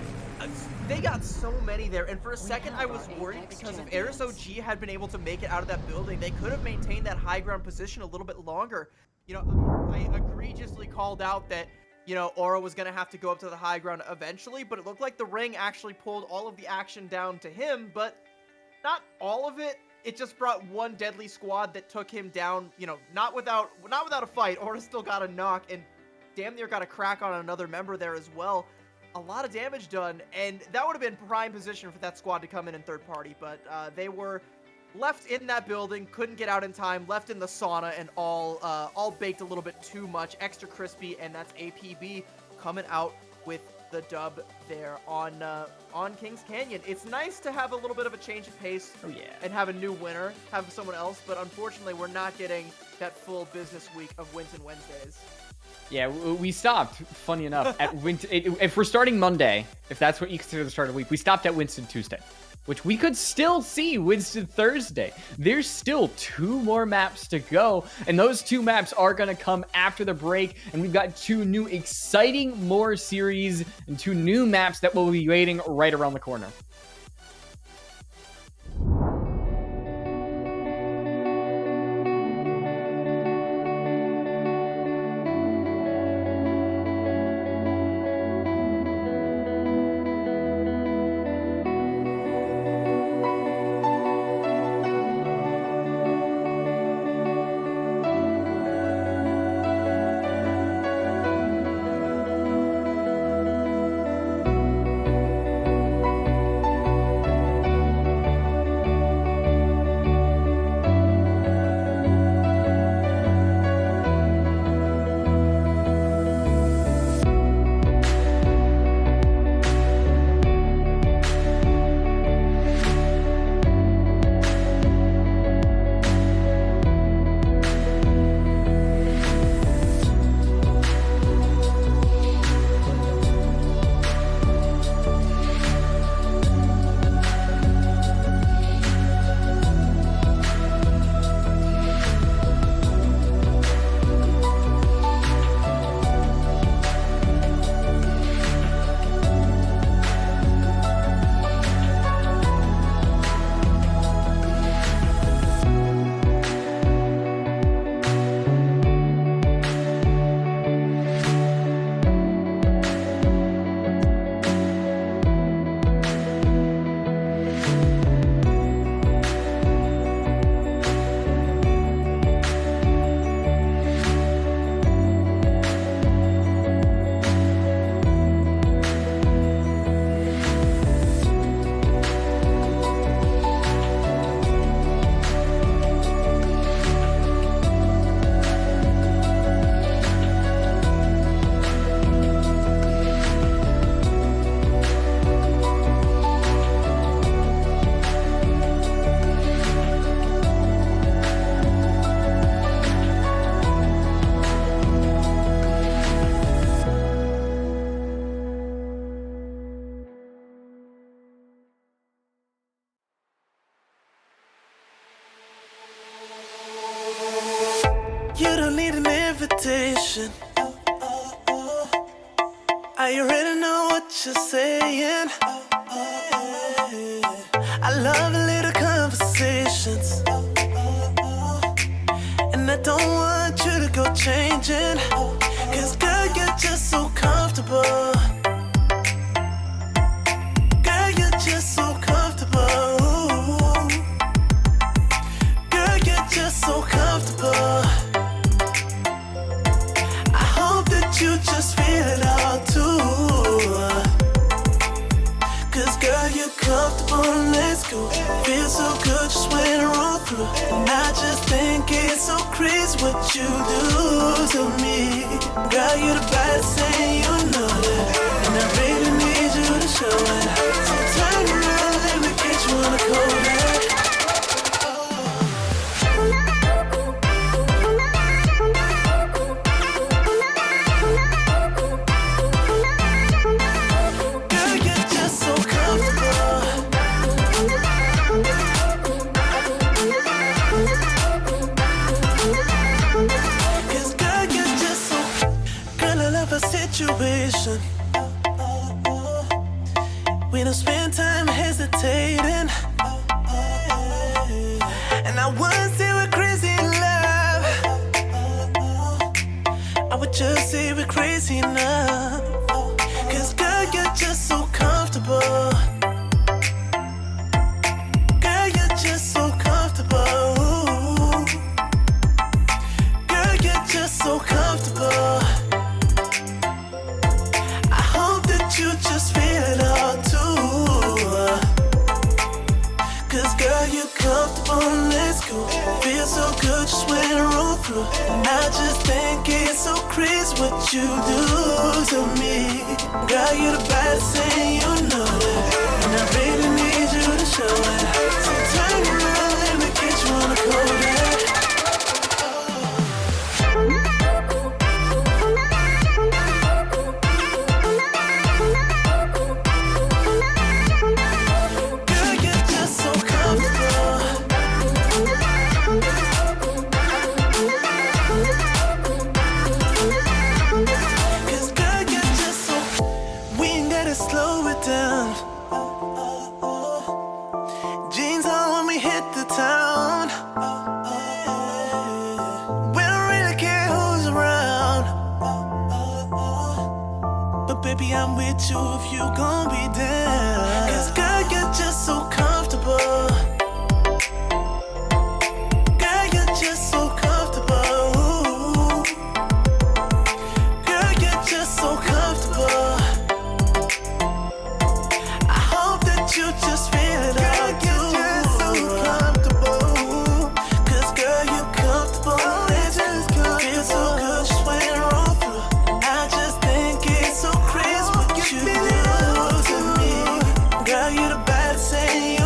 They got so many there, and for a second I was worried because if Eris OG had been able to make it out of that building, they could have maintained that high ground position a little bit longer. You know, I egregiously called out that, you know, Aura was going to have to go up to the high ground eventually, but it looked like the ring actually pulled all of the action down to him, but not all of it. It just brought one deadly squad that took him down, you know, not without a fight. Aura still got a knock and damn near got a crack on another member there as well. A lot of damage done, and that would have been prime position for that squad to come in third party, but they were left in that building, couldn't get out in time, left in the sauna, and all baked a little bit too much, extra crispy, and that's APB coming out with the dub there on Kings Canyon. It's nice to have a little bit of a change of pace and have a new winner, have someone else, but unfortunately we're not getting that full business week of Winton Wednesdays. Yeah, we stopped, funny enough, at Winston. If we're starting Monday, if that's what you consider the start of the week, we stopped at Winston Tuesday, which we could still see Winston Thursday. There's still 2 more maps to go, and those 2 maps are going to come after the break, and we've got 2 new exciting more series and 2 new maps that will be waiting right around the corner. situation. I already know what you're saying. I love a little conversations, and I don't want you to go changing. Cause girl, you're just so comfortable. Girl, you're just so comfortable. Girl, you're just so comfortable. I hope that you just feel it all too. Cause girl, you're comfortable and let's go. Feels so good just when I roll through. And I just think it's so crazy what you do to me. Girl, you're the baddest thing, you know that. And I really need you to show it. So turn around, let me get you on the Kodak. Girl, you're just so comfortable. Cause girl, you're just so. Girl, I love a situation. We don't spend time hesitating. And I wouldn't say we're crazy in love. I would just say we're crazy enough. Cause girl, you're just so comfortable. Girl, you're just so comfortable. Girl, you're just so comfortable. I hope that you just feel it all too. Cause girl, you're comfortable and let's go. Feels so good just when I roll through. And I just think it's so crazy what you do to me. Girl, you're the baddest thing, you know that. And I really need you to show it. So turn around, let me get you on the Kodak. Girl, you're just so comfortable. Cause girl, you're just so. We ain't gotta slow it down. Jeans on when we hit the town. We don't really care who's around. But baby, I'm with you if you gon' be down. Cause girl, you're just so comfortable. Girl, you're just so comfortable. Girl, you're just so comfortable. I hope that you just feel it all too. You're just so comfortable. Cause girl, you're comfortable. It just feels so good just when I roll through. I just think it's so crazy what you do to me. Girl, you're the baddest thing, you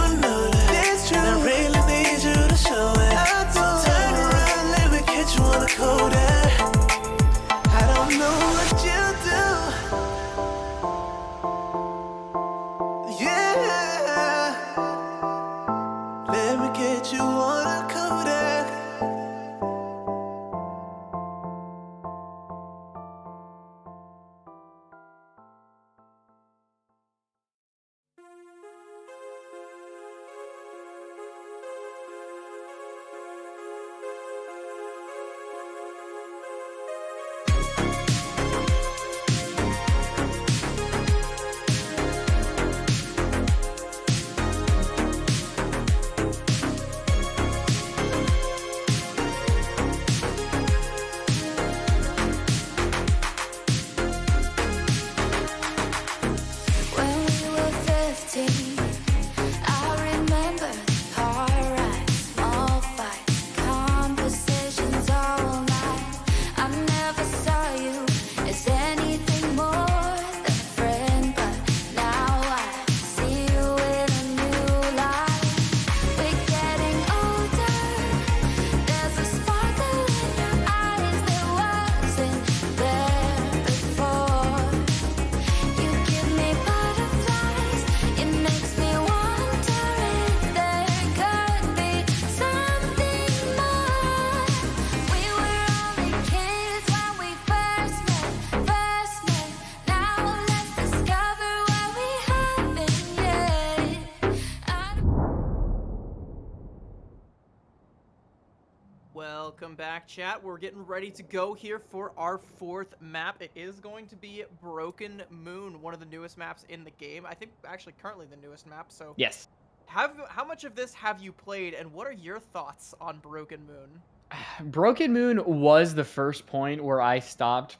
back, chat. We're getting ready to go here for our 4th map. It is going to be Broken Moon, one of the newest maps in the game. I think actually currently the newest map. So Yes. how much of this have you played, and what are your thoughts on Broken Moon? Broken Moon was the first point where I stopped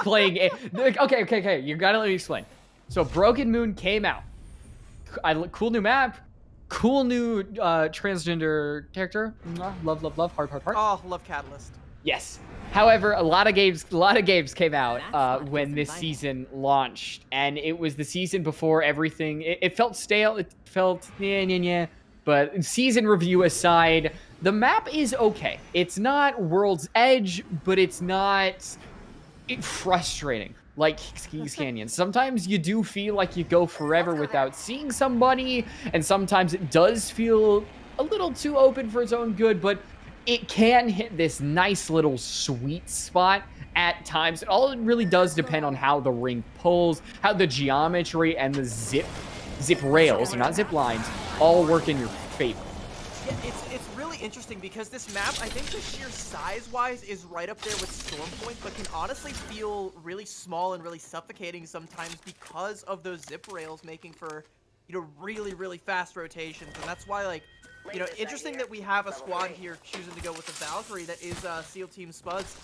playing it. Okay. You gotta let me explain. So Broken Moon came out. Cool new map. Cool new transgender character. Love, heart. Oh, love Catalyst. Yes. However, a lot of games came out when this season launched, and it was the season before everything. It felt stale. It felt yeah. But season review aside, the map is okay. It's not World's Edge, but it's not frustrating like Keys Canyon. Sometimes you do feel like you go forever without seeing somebody, and sometimes it does feel a little too open for its own good, but it can hit this nice little sweet spot at times. All it really does depend on how the ring pulls, how the geometry and the zip rails, or not zip lines, all work in your favor. Yeah, it's really interesting because this map, I think the sheer size-wise is right up there with Stormpoint, but can honestly feel really small and really suffocating sometimes because of those zip rails making for, you know, really, really fast rotations. And that's why, like, you know, interesting that we have a squad here choosing to go with the Valkyrie that is SEAL Team Spuds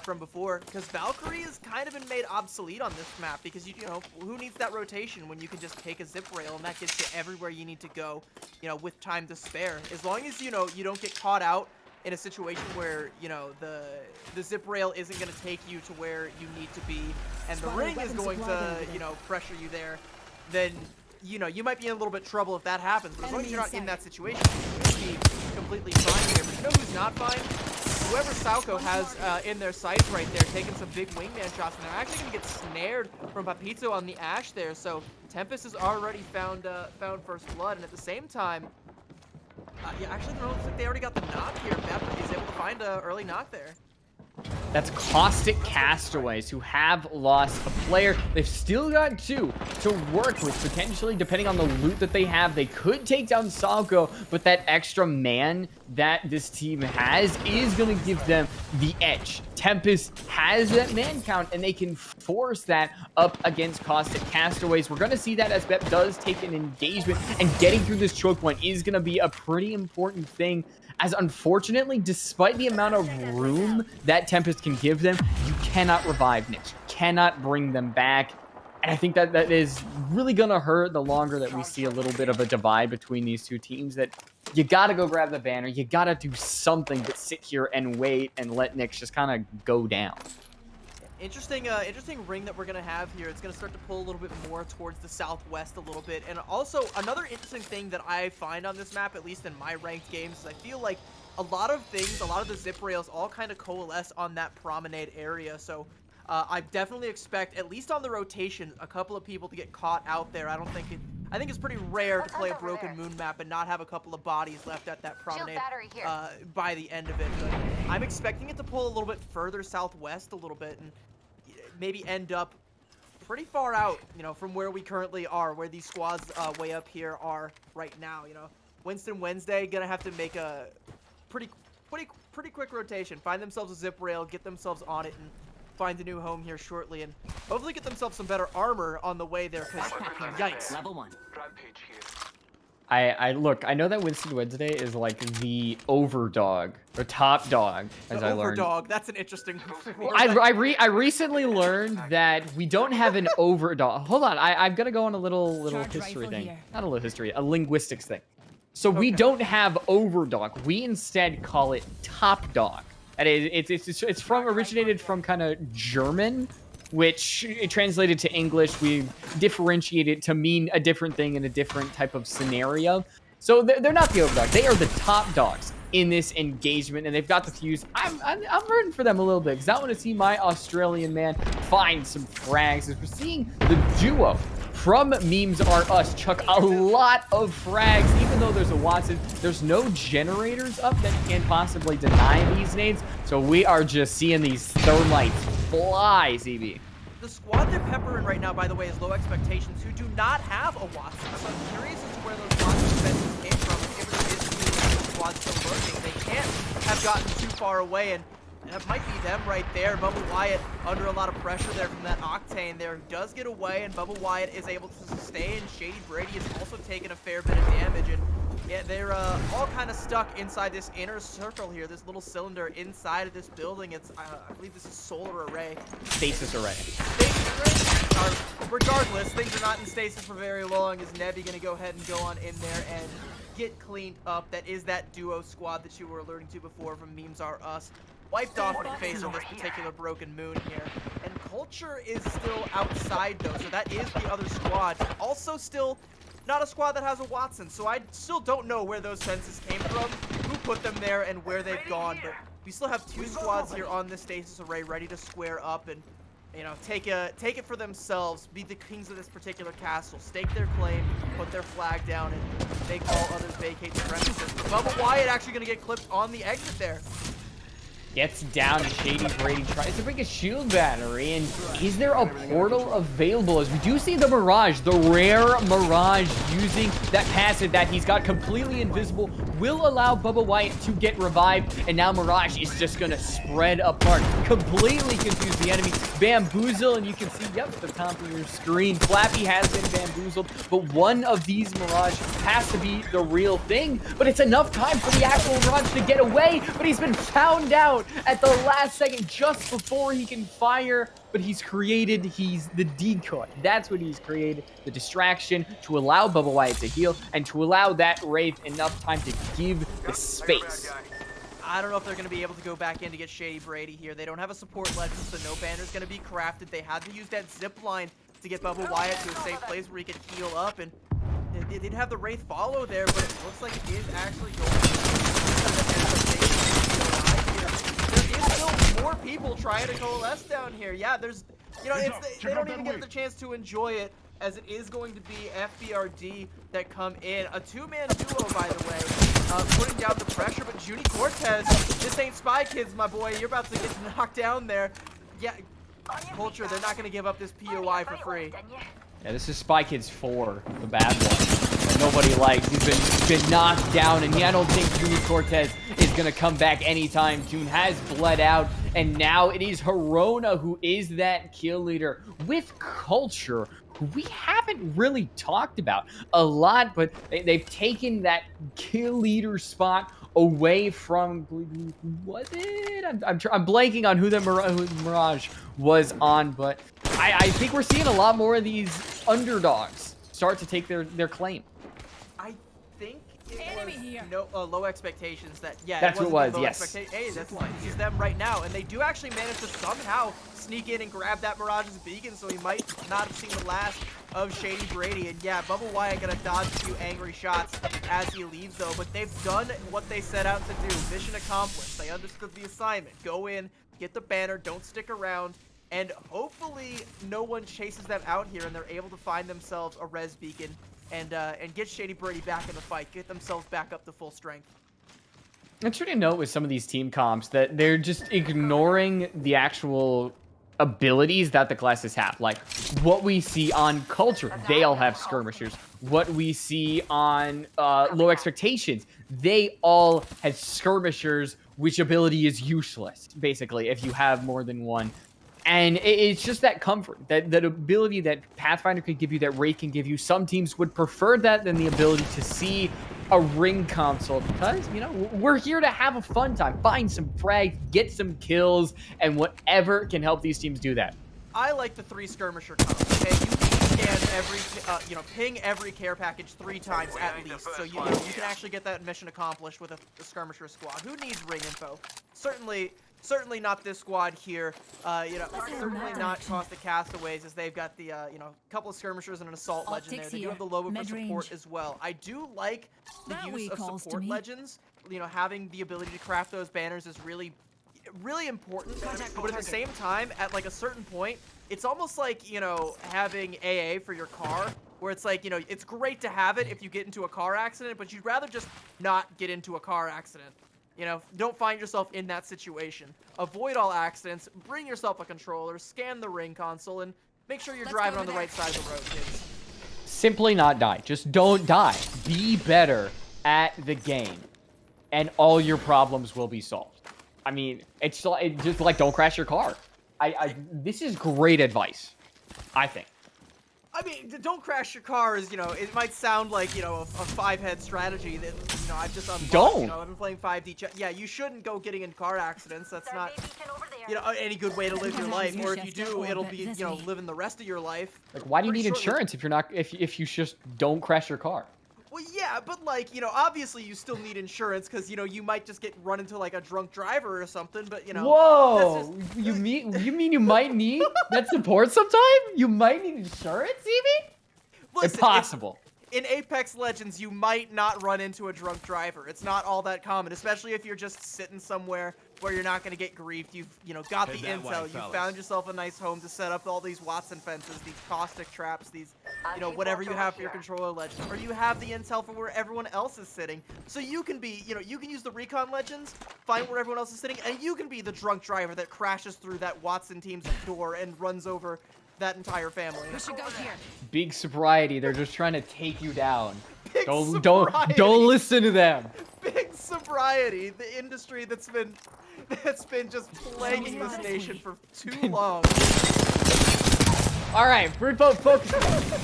from before, because Valkyrie has kind of been made obsolete on this map because, you know, who needs that rotation when you can just take a zip rail and that gets you everywhere you need to go, you know, with time to spare. As long as, you know, you don't get caught out in a situation where, you know, the zip rail isn't going to take you to where you need to be and the ring is going to, you know, pressure you there, then, you know, you might be in a little bit of trouble if that happens, but as long as you're not in that situation, you'll be completely fine here. But you know who's not fine? Whoever Sauco has in their sights right there, taking some big wingman shots, and they're actually going to get snared from Papito on the Ash there. So Tempest has already found first blood, and at the same time, yeah, actually, no, it looks like they already got the knock here. Beppa is able to find an early knock there. That's Caustic Castaways, who have lost a player. They've still got 2 to work with, potentially, depending on the loot that they have. They could take down Salco, but that extra man that this team has is going to give them the edge. Tempest has that man count, and they can force that up against Caustic Castaways. We're going to see that as Bep does take an engagement, and getting through this choke point is going to be a pretty important thing, as unfortunately, despite the amount of room that Tempest can give them, you cannot revive Nyx. You cannot bring them back. And I think that is really going to hurt the longer that we see a little bit of a divide between these two teams, that you got to go grab the banner. You got to do something but sit here and wait and let Nyx just kind of go down. Interesting ring that we're going to have here. It's going to start to pull a little bit more towards the southwest a little bit. And also, another interesting thing that I find on this map, at least in my ranked games, is I feel like a lot of the zip rails all kind of coalesce on that promenade area. So I definitely expect, at least on the rotation, a couple of people to get caught out there. I think it's pretty rare to play a Broken Moon map and not have a couple of bodies left at that promenade by the end of it. But I'm expecting it to pull a little bit further southwest a little bit and maybe end up pretty far out, you know, from where we currently are, where these squads way up here are right now. You know, Winston Wednesday gonna have to make a pretty quick rotation, find themselves a zip rail, get themselves on it, and find a new home here shortly, and hopefully get themselves some better armor on the way there, because yikes. Level 1. Look, I know that Winston Wednesday is like the overdog, or top dog, as I learned. Overdog, that's an interesting word. I recently learned that we don't have an overdog. Hold on, I've got to go on a little history thing. Here. Not a little history, a linguistics thing. So we don't have overdog. We instead call it top dog. And it's originated from kind of German, which it translated to English, we differentiate it to mean a different thing in a different type of scenario. So they're not the overdog. They are the top dogs in this engagement, and they've got the fuse. I'm rooting for them a little bit, because I want to see my Australian man find some frags, as we're seeing the duo from Memes Are Us chuck a lot of frags. Even though there's a Watson, there's no generators up that can possibly deny these nades. So we are just seeing these thermites fly, ZB. The squad they're peppering right now, by the way, is Low Expectations, who do not have a Watson. So I'm curious as to where those Watson defenses came from. If it is the squad still working, they can't have gotten too far away, and that might be them right there. Bubba Wyatt under a lot of pressure there from that Octane there. Does get away, and Bubba Wyatt is able to sustain. Shady Brady is also taking a fair bit of damage, and yeah, they're all kind of stuck inside this inner circle here, this little cylinder inside of this building. It's, I believe this is solar array. Stasis array. Stasis array. Regardless, things are not in stasis for very long. Is Nebby going to go ahead and go on in there and get cleaned up? That is that duo squad that you were alerting to before from Memes Are Us. Wiped off in the face of this particular Broken Moon here. And Culture is still outside, though, so that is the other squad. Also still not a squad that has a Watson, so I still don't know where those fences came from, who put them there, and where they've gone, but we still have 2 squads here on this stasis array ready to square up and, you know, take it for themselves, be the kings of this particular castle, stake their claim, put their flag down, and make all others vacate the premises. But Bubba Wyatt actually going to get clipped on the exit there. Gets down, Shady Brady tries to break a shield battery, and is there a portal available? As we do see the Mirage, the rare Mirage using that passive that he's got completely invisible, will allow Bubba Wyatt to get revived, and now Mirage is just gonna spread apart, completely confuse the enemy, bamboozle, and you can see, yep, at the top of your screen, Flappy has been bamboozled, but one of these Mirage has to be the real thing, but it's enough time for the actual Mirage to get away, but he's been found out at the last second just before he can fire, but he's the decoy. That's what he's created, the distraction to allow Bubba Wyatt to heal and to allow that Wraith enough time to give the space. I don't know if they're going to be able to go back in to get Shady Brady here. They don't have a support legend, so no banner's going to be crafted. They had to use that zip line to get Bubba Wyatt to a safe place where he could heal up, and they did have the Wraith follow there, but it looks like it is actually going to still more people trying to coalesce down here. Yeah, there's, you know, they don't even get the chance to enjoy it, as it is going to be FBRD that come in. A 2-man duo, by the way, putting down the pressure, but Junie Cortez, this ain't Spy Kids, my boy. You're about to get knocked down there. Yeah, Culture, they're not going to give up this POI for free. Yeah, this is Spy Kids 4, the bad one. Nobody likes. He's been knocked down, and yeah, I don't think Junie Cortez is going to come back anytime soon. Has bled out, and now it is Herona who is that kill leader with Culture, who we haven't really talked about a lot, but they've taken that kill leader spot away from, who was it? I'm blanking on who the Mirage was on, but I think we're seeing a lot more of these underdogs start to take their claim. I think it was low expectations that, yeah. That's what it was, yes. Hey, that's them right now, and they do actually manage to somehow sneak in and grab that Mirage's beacon, so he might not have seen the last of Shady Brady. And yeah, Bubba Wyatt gonna dodge a few angry shots as he leaves, though, but they've done what they set out to do. Mission accomplished. They understood the assignment. Go in, get the banner, don't stick around, and hopefully no one chases them out here and they're able to find themselves a res beacon and get Shady Brady back in the fight, get themselves back up to full strength. I'm trying to note with some of these team comps that they're just ignoring the actual abilities that the classes have. Like what we see on Culture, they all have skirmishers. What we see on Low Expectations, they all have skirmishers, which ability is useless, basically, if you have more than one. And it's just that comfort, that ability that Pathfinder could give you, that Wraith can give you. Some teams would prefer that than the ability to see a ring console, because, you know, we're here to have a fun time, find some frags, get some kills, and whatever can help these teams do that. I like the 3 skirmisher comp. Okay, you can scan every, ping every care package 3 times at least, so you can actually get that mission accomplished with a skirmisher squad. Who needs ring info? Certainly not this squad here. Certainly not Cost the Castaways, as they've got the, couple of skirmishers and an assault legend there. They do have the Lobo for support as well. I do like the use of support legends. You know, having the ability to craft those banners is really important. But at the same time, at like a certain point, it's almost like, having AA for your car, where it's like, it's great to have it if you get into a car accident, but you'd rather just not get into a car accident. Don't find yourself in that situation. Avoid all accidents, bring yourself a controller, scan the ring console, and make sure you're driving on the right side of the road, kids. Simply not die. Just don't die. Be better at the game. and all your problems will be solved. I mean, it's just like don't crash your car. This is great advice, I think. I mean, don't crash your car is, it might sound like, a five-head strategy that, I've just unlocked. Don't. I've been playing 5D. Yeah, you shouldn't go getting in car accidents. That's not, any good way to live your life. Or if you do, it'll be, living the rest of your life. Like, why do you need insurance if you just don't crash your car? Well, yeah, but like, obviously you still need insurance because, you might just get run into like a drunk driver or something, but Whoa! You mean you might need that support sometime? You might need insurance, even? Listen, impossible. In Apex Legends, you might not run into a drunk driver. It's not all that common, especially if you're just sitting somewhere where you're not going to get griefed. You've, got the intel. You found yourself a nice home to set up all these Watson fences, these caustic traps, these, whatever you have for your controller legend. Or you have the intel for where everyone else is sitting. So you can be, you can use the recon legends, find where everyone else is sitting, and you can be the drunk driver that crashes through that Watson team's door and runs over that entire family. We should go here. Big sobriety. They're just trying to take you down. Big Don't sobriety. don't listen to them. Big sobriety, the industry that's been just plaguing this nation for too long. All right, focus.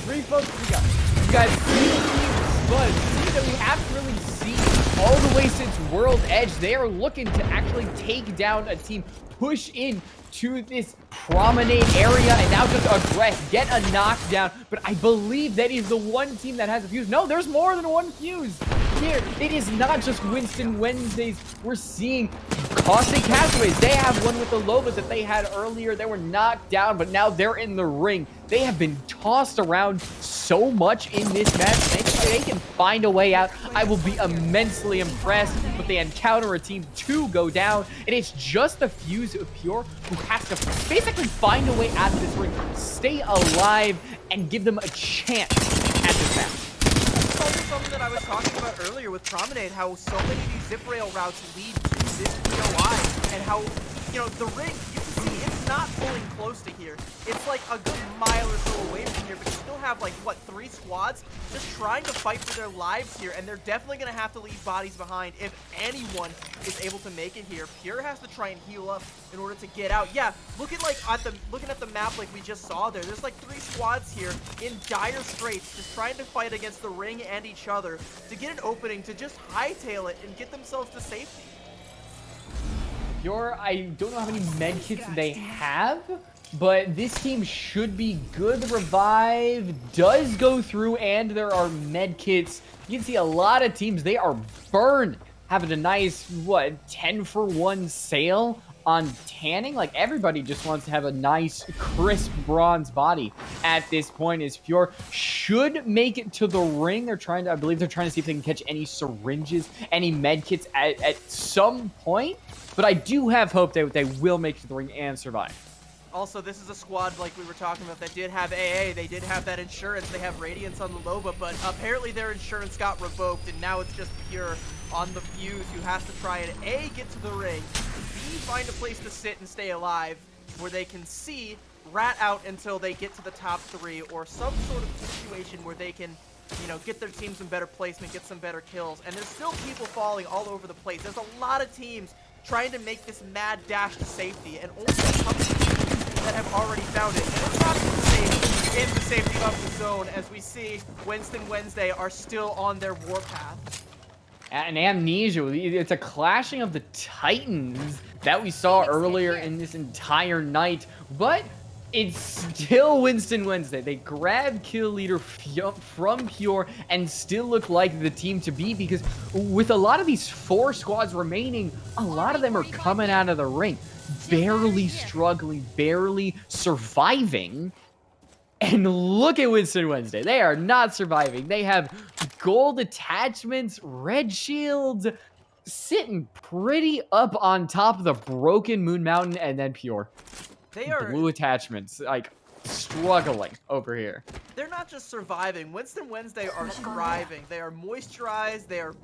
Refocus. You guys see but see that we haven't really seen all the way since World Edge. They are looking to actually take down a team, push in to this promenade area, and now just aggress, get a knockdown. But I believe that is the one team that has a fuse. No, there's more than one fuse here. It is not just Winston Wednesdays. We're seeing Caustic Castaways. They have one with the Loba that they had earlier. They were knocked down, but now they're in the ring. They have been tossed around so much in this match. They can find a way out. I will be immensely impressed, but they encounter a team to go down, and it's just the Fuse of Pure who has to basically find a way out of this ring, stay alive, and give them a chance at this match. It's also something that I was talking about earlier with Promenade, how so many of these zip rail routes lead to this POI, and how, the ring, you can see it's not pulling close to here. It's like a good mile or so away from here, but you still have like, what, 3 squads just trying to fight for their lives here, and they're definitely going to have to leave bodies behind if anyone is able to make it here. Pure has to try and heal up in order to get out. Yeah, looking at the map like we just saw there, there's like 3 squads here in dire straits, just trying to fight against the ring and each other to get an opening to just hightail it and get themselves to safety. I don't know how many medkits they have, but this team should be good. The revive does go through, and there are medkits. You can see a lot of teams, they are burned, having a nice, 10-for-1 sale on tanning. Like, everybody just wants to have a nice, crisp bronze body at this point. As Pure should make it to the ring. I believe they're trying to see if they can catch any syringes, any medkits at some point. But I do have hope that they will make it to the ring and survive. Also, this is a squad like we were talking about that did have AA. They did have that insurance. They have Radiance on the Loba, but apparently their insurance got revoked, and now it's just Pure on the Fuse, who has to try and A, get to the ring, B, find a place to sit and stay alive where they can C, rat out until they get to the top 3, or some sort of situation where they can, get their team some better placement, get some better kills. And there's still people falling all over the place. There's a lot of teams trying to make this mad dash to safety, and only a couple teams that have already found it. And it's not safe in the safety of the zone, as we see Winston Wednesday are still on their warpath. And Amnesia, it's a clashing of the Titans that we saw earlier in this entire night, but it's still Winston Wednesday. They grab kill leader from Pure and still look like the team to beat, because with a lot of these 4 squads remaining, a lot of them are coming out of the ring, barely struggling, barely surviving. And look at Winston Wednesday. They are not surviving. They have gold attachments, red shields, sitting pretty up on top of the broken Moon Mountain, and then Pure. They are blue attachments, like, struggling over here. They're not just surviving. Winston Wednesday are thriving. They are moisturized. They are,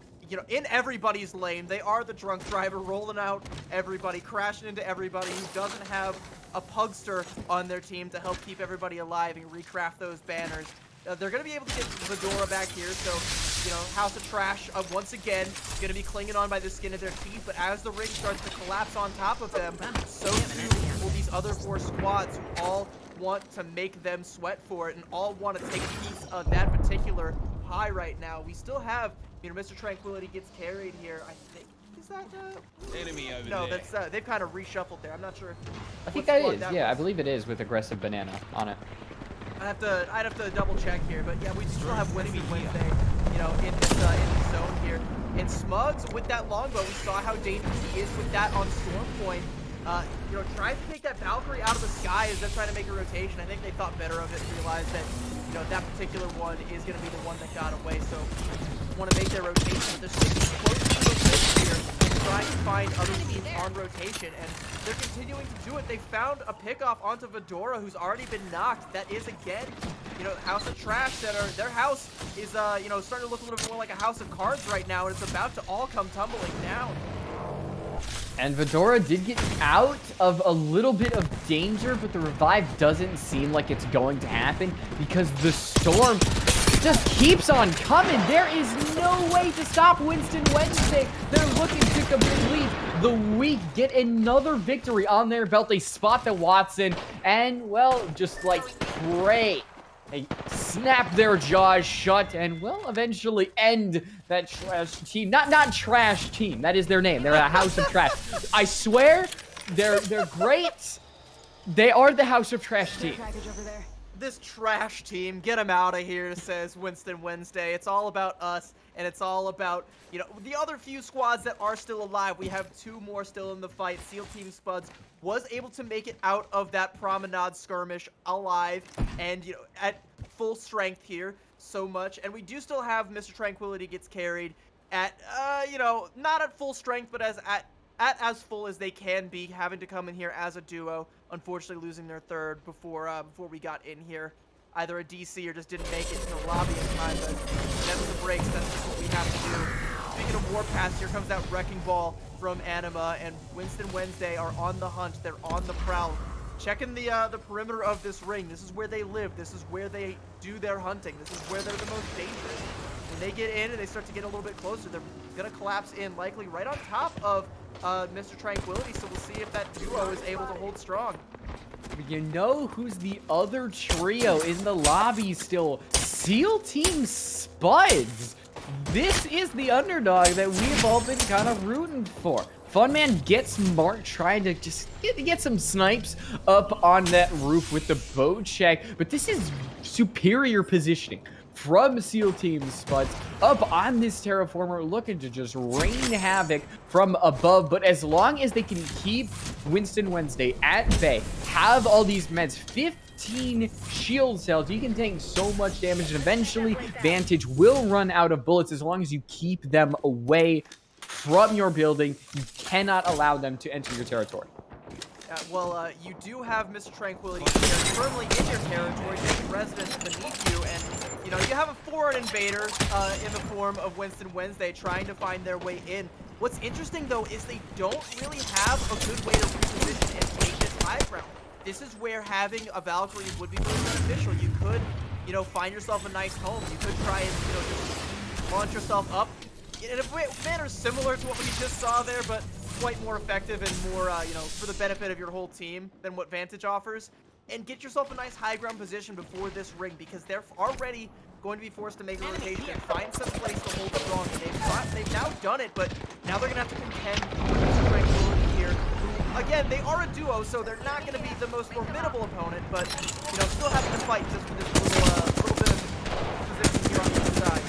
in everybody's lane. They are the drunk driver rolling out everybody, crashing into everybody who doesn't have a pugster on their team to help keep everybody alive and recraft those banners. They're going to be able to get Fedora back here, so you know, House of Trash, once again, going to be clinging on by the skin of their teeth, but as the ring starts to collapse on top of them, so too will these other 4 squads who all want to make them sweat for it and all want to take a piece of that particular pie right now. We still have, you know, Mr. Tranquility gets carried here, I think. Is that, enemy over no, there? that's, they've kind of reshuffled there. I'm not sure. I think that is, yeah, I believe it is with aggressive banana on it. I'd have to double check here, but yeah, we still have Winston Wednesday, you know, in this zone here. And Smugs with that longbow, we saw how dangerous he is with that on Storm Point. You know, tries to take that Valkyrie out of the sky as they're trying to make a rotation. I think they thought better of it and realized that, you know, that particular one is going to be the one that got away. So want to make their rotation, but they're sticking close to the fence here, trying to find other teams on rotation, and they're continuing to do it. They found a pickoff onto Vedora, who's already been knocked. That is, again, you know, House of Trash. Their house is, you know, starting to look a little bit more like a house of cards right now, and it's about to all come tumbling down. And Vedora did get out of a little bit of danger, but the revive doesn't seem like it's going to happen because the storm just keeps on coming. There is no way to stop Winston Wednesday. They're looking to complete the week, get another victory on their belt. They spot the Watson and, well, just like pray. They snap their jaws shut and, well, eventually end that trash team. Not trash team. That is their name. They're a house of trash. I swear, they're great. They are the house of trash team. This trash team, get them out of here, says Winston Wednesday. It's all about us, and it's all about, you know, the other few squads that are still alive. We have 2 more still in the fight. SEAL Team Spuds was able to make it out of that promenade skirmish alive and, you know, at full strength here so much. And we do still have Mr. Tranquility gets carried at, you know, not at full strength, but at as full as they can be, having to come in here as a duo. Unfortunately, losing their third before we got in here. Either a DC or just didn't make it to the lobby in time, but that's the breaks. That's just what we have to do. Speaking of Warpath, here comes that Wrecking Ball from Anima, and Winston Wednesday are on the hunt. They're on the prowl. Checking the perimeter of this ring. This is where they live. This is where they do their hunting. This is where they're the most dangerous. When they get in and they start to get a little bit closer, they're going to collapse in, likely right on top of Mr. Tranquility, so we'll see if that duo is able to hold strong. You know who's the other trio in the lobby still? SEAL Team Spuds. This is the underdog that we've all been kind of rooting for. Funman gets Mark trying to just get some snipes up on that roof with the bow check, but this is superior positioning from SEAL Team Spuds up on this terraformer, looking to just rain havoc from above. But as long as they can keep Winston Wednesday at bay, have all these meds, 15 shield cells, you can take so much damage, and eventually Vantage will run out of bullets. As long as you keep them away from your building, you cannot allow them to enter your territory. Well, you do have Mr. Tranquility here firmly in your territory, taking residence beneath you, and, you know, you have a foreign invader in the form of Winston Wednesday trying to find their way in. What's interesting, though, is they don't really have a good way to reposition and take this high ground. This is where having a Valkyrie would be really beneficial. You could, you know, find yourself a nice home. You could try and, you know, just launch yourself up in a manner similar to what we just saw there, but quite more effective and more, you know, for the benefit of your whole team than what Vantage offers. And get yourself a nice high ground position before this ring, because they're already going to be forced to make a rotation and find some place to hold strong. They've now done it, but now they're going to have to contend with Mr. Tranquility here, who, again, they are a duo, so they're not going to be the most formidable opponent, but, you know, still having to fight just for this little bit of position here on the side.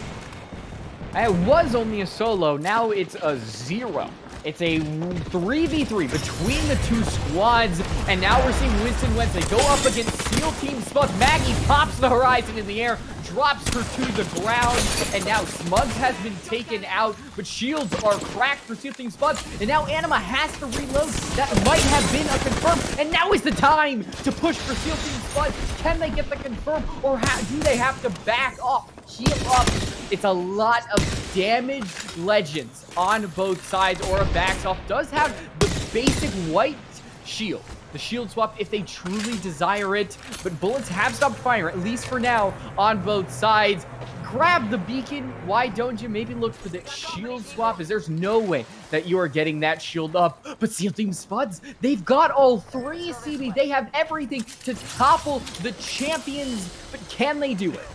It was only a solo, now it's a 0. It's a 3v3 between the 2 squads, and now we're seeing Winston Wednesday go up against SEAL Team Spuds. Maggie pops the Horizon in the air, drops her to the ground, and now Smugs has been taken out, but shields are cracked for SEAL Team Spuds, and now Anima has to reload. That might have been a confirm, and now is the time to push for SEAL Team Spuds. Can they get the confirm, or do they have to back off, heal up? It's a lot of damaged legends on both sides. Aura backs off, does have the basic white shield, the shield swap if they truly desire it, but bullets have stopped firing, at least for now, on both sides. grab the beacon. Why don't you maybe look for the shield swap? As there's no way that you are getting that shield up. But SEAL Team Spuds, they've got all three, CB. They have everything to topple the champions, but can they do it?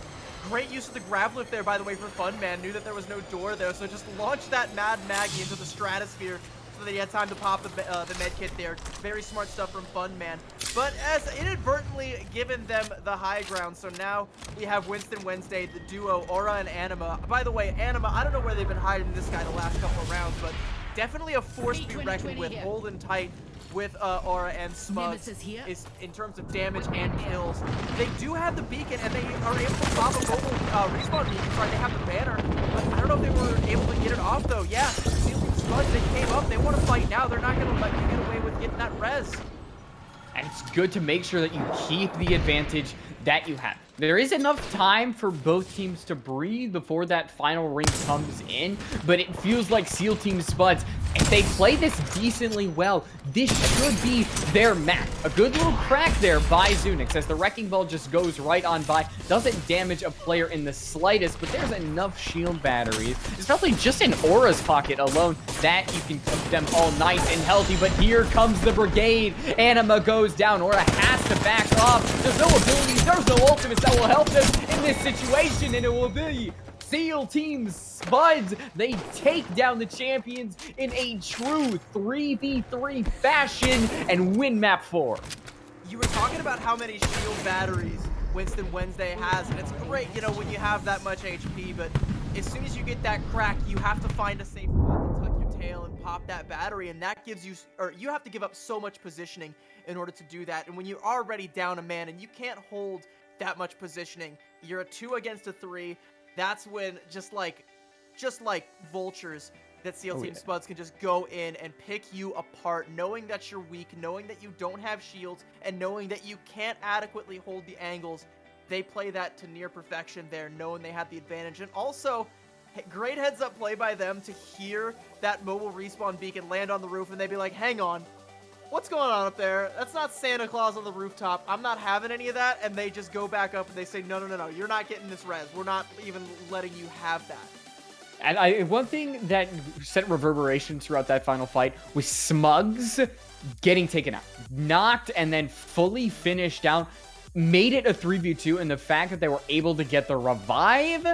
Great use of the grab lift there, by the way, for Funman. Knew that there was no door there, so just launched that Mad Maggie into the stratosphere so that he had time to pop the med kit there. Very smart stuff from Funman. But as inadvertently given them the high ground, so now we have Winston Wednesday, the duo, Aura and Anima. By the way, Anima, I don't know where they've been hiding this guy the last couple of rounds, but definitely a force to be reckoned with, holding tight with Aura and Smugs is in terms of damage and kills. They do have the beacon, and they are able to pop a mobile respawn beacon. Sorry, they have the banner, but I don't know if they were able to get it off, though. Yeah, SEAL Team Spuds, they came up. They want to fight now. They're not going to let you get away with getting that res. And it's good to make sure that you keep the advantage that you have. There is enough time for both teams to breathe before that final ring comes in, but it feels like SEAL Team Spuds, if they play this decently well, this should be their map. A good little crack there by Zunix as the Wrecking Ball just goes right on by. Doesn't damage a player in the slightest, but there's enough shield batteries, especially just in Aura's pocket alone, that you can keep them all nice and healthy. But here comes the Brigade. Anima goes down. Aura has to back off. There's no abilities, there's no ultimates that will help them in this situation, and it will be SEAL Team Spuds. They take down the champions in a true 3v3 fashion and win map 4. You were talking about how many shield batteries Winston Wednesday has, and it's great, you know, when you have that much HP, but as soon as you get that crack, you have to find a safe spot to tuck your tail and pop that battery, and that gives you, or you have to give up so much positioning in order to do that. And when you're already down a man and you can't hold that much positioning, you're a 2 against a 3. That's when just like vultures, that SEAL Team Spuds can just go in and pick you apart, knowing that you're weak, knowing that you don't have shields, and knowing that you can't adequately hold the angles. They play that to near perfection there, knowing they have the advantage. And also, great heads up play by them to hear that mobile respawn beacon land on the roof, and they'd be like, hang on, what's going on up there? That's not Santa Claus on the rooftop. I'm not having any of that. And they just go back up and they say, no, you're not getting this res. We're not even letting you have that. And one thing that sent reverberations throughout that final fight was Smugs getting taken out. Knocked and then fully finished down. Made it a 3v2, and the fact that they were able to get the revive,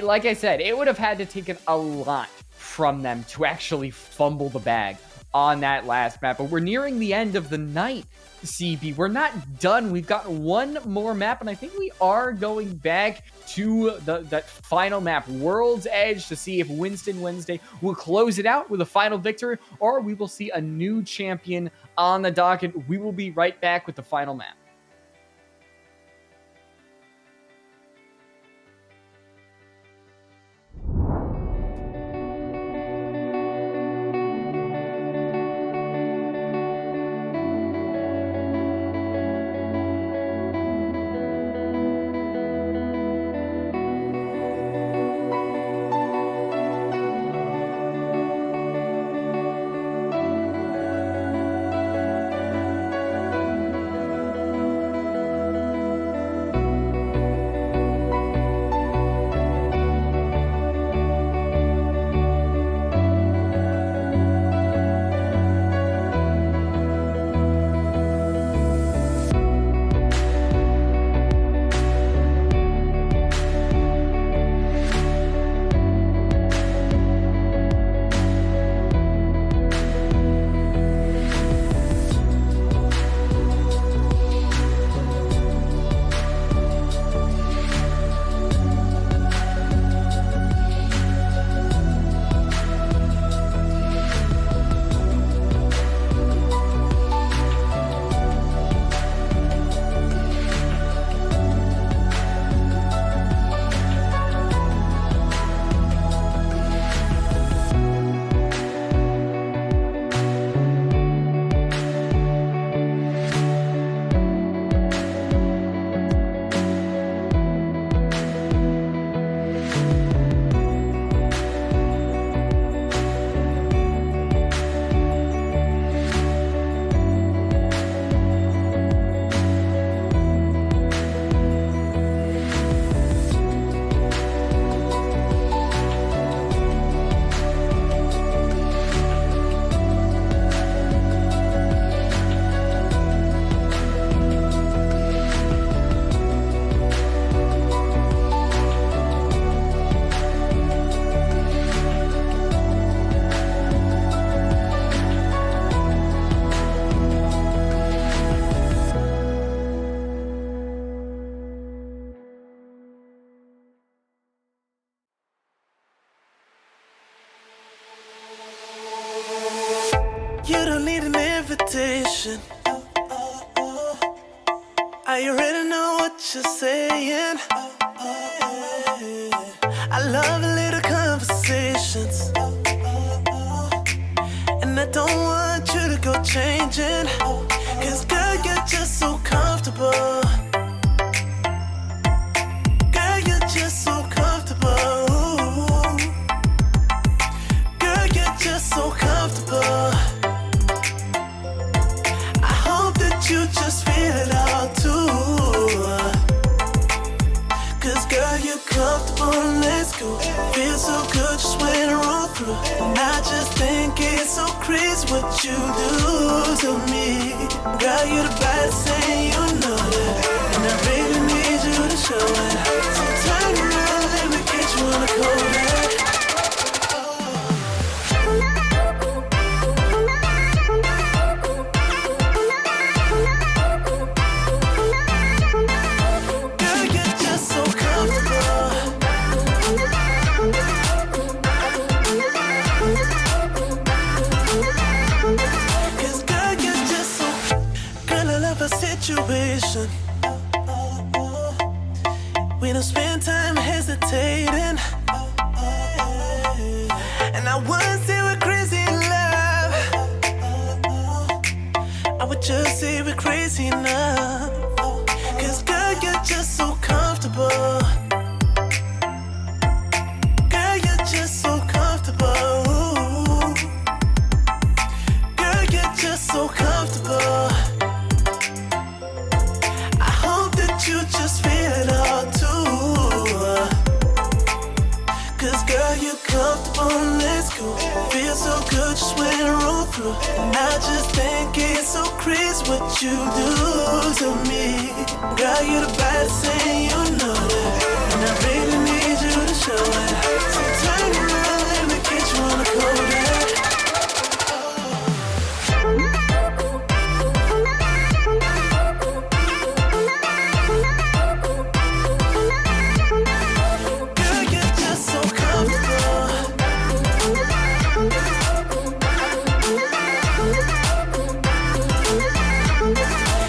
like I said, it would have had to take a lot from them to actually fumble the bag on that last map. But we're nearing the end of the night, CB. We're not done. We've got one more map, and I think we are going back to that final map, World's Edge, to see if Winston Wednesday will close it out with a final victory, or we will see a new champion on the docket. We will be right back with the final map. situation. I already know what you're saying. I love a little conversations, and I don't want you to go changing. Cause girl, you're just so comfortable. Girl, you're just so comfortable. Girl, you're just so comfortable. I hope that you just feel it all too. Cause girl, you're comfortable and let's go. Feel so good just when I roll through. And I just think it's so crazy what you do to me. Girl, you're the baddest thing, you know that. And I really need you to show it. So turn around, let me get you on the Kodak. Girl, you're just so comfortable. Cause girl, you're just so. Girl, I love a situation. We don't spend time hesitating. And I wouldn't say we're crazy in love. I would just say we're crazy enough. Cause girl, you're just so comfortable. Girl, you're just so comfortable. Girl, you're just so comfortable. I hope that you just feel it all too. Cause girl, you're comfortable and let's go. Feel so good just when I roll through. And I just think it's so crazy what you do to me. Girl, you're the baddest thing, you know that. And I really need you to show it. So turn around, let me get you on the Kodak. Girl, you're just so comfortable.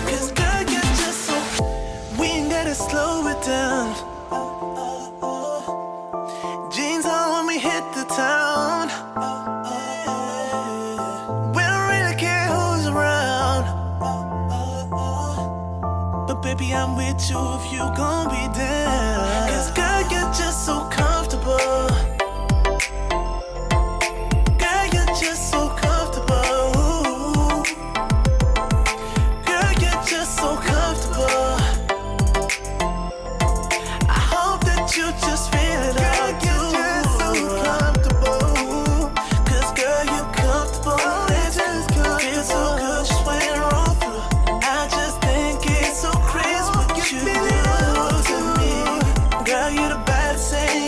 Cause girl, you're just so. We ain't gotta slow it down. Jeans on when we hit the town. We don't really care who's around. But baby, I'm with you if you gon' be down. Cause girl, you're just so comfortable. Girl, you're just so comfortable. Girl, you're just so comfortable. I hope that you just feel it out too. You're just so comfortable. Cause girl, you're comfortable. Let's just feel so good just when I roll through. And I just think it's so crazy what you do to me. Girl, you're the baddest thing,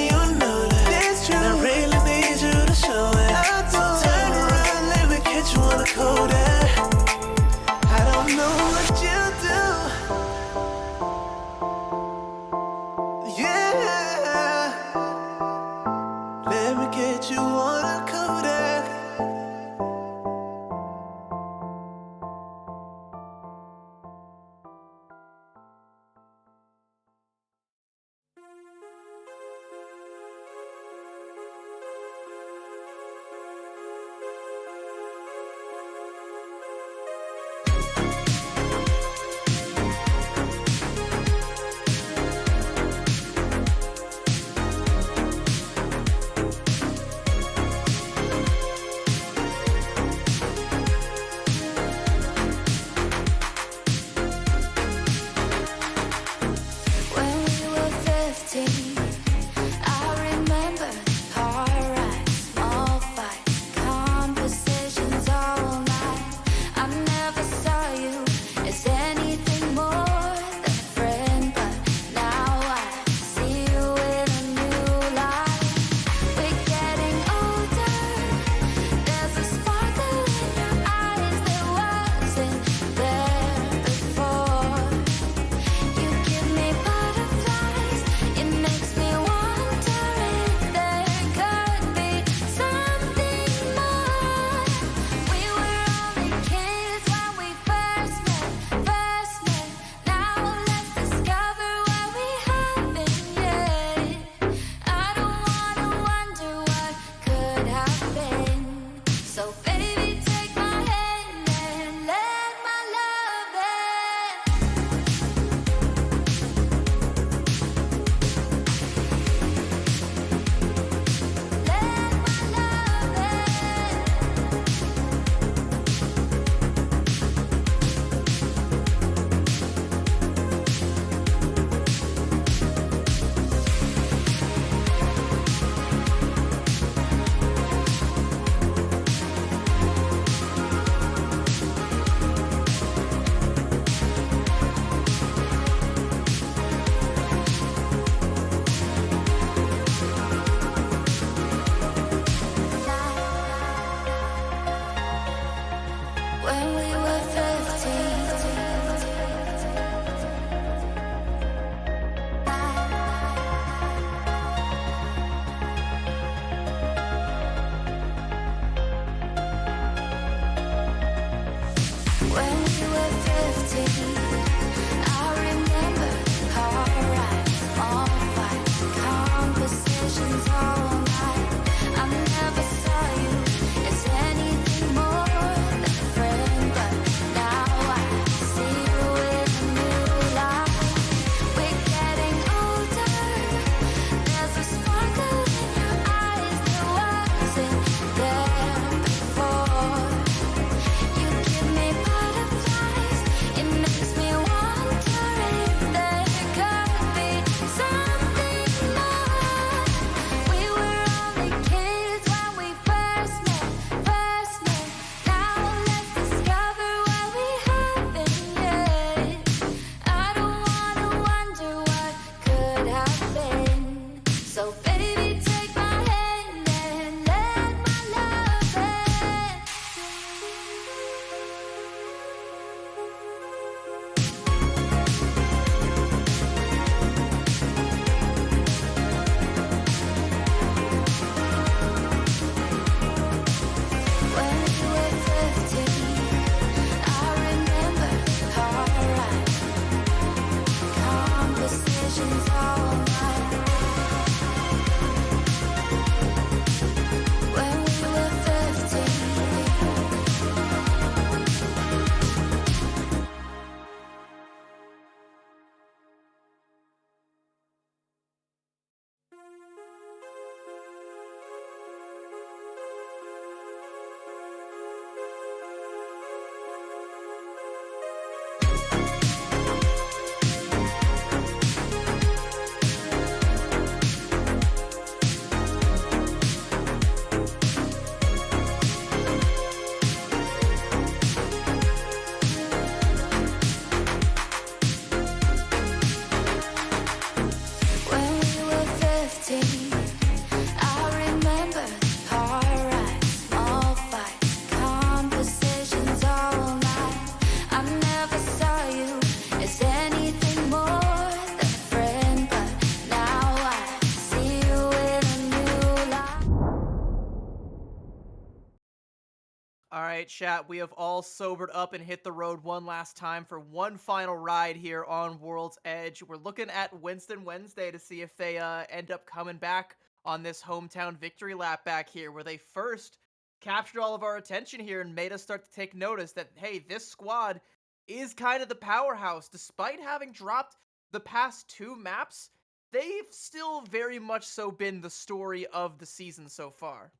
All right, chat, we have all sobered up and hit the road one last time for one final ride here on World's Edge. We're looking at Winston Wednesday to see if they end up coming back on this hometown victory lap back here, where they first captured all of our attention here and made us start to take notice that, hey, this squad is kind of the powerhouse. Despite having dropped the past 2 maps, they've still very much so been the story of the season so far.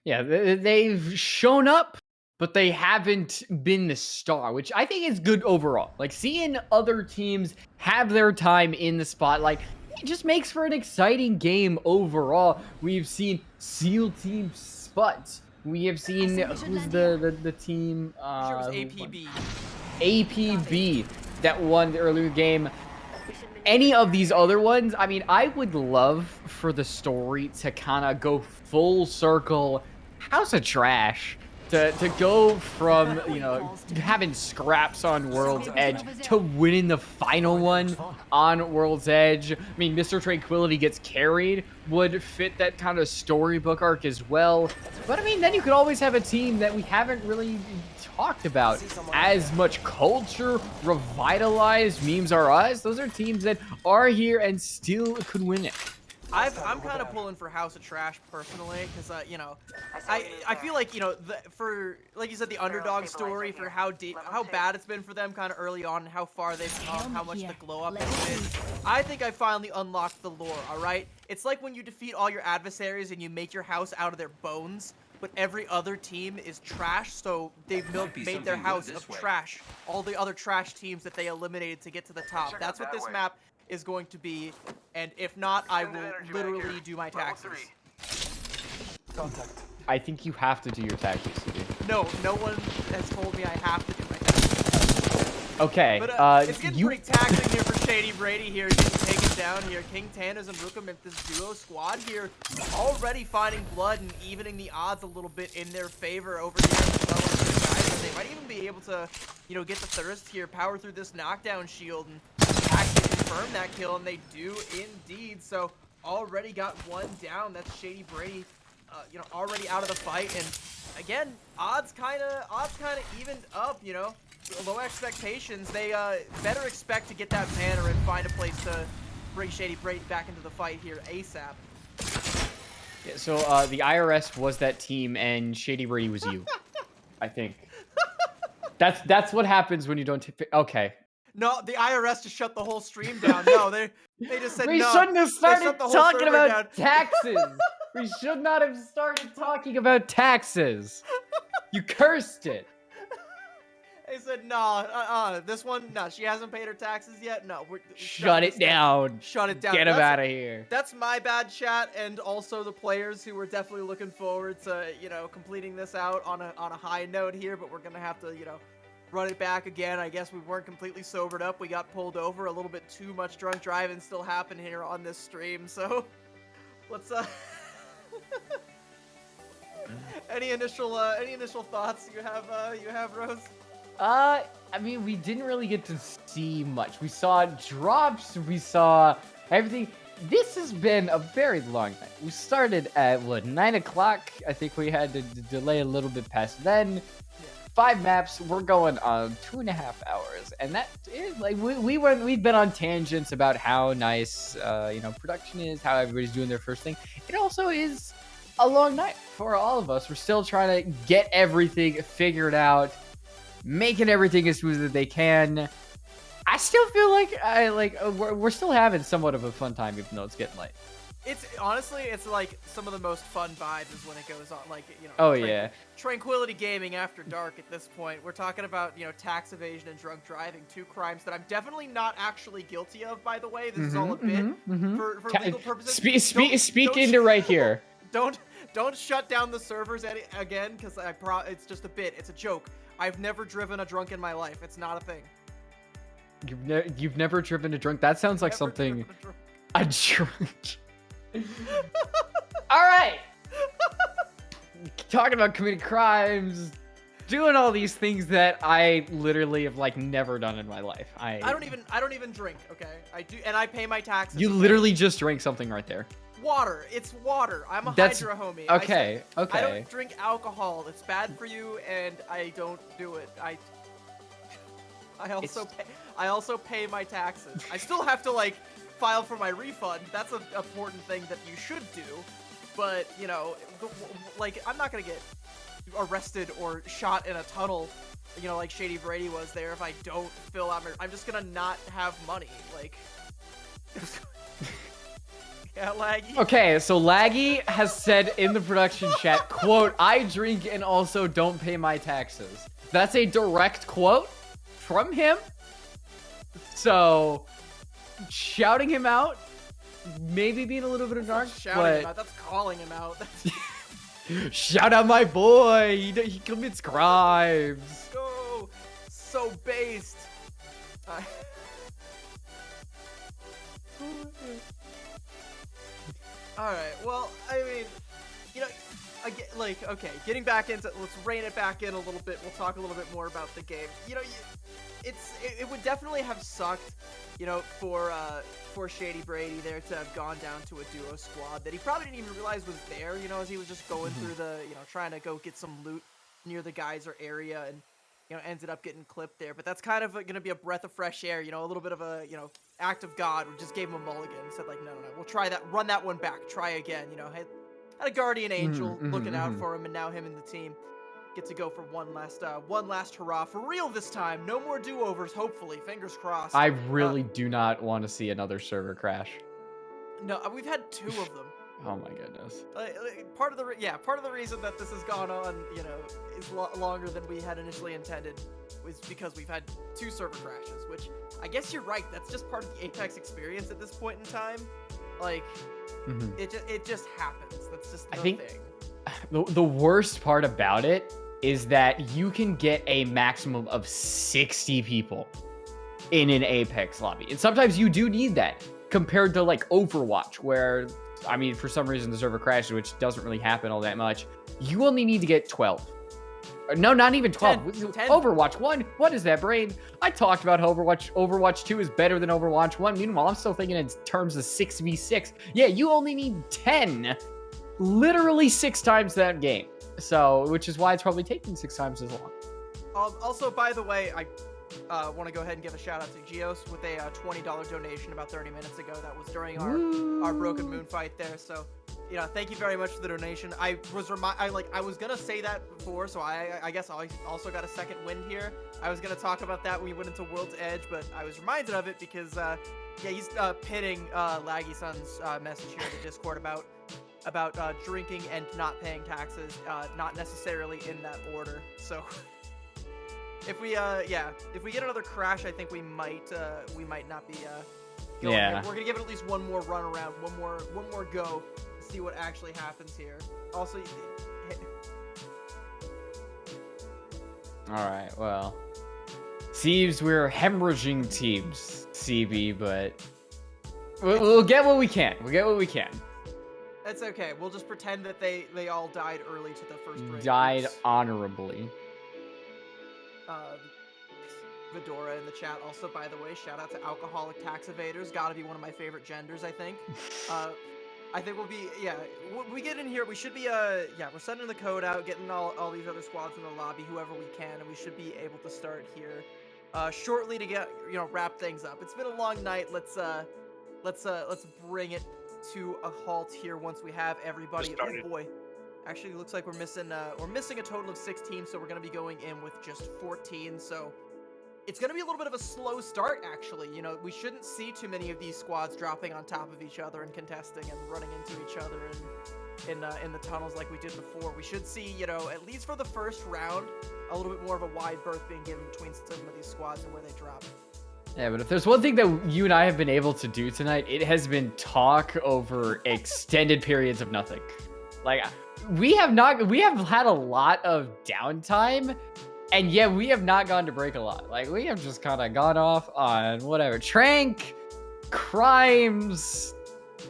Yeah, they've shown up, but they haven't been the star, which I think is good overall. Like, seeing other teams have their time in the spotlight, it just makes for an exciting game overall. We've seen SEAL Team Spuds. We have seen, who's the team? Sure, it was APB. APB that won the earlier game. Any of these other ones, I mean, I would love for the story to kind of go full circle. House of Trash to go from, you know, having scraps on World's Edge to winning the final one on World's Edge. I mean, Mr. Tranquility gets carried would fit that kind of storybook arc as well. But I mean, then you could always have a team that we haven't really talked about as much. Culture, revitalized, Memes Are Us. Those are teams that are here and still could win it. I'm kind of pulling for House of Trash personally, because you know, I feel like, you know, for, like you said, the underdog story, for how bad it's been for them kind of early on and how far they've come, how much the glow up has been. I think I finally unlocked the lore. All right, it's like when you defeat all your adversaries and you make your house out of their bones, but every other team is trash, so they've made their house of trash. All the other trash teams that they eliminated to get to the top. That's what this map is going to be, and if not, I will literally do my taxes. I think you have to do your taxes. No one has told me I have to do my taxes. Okay, but it's getting pretty taxing here for Shady Brady here, getting taken down here. King Tanner's and Rookham, this duo squad here, already finding blood and evening the odds a little bit in their favor over here as well as these guys. And they might even be able to, you know, get the thirst here, power through this knockdown shield, and actually confirm that kill, and they do indeed. So already got one down. That's Shady Brady, you know, already out of the fight. And again, odds kind of evened up. You know, low expectations. They better expect to get that banner and find a place to bring Shady Brady back into the fight here ASAP. Yeah, so the IRS was that team, and Shady Brady was you. I think that's what happens when you don't. Okay. No, the IRS just shut the whole stream down. No, they just said we no. shouldn't have started talking about down. taxes. We should not have started talking about taxes. You cursed it. They said no, this one, no, she hasn't paid her taxes yet. No, shut it down. Shut it down. Get him out of here. That's my bad, chat, and also the players who were definitely looking forward to, you know, completing this out on a high note here. But we're gonna have to, you know, run it back again. I guess we weren't completely sobered up. We got pulled over. A little bit too much drunk driving still happened here on this stream. So let's any initial thoughts you have, Rose? I mean, we didn't really get to see much. We saw drops. We saw everything. This has been a very long night. We started at, what, 9 o'clock? I think we had to delay a little bit past then. 5 maps. We're going on 2.5 hours, and that is like we've been on tangents about how nice you know, production is, how everybody's doing their first thing. It also is a long night for all of us. We're still trying to get everything figured out, making everything as smooth as they can. I still feel like we're still having somewhat of a fun time, even though it's getting late. It's honestly, it's like some of the most fun vibes is when it goes on, like, you know. Oh yeah. Tranquility Gaming after dark at this point. We're talking about, you know, tax evasion and drunk driving, 2 crimes that I'm definitely not actually guilty of, by the way. This is all a bit for legal purposes. Speak into right here. Don't shut down the servers again, because it's just a bit. It's a joke. I've never driven a drunk in my life. It's not a thing. You've never driven a drunk? That sounds like something. A drunk. All right. Talking about committing crimes, doing all these things that I literally have like never done in my life. I don't even drink. Okay, I do, and I pay my taxes. You literally just drank something right there. Water. It's water. I'm a That's- Hydra homie. Okay, I okay. don't drink alcohol. It's bad for you, and I don't do it. I also pay my taxes. I still have to like file for my refund. That's an important thing that you should do. But you know, like I'm not gonna get arrested or shot in a tunnel, you know, like Shady Brady was there if I don't fill out my. I'm just gonna not have money. Like. Yeah, Laggy. Okay, so Laggy has said in the production chat, quote, I drink and also don't pay my taxes. That's a direct quote from him. So, shouting him out, maybe being a little bit of dark, shouting him out, that's calling him out. Shout out my boy, he commits crimes. So based. Alright, well, I mean, you know, like, okay, getting back into, let's rein it back in a little bit, we'll talk a little bit more about the game. You know, it would definitely have sucked, you know, for Shady Brady there to have gone down to a duo squad that he probably didn't even realize was there, you know, as he was just going through the, you know, trying to go get some loot near the geyser area and, you know, ended up getting clipped there. But that's kind of going to be a breath of fresh air, you know, a little bit of a, you know, act of God. We just gave him a mulligan and said, like, no, we'll try that, run that one back, try again, you know. Had a guardian angel looking out for him, and now him and the team get to go for one last hurrah for real this time. No more do-overs, hopefully. Fingers crossed. I really do not want to see another server crash. No, we've had 2 of them. Oh my goodness. Part of the reason that this has gone on, you know, is longer than we had initially intended was because we've had 2 server crashes, which I guess you're right. That's just part of the Apex experience at this point in time. Like, it just happens. That's just the thing. The worst part about it is that you can get a maximum of 60 people in an Apex lobby. And sometimes you do need that compared to like Overwatch, where, I mean, for some reason the server crashes, which doesn't really happen all that much. You only need to get 12. No, not even 12. 10. Overwatch 1. What is that, brain? I talked about Overwatch. Overwatch 2 is better than Overwatch 1. Meanwhile, I'm still thinking in terms of 6v6. Yeah, you only need 10. Literally 6 times that game. So, which is why it's probably taking 6 times as long. Also, by the way, I want to go ahead and give a shout out to Geos with a $20 donation about 30 minutes ago. That was during our Broken Moon fight there. So, you know, thank you very much for the donation. I was gonna say that before, so I guess I also got a second wind here. I was gonna talk about that when we went into World's Edge, but I was reminded of it because yeah, he's pitting Laggy Sun's message here in the Discord about drinking and not paying taxes, not necessarily in that order. So if we get another crash, I think we might not be going here. We're gonna give it at least one more run around, one more go, to see what actually happens here. Also, all right, well, seems we're hemorrhaging teams, CB, but we'll get what we can. We'll get what we can. That's okay. We'll just pretend that they all died early to the first break. Died honorably. Fedora in the chat also, by the way, shout out to alcoholic tax evaders. Gotta be one of my favorite genders, I think. I think we'll be, when we get in here, we should be, we're sending the code out, getting all these other squads in the lobby, whoever we can, and we should be able to start here shortly to get, wrap things up. It's been a long night. Let's bring it to a halt here once we have everybody. Oh boy. Actually, it looks like we're missing a total of 16, so we're going to be going in with just 14, so it's going to be a little bit of a slow start, actually. We shouldn't see too many of these squads dropping on top of each other and contesting and running into each other in the tunnels like we did before. We should see, at least for the first round, a little bit more of a wide berth being given between some of these squads and where they drop. Yeah, but if there's one thing that you and I have been able to do tonight, it has been talk over extended periods of nothing. Like, we have had a lot of downtime, and yet we have not gone to break a lot. Like, we have just kind of gone off on whatever. Trank, crimes,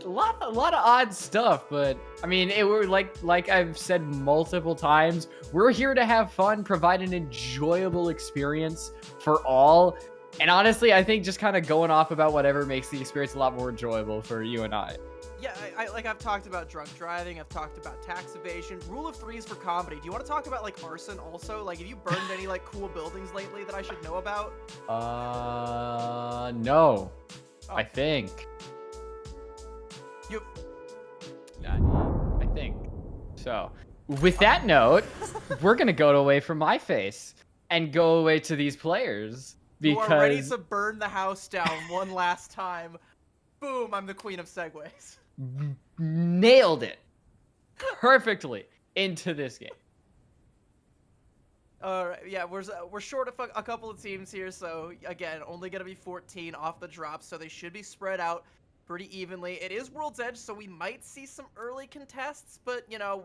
a lot of odd stuff, but I mean, we're like I've said multiple times, we're here to have fun, provide an enjoyable experience for all. And honestly, I think just kind of going off about whatever makes the experience a lot more enjoyable for you and I. Yeah, I've talked about drunk driving. I've talked about tax evasion. Rule of threes for comedy. Do you want to talk about like arson also? Like, have you burned any like cool buildings lately that I should know about? No. Oh. I think. You. I think. So, with that note, we're gonna go away from my face and go away to these players because You are ready to burn the house down one last time. Boom! I'm the queen of segues. Nailed it perfectly into this game. All right, yeah, we're short of a couple of teams here, so again, only gonna be 14 off the drop, so they should be spread out pretty evenly. It is World's Edge, so we might see some early contests, but you know,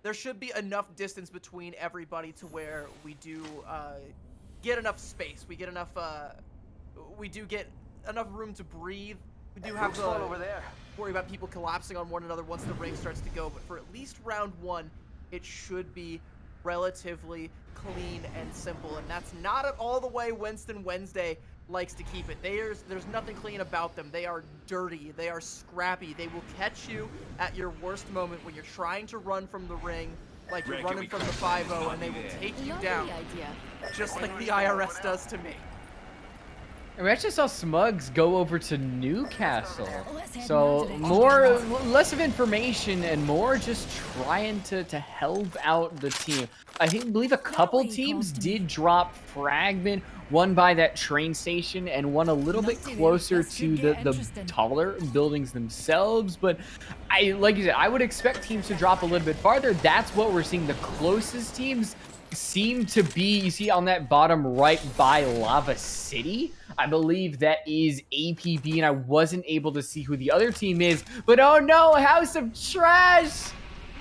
there should be enough distance between everybody to where we do get enough space. We do get enough room to breathe. We do have to worry about people collapsing on one another once the ring starts to go, but for at least round one, it should be relatively clean and simple, and that's not at all the way Winston Wednesday likes to keep it. There's nothing clean about them. They are dirty. They are scrappy. They will catch you at your worst moment when you're trying to run from the ring, like you're running from the 5-0, and they will take you down, just like the IRS does to me. And we actually saw Smugs go over to Newcastle. So less of information and more just trying to help out the team. I believe a couple teams did drop Fragment, one by that train station and one a little bit closer to the taller buildings themselves. But like you said, I would expect teams to drop a little bit farther. That's what we're seeing. The closest teams seem to be, you see on that bottom right by Lava City, I believe that is APB, and I wasn't able to see who the other team is, but oh no, House of Trash!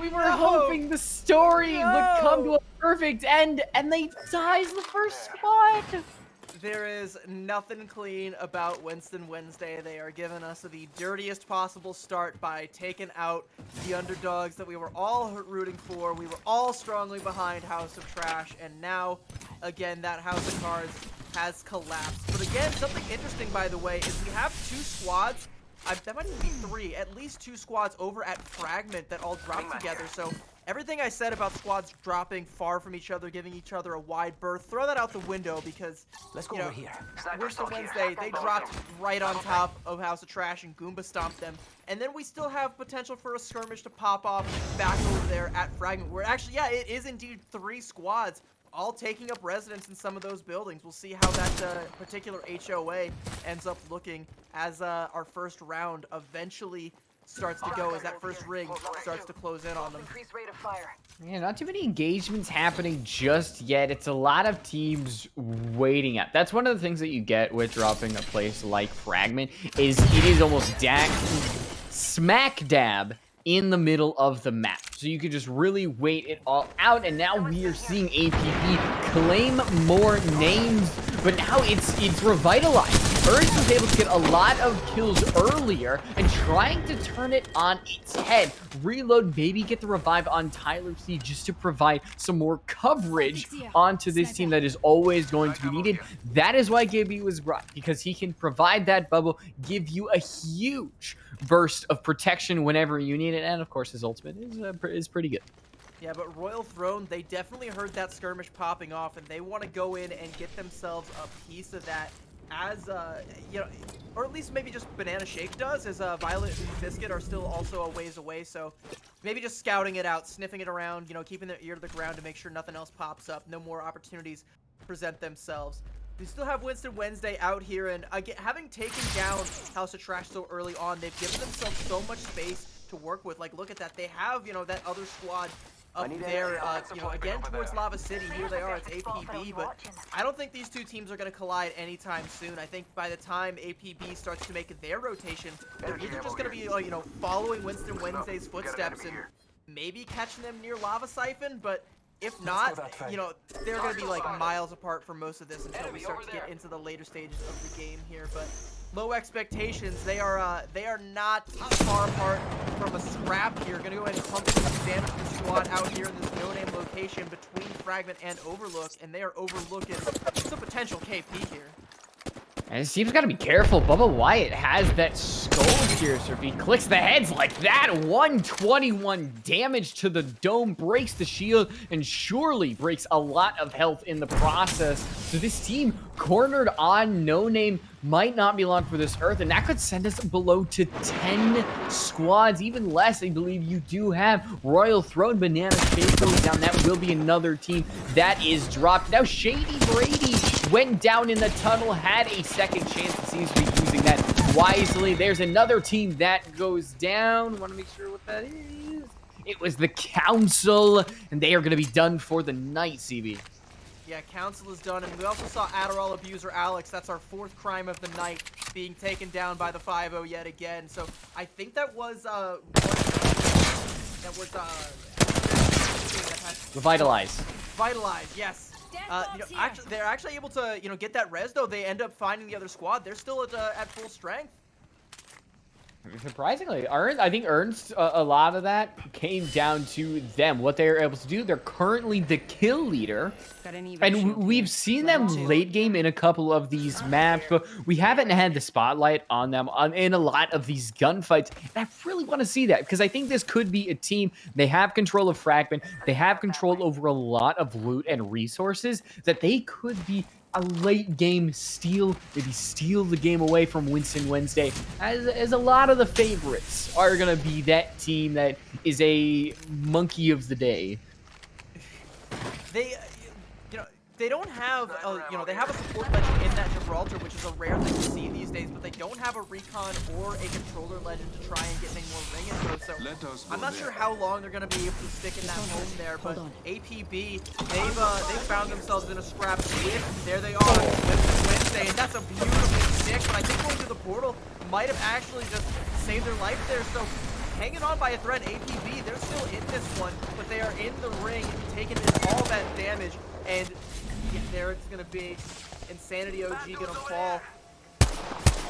We were hoping the story would come to a perfect end, and they dies the first squad! There is nothing clean about Winston Wednesday. They are giving us the dirtiest possible start by taking out the underdogs that we were all rooting for. We were all strongly behind House of Trash, and now, again, that House of Cards has collapsed. But again, something interesting, by the way, is we have two squads. That might even be three. At least two squads over at Fragment that all dropped together. So everything I said about squads dropping far from each other, giving each other a wide berth, throw that out the window because, over here. Winston Wednesday, they dropped right on top of House of Trash and Goomba stomped them. And then we still have potential for a skirmish to pop off back over there at Fragment, where actually, yeah, it is indeed three squads all taking up residence in some of those buildings. We'll see how that particular HOA ends up looking as our first round eventually starts to go, as that first ring starts to close in on them. Yeah, not too many engagements happening just yet. It's a lot of teams waiting up. That's one of the things that you get with dropping a place like Fragment, is it is almost smack dab in the middle of the map. So you could just really wait it all out, and now we are seeing APB claim more names, but now it's revitalized. Urge was able to get a lot of kills earlier and trying to turn it on its head. Reload, maybe get the revive on Tyler C just to provide some more coverage onto this team that is always going to be needed. That is why Gibby was brought, because he can provide that bubble, give you a huge burst of protection whenever you need it, and of course his ultimate is pretty good. Yeah, but Royal Throne, they definitely heard that skirmish popping off, and they want to go in and get themselves a piece of that, as you know, or at least maybe just Banana Shake does, as Violet and Biscuit are still also a ways away. So maybe just scouting it out, sniffing it around, you know, keeping their ear to the ground to make sure nothing else pops up, no more opportunities present themselves. We still have Winston Wednesday out here, and again, having taken down House of Trash so early on, they've given themselves so much space to work with. Like, look at that. They have, you know, that other squad up there, you know, again towards Lava City. Here they are, it's APB, but I don't think these two teams are going to collide anytime soon. I think by the time APB starts to make their rotation, they're either just going to be, you know, following Winston Wednesday's footsteps and maybe catching them near Lava Siphon, but if not, you know, they're going to be like miles apart for most of this until we start to get into the later stages of the game here. But low expectations. They are not far apart from a scrap here. Gonna go ahead and pump some damage to the squad out here in this no-name location between Fragment and Overlook, and they are overlooking some potential KP here. And his team's got to be careful. Bubba Wyatt has that skull piercer. If he clicks the heads like that, 121 damage to the dome, breaks the shield, and surely breaks a lot of health in the process. So this team cornered on No Name might not be long for this Earth, and that could send us below to 10 squads, even less. I believe you do have Royal Throne, Banana faithfully down. That will be another team that is dropped. Now Shady Brady went down in the tunnel, had a second chance, and seems to be using that wisely. There's another team that goes down. Want to make sure what that is. It was the Council, and they are going to be done for the night, CB. Yeah, Council is done, and we also saw Adderall abuser Alex. That's our 4th crime of the night, being taken down by the 5-0 yet again. So I think that was Revitalize. Revitalize, yes. Actually, they're actually able to, get that res though. They end up finding the other squad. They're still at full strength. Surprisingly, I think Ernst, a lot of that came down to them, what they were able to do. They're currently the kill leader, and we've seen them late game in a couple of these maps, but we haven't had the spotlight on them in a lot of these gunfights. And I really want to see that, because I think this could be a team. They have control of Fragment. They have control over a lot of loot and resources that they could be a late game steal, maybe steal the game away from Winston Wednesday, as a lot of the favorites are going to be that team that is a monkey of the day. They don't have, they have a support legend in that Gibraltar, which is a rare thing to see these days, but they don't have a recon or a controller legend to try and get any more ring info, so I'm not sure how long they're going to be able to stick in that home there, but APB, they've found themselves in a scrap with, there they are, Wednesday, and that's a beautiful stick, but I think going to the portal might have actually just saved their life there, so hanging on by a thread. APB, they're still in this one, but they are in the ring, taking in all that damage, and there it's going to be Insanity OG going to fall.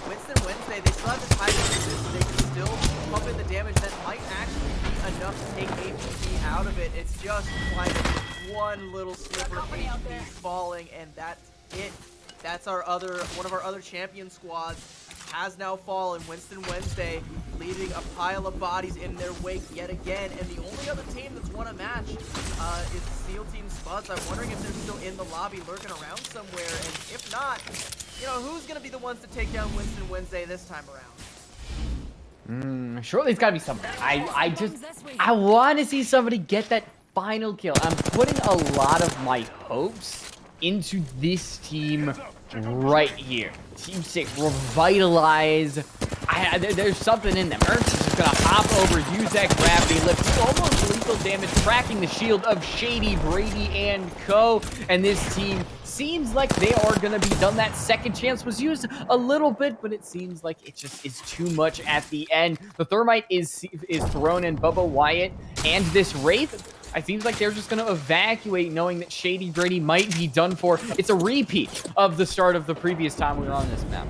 Winston Wednesday, they still have the time so they can still pump in the damage that might actually be enough to take APB out of it. It's just like one little sliver of APB falling, and that's it. That's one of our other champion squads has now fallen. Winston Wednesday leaving a pile of bodies in their wake yet again, and the only other team that's won a match is SEAL Team Spuds. I'm wondering if they're still in the lobby lurking around somewhere, and if not, who's going to be the ones to take down Winston Wednesday this time around? Surely it's got to be somebody. I want to see somebody get that final kill. I'm putting a lot of my hopes into this team right here. Team 6, Revitalize. There's something in them. Ernst is just going to hop over, use that gravity lift, almost lethal damage, cracking the shield of Shady Brady and co. And this team seems like they are going to be done. That second chance was used a little bit, but it seems like it just is too much at the end. The Thermite is thrown in. Bubba Wyatt and this Wraith, it seems like they're just going to evacuate, knowing that Shady Brady might be done for. It's a repeat of the start of the previous time we were on this map.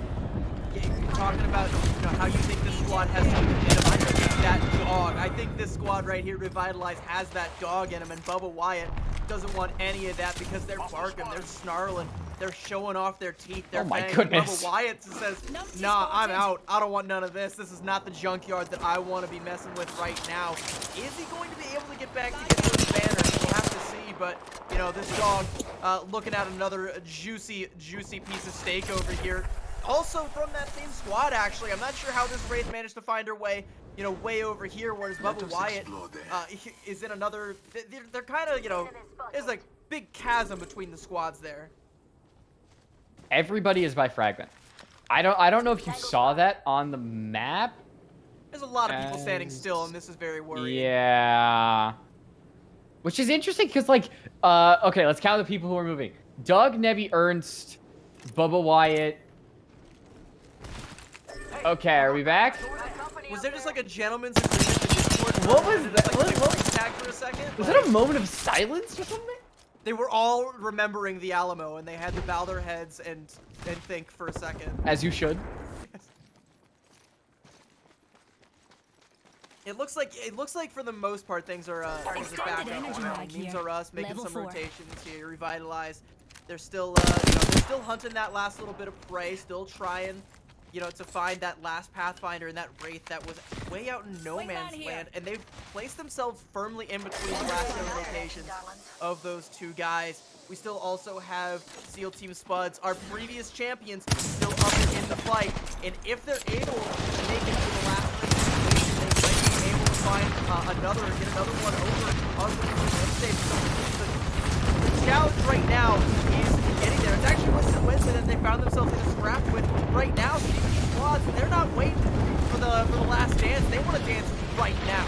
Yeah, you're talking about how you think this squad has something in them. I think that dog. I think this squad right here, Revitalize, has that dog in them, and Bubba Wyatt doesn't want any of that because they're barking, they're snarling, they're showing off their teeth, they're banging. Goodness. Bubba Wyatt says, nah, I'm out. I don't want none of this. This is not the junkyard that I want to be messing with right now. Is he going to be able to get back to get those banners? We'll have to see, but, this dog looking at another juicy piece of steak over here. Also from that same squad, actually. I'm not sure how this Wraith managed to find her way, way over here, whereas Bubba Wyatt is in another... They're kind of, there's like big chasm between the squads there. Everybody is by Fragment. I don't know if you saw that on the map. There's a lot of people standing still, and this is very worrying. Yeah. Which is interesting, because, okay, let's count the people who are moving. Doug, Nebby, Ernst, Bubba Wyatt. Okay, are we back? Was there just like a gentleman's agreement to Discord? What was that? Was that a moment of silence or something? They were all remembering the Alamo, and they had to bow their heads and think for a second. As you should. It looks like for the most part things are back up. Memes are us making some rotations here, Revitalize. They're still, they're still hunting that last little bit of prey, still trying, to find that last Pathfinder and that Wraith that was way out in no man's land, and they've placed themselves firmly in between the last two locations of those two guys. We still also have SEAL Team Spuds, our previous champions, still up in the fight, and if they're able to make it to the last place, they might be able to find get another one over on Wednesday. The challenge right now is getting there. It's actually Wednesday that they found themselves in a scrap with right now. So these squads, they're not waiting for the last dance. They want to dance right now.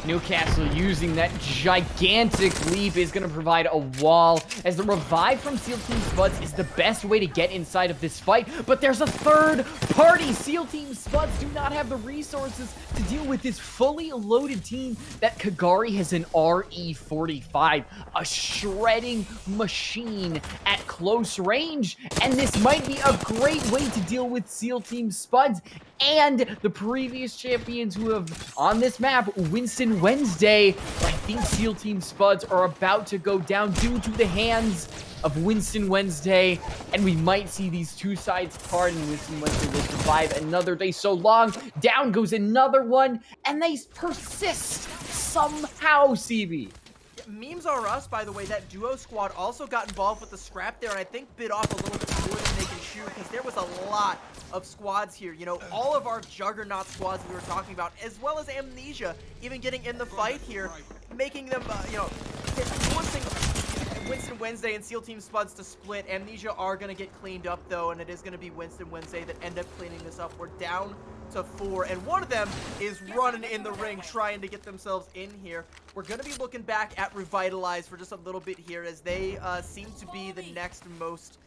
Newcastle using that gigantic leap is going to provide a wall, as the revive from SEAL Team Spuds is the best way to get inside of this fight. But there's a third party. SEAL Team Spuds do not have the resources to deal with this fully loaded team that Kagari has an RE45, a shredding machine at close range. And this might be a great way to deal with SEAL Team Spuds and the previous champions who have on this map, Winston Wednesday. I think SEAL Team Spuds are about to go down due to the hands of Winston Wednesday, and we might see these two sides part, and Winston Wednesday will survive another day so long. Down goes another one, and they persist somehow, CB. Memes Are Us, by the way, that duo squad also got involved with the scrap there, and I think bit off a little bit more than they can chew, because there was a lot of squads here. All of our juggernaut squads we were talking about, as well as Amnesia, even getting in the fight here, making them, forcing Winston Wednesday and SEAL Team Spuds to split. Amnesia are going to get cleaned up, though, and it is going to be Winston Wednesday that end up cleaning this up. We're down to 4, and one of them is running in the ring trying to get themselves in here. We're going to be looking back at Revitalize for just a little bit here, as they seem to be the next most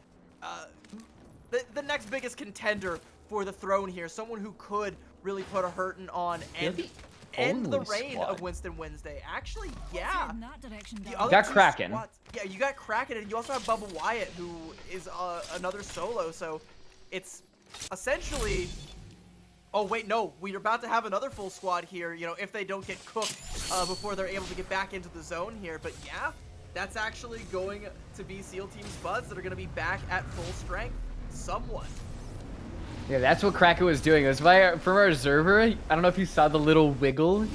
the next biggest contender for the throne here, someone who could really put a hurting on and end the reign of Winston Wednesday. Actually, yeah. You got Kraken. Yeah, you got Kraken, and you also have Bubba Wyatt, who is another solo, so it's essentially... Oh, wait, no. We're about to have another full squad here, if they don't get cooked before they're able to get back into the zone here. But yeah, that's actually going to be SEAL Team Spuds that are going to be back at full strength somewhat. Yeah, that's what Kraken was doing. It was from our observer. I don't know if you saw the little wiggle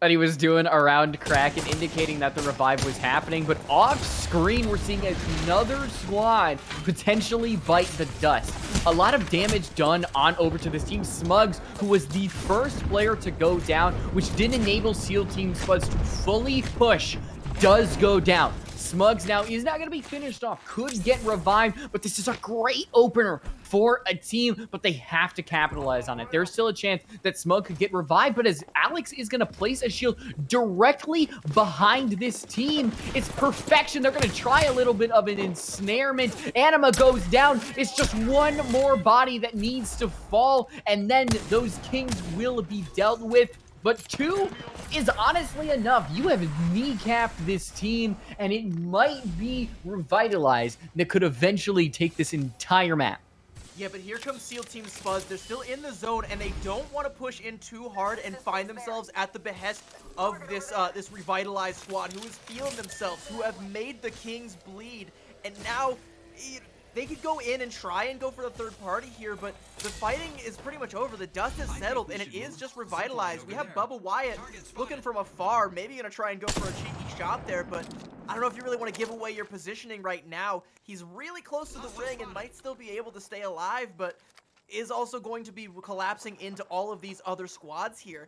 that he was doing around Kraken, indicating that the revive was happening. But off screen, we're seeing another squad potentially bite the dust. A lot of damage done on over to this team. Smugs, who was the first player to go down, which didn't enable SEAL Team Spuds to fully push, does go down. Smugs now is not going to be finished off. Could get revived, but this is a great opener for a team, but they have to capitalize on it. There's still a chance that Smug could get revived, but as Alex is going to place a shield directly behind this team, it's perfection. They're going to try a little bit of an ensnarement. Anima goes down. It's just one more body that needs to fall, and then those kings will be dealt with. But 2 is honestly enough. You have kneecapped this team, and it might be Revitalized that could eventually take this entire map. Yeah, but here comes SEAL Team Spuds. They're still in the zone, and they don't want to push in too hard and find themselves at the behest of this this Revitalized squad, who is feeling themselves, who have made the Kings bleed, and now... They could go in and try and go for the third party here, but the fighting is pretty much over. The dust is settled, and it is just Revitalized. We have Bubba Wyatt looking from afar, maybe going to try and go for a cheeky shot there, but I don't know if you really want to give away your positioning right now. He's really close to the ring and might still be able to stay alive, but is also going to be collapsing into all of these other squads here.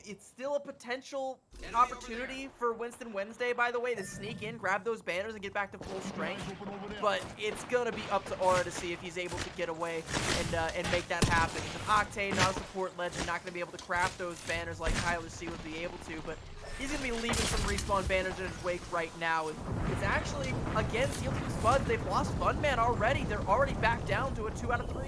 It's still a potential opportunity for Winston Wednesday, by the way, to sneak in, grab those banners, and get back to full strength. But it's going to be up to Aura to see if he's able to get away and make that happen. He's an Octane, not a support legend, not going to be able to craft those banners like Tyler C would be able to, but he's going to be leaving some respawn banners in his wake right now. It's actually, again, SEAL Team Spuds, they've lost Funman already. They're already back down to a 2 out of 3.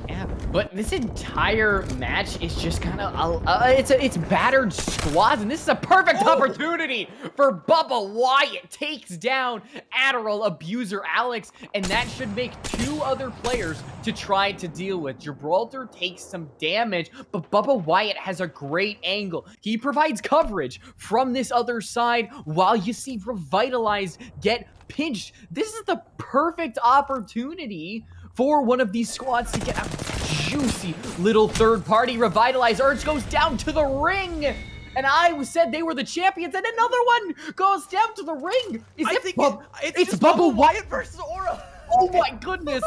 Yeah, but this entire match is just kind of it's battered squads, and this is a perfect opportunity for Bubba Wyatt. Takes down Adderall abuser Alex, and that should make 2 other players to try to deal with. Gibraltar takes some damage, but Bubba Wyatt has a great angle. He provides coverage from this other side while you see Revitalized get pinched. This is the perfect opportunity for one of these squads to get a juicy little third-party revitalize. Urge goes down to the ring. And I said they were the champions, and another one goes down to the ring. It's Bubba Wyatt versus Aura. Oh my goodness.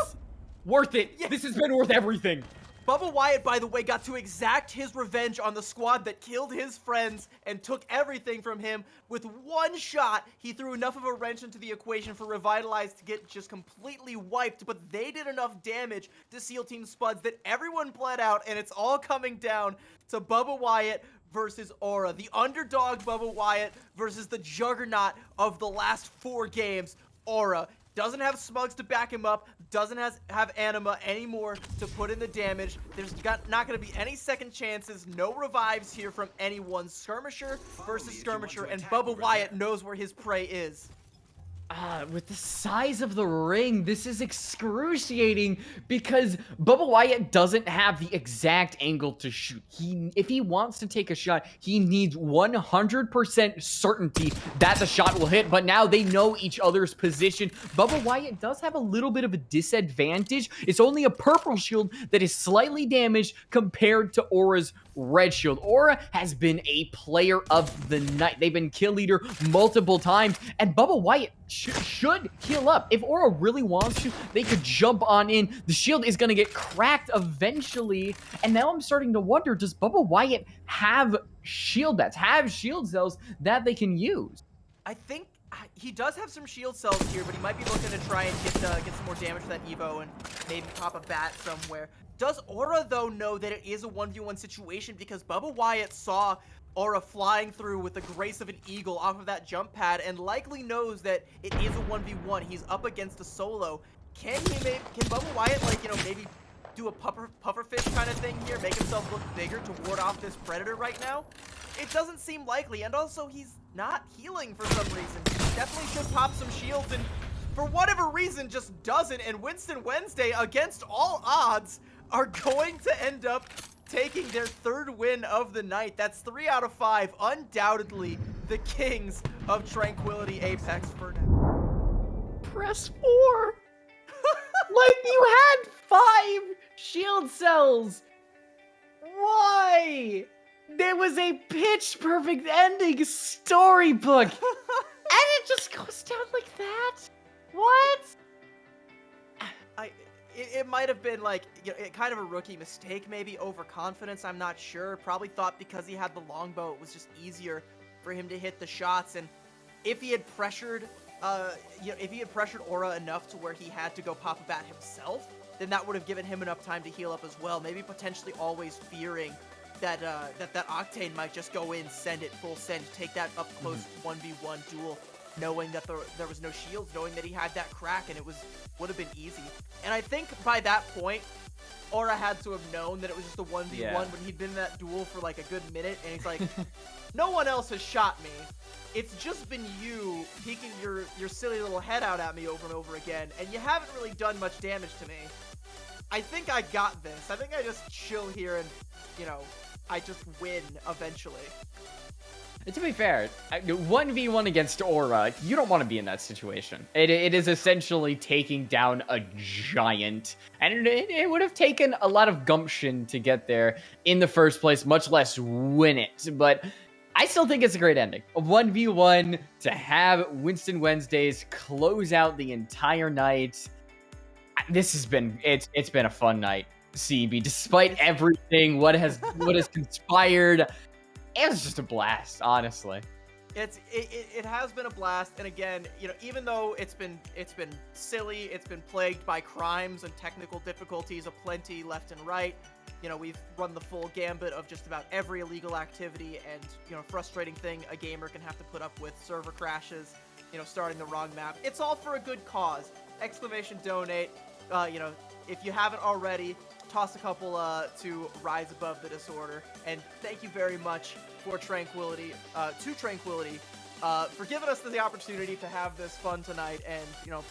Worth it. Yeah. This has been worth everything. Bubba Wyatt, by the way, got to exact his revenge on the squad that killed his friends and took everything from him. With one shot, he threw enough of a wrench into the equation for Revitalize to get just completely wiped, but they did enough damage to SEAL Team Spuds that everyone bled out, and it's all coming down to Bubba Wyatt versus Aura. The underdog Bubba Wyatt versus the juggernaut of the last 4 games, Aura. Doesn't have Smugs to back him up, doesn't have Anima anymore to put in the damage. There's not going to be any second chances, no revives here from anyone. Skirmisher versus Skirmisher, and Bubba Wyatt knows where his prey is. With the size of the ring, this is excruciating because Bubba Wyatt doesn't have the exact angle to shoot. If he wants to take a shot, he needs 100% certainty that the shot will hit, but now they know each other's position. Bubba Wyatt does have a little bit of a disadvantage. It's only a purple shield that is slightly damaged compared to Aura's red shield. Aura has been a player of the night. They've been kill leader multiple times, and Bubba Wyatt should heal up. If Aura really wants to, they could jump on in. The shield is going to get cracked eventually, and now I'm starting to wonder, does Bubba Wyatt have shield bats, have shield cells that they can use? I think he does have some shield cells here, but he might be looking to try and get some more damage with that Evo and maybe pop a bat somewhere. Does Aura, though, know that it is a 1v1 situation? Because Bubba Wyatt saw Aura flying through with the grace of an eagle off of that jump pad and likely knows that it is a 1v1. He's up against a solo. Can Bubba Wyatt, like, maybe do a pufferfish kind of thing here, make himself look bigger to ward off this predator right now? It doesn't seem likely, and also he's not healing for some reason. He definitely should pop some shields, and for whatever reason just doesn't, and Winston Wednesday, against all odds, are going to end up taking their 3rd win of the night. That's 3 out of 5. Undoubtedly, the kings of Tranquility Apex for now. Press 4. Like, you had 5 shield cells. Why? There was a pitch perfect ending storybook. And it just goes down like that? What? It might have been like, kind of a rookie mistake, maybe overconfidence, I'm not sure. Probably thought because he had the longbow, it was just easier for him to hit the shots. And if he had pressured, if he had pressured Aura enough to where he had to go pop a bat himself, then that would have given him enough time to heal up as well. Maybe potentially always fearing that that Octane might just go in, send it full send, take that up close 1v1 duel, knowing that there was no shields, knowing that he had that crack, and it would have been easy. And I think by that point, Aura had to have known that it was just a 1v1 when he'd been in that duel for like a good minute, and he's like, no one else has shot me. It's just been you peeking your silly little head out at me over and over again, and you haven't really done much damage to me. I think I got this. I think I just chill here and, I just win eventually. To be fair, 1v1 against Aura, you don't want to be in that situation. It is essentially taking down a giant, and it would have taken a lot of gumption to get there in the first place, much less win it. But I still think it's a great ending. A 1v1 to have Winston Wednesdays close out the entire night. This has been, it's been a fun night, CB, despite everything, what has conspired. It was just a blast, honestly. It has been a blast, and again, even though it's been silly, it's been plagued by crimes and technical difficulties aplenty left and right. We've run the full gambit of just about every illegal activity and frustrating thing a gamer can have to put up with, server crashes, starting the wrong map. It's all for a good cause. !donate. If you haven't already, toss a couple to Rise Above the Disorder, and thank you very much for Tranquility, for giving us the opportunity to have this fun tonight, and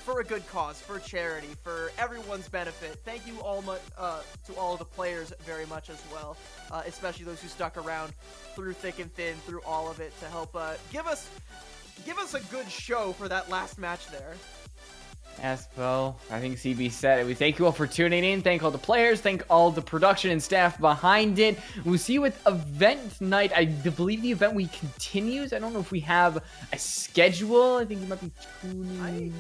for a good cause, for charity, for everyone's benefit. Thank you all to all of the players very much as well, especially those who stuck around through thick and thin, through all of it, to help give us give us a good show for that last match there. Yes, well, I think CB said it. We thank you all for tuning in. Thank all the players. Thank all the production and staff behind it. We'll see you with event night. I believe the event week continues. I don't know if we have a schedule. I think you might be tuning.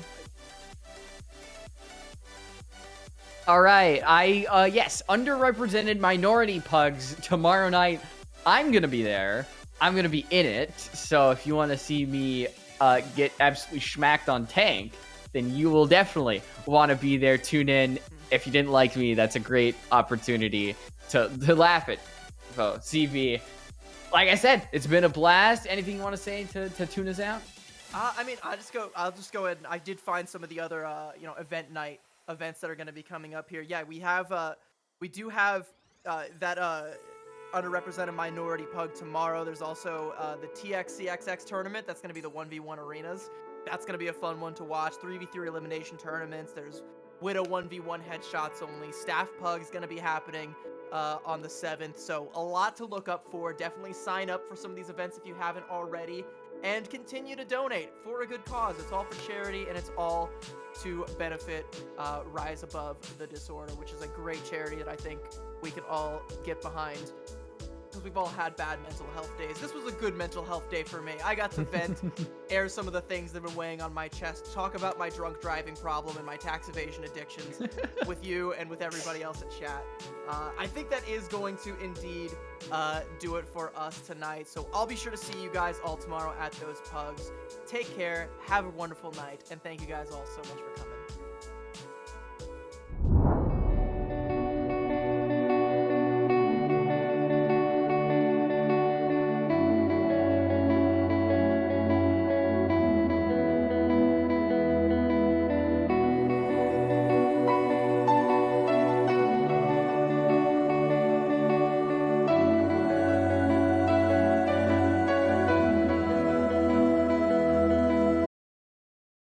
All right. Yes, underrepresented minority pugs tomorrow night. I'm going to be there. I'm going to be in it. So if you want to see me get absolutely schmacked on tank, then you will definitely want to be there. Tune in. If you didn't like me, that's a great opportunity to laugh at. So, CV, like I said, it's been a blast. Anything you want to say to tune us out? I mean, I'll just go ahead. And I did find some of the other, event night events that are going to be coming up here. Yeah, we do have that underrepresented minority pug tomorrow. There's also the TXCXX tournament. That's going to be the 1v1 arenas. That's going to be a fun one to watch. 3v3 elimination tournaments. There's Widow 1v1 headshots only. Staff Pug is going to be happening on the 7th. So a lot to look up for. Definitely sign up for some of these events if you haven't already. And continue to donate for a good cause. It's all for charity, and it's all to benefit Rise Above the Disorder, which is a great charity that I think we can all get behind. Because we've all had bad mental health days. This was a good mental health day for me. I got to vent, air some of the things that have been weighing on my chest, talk about my drunk driving problem and my tax evasion addictions with you and with everybody else in chat. I think that is going to indeed do it for us tonight. So I'll be sure to see you guys all tomorrow at those pugs. Take care, have a wonderful night, and thank you guys all so much for coming.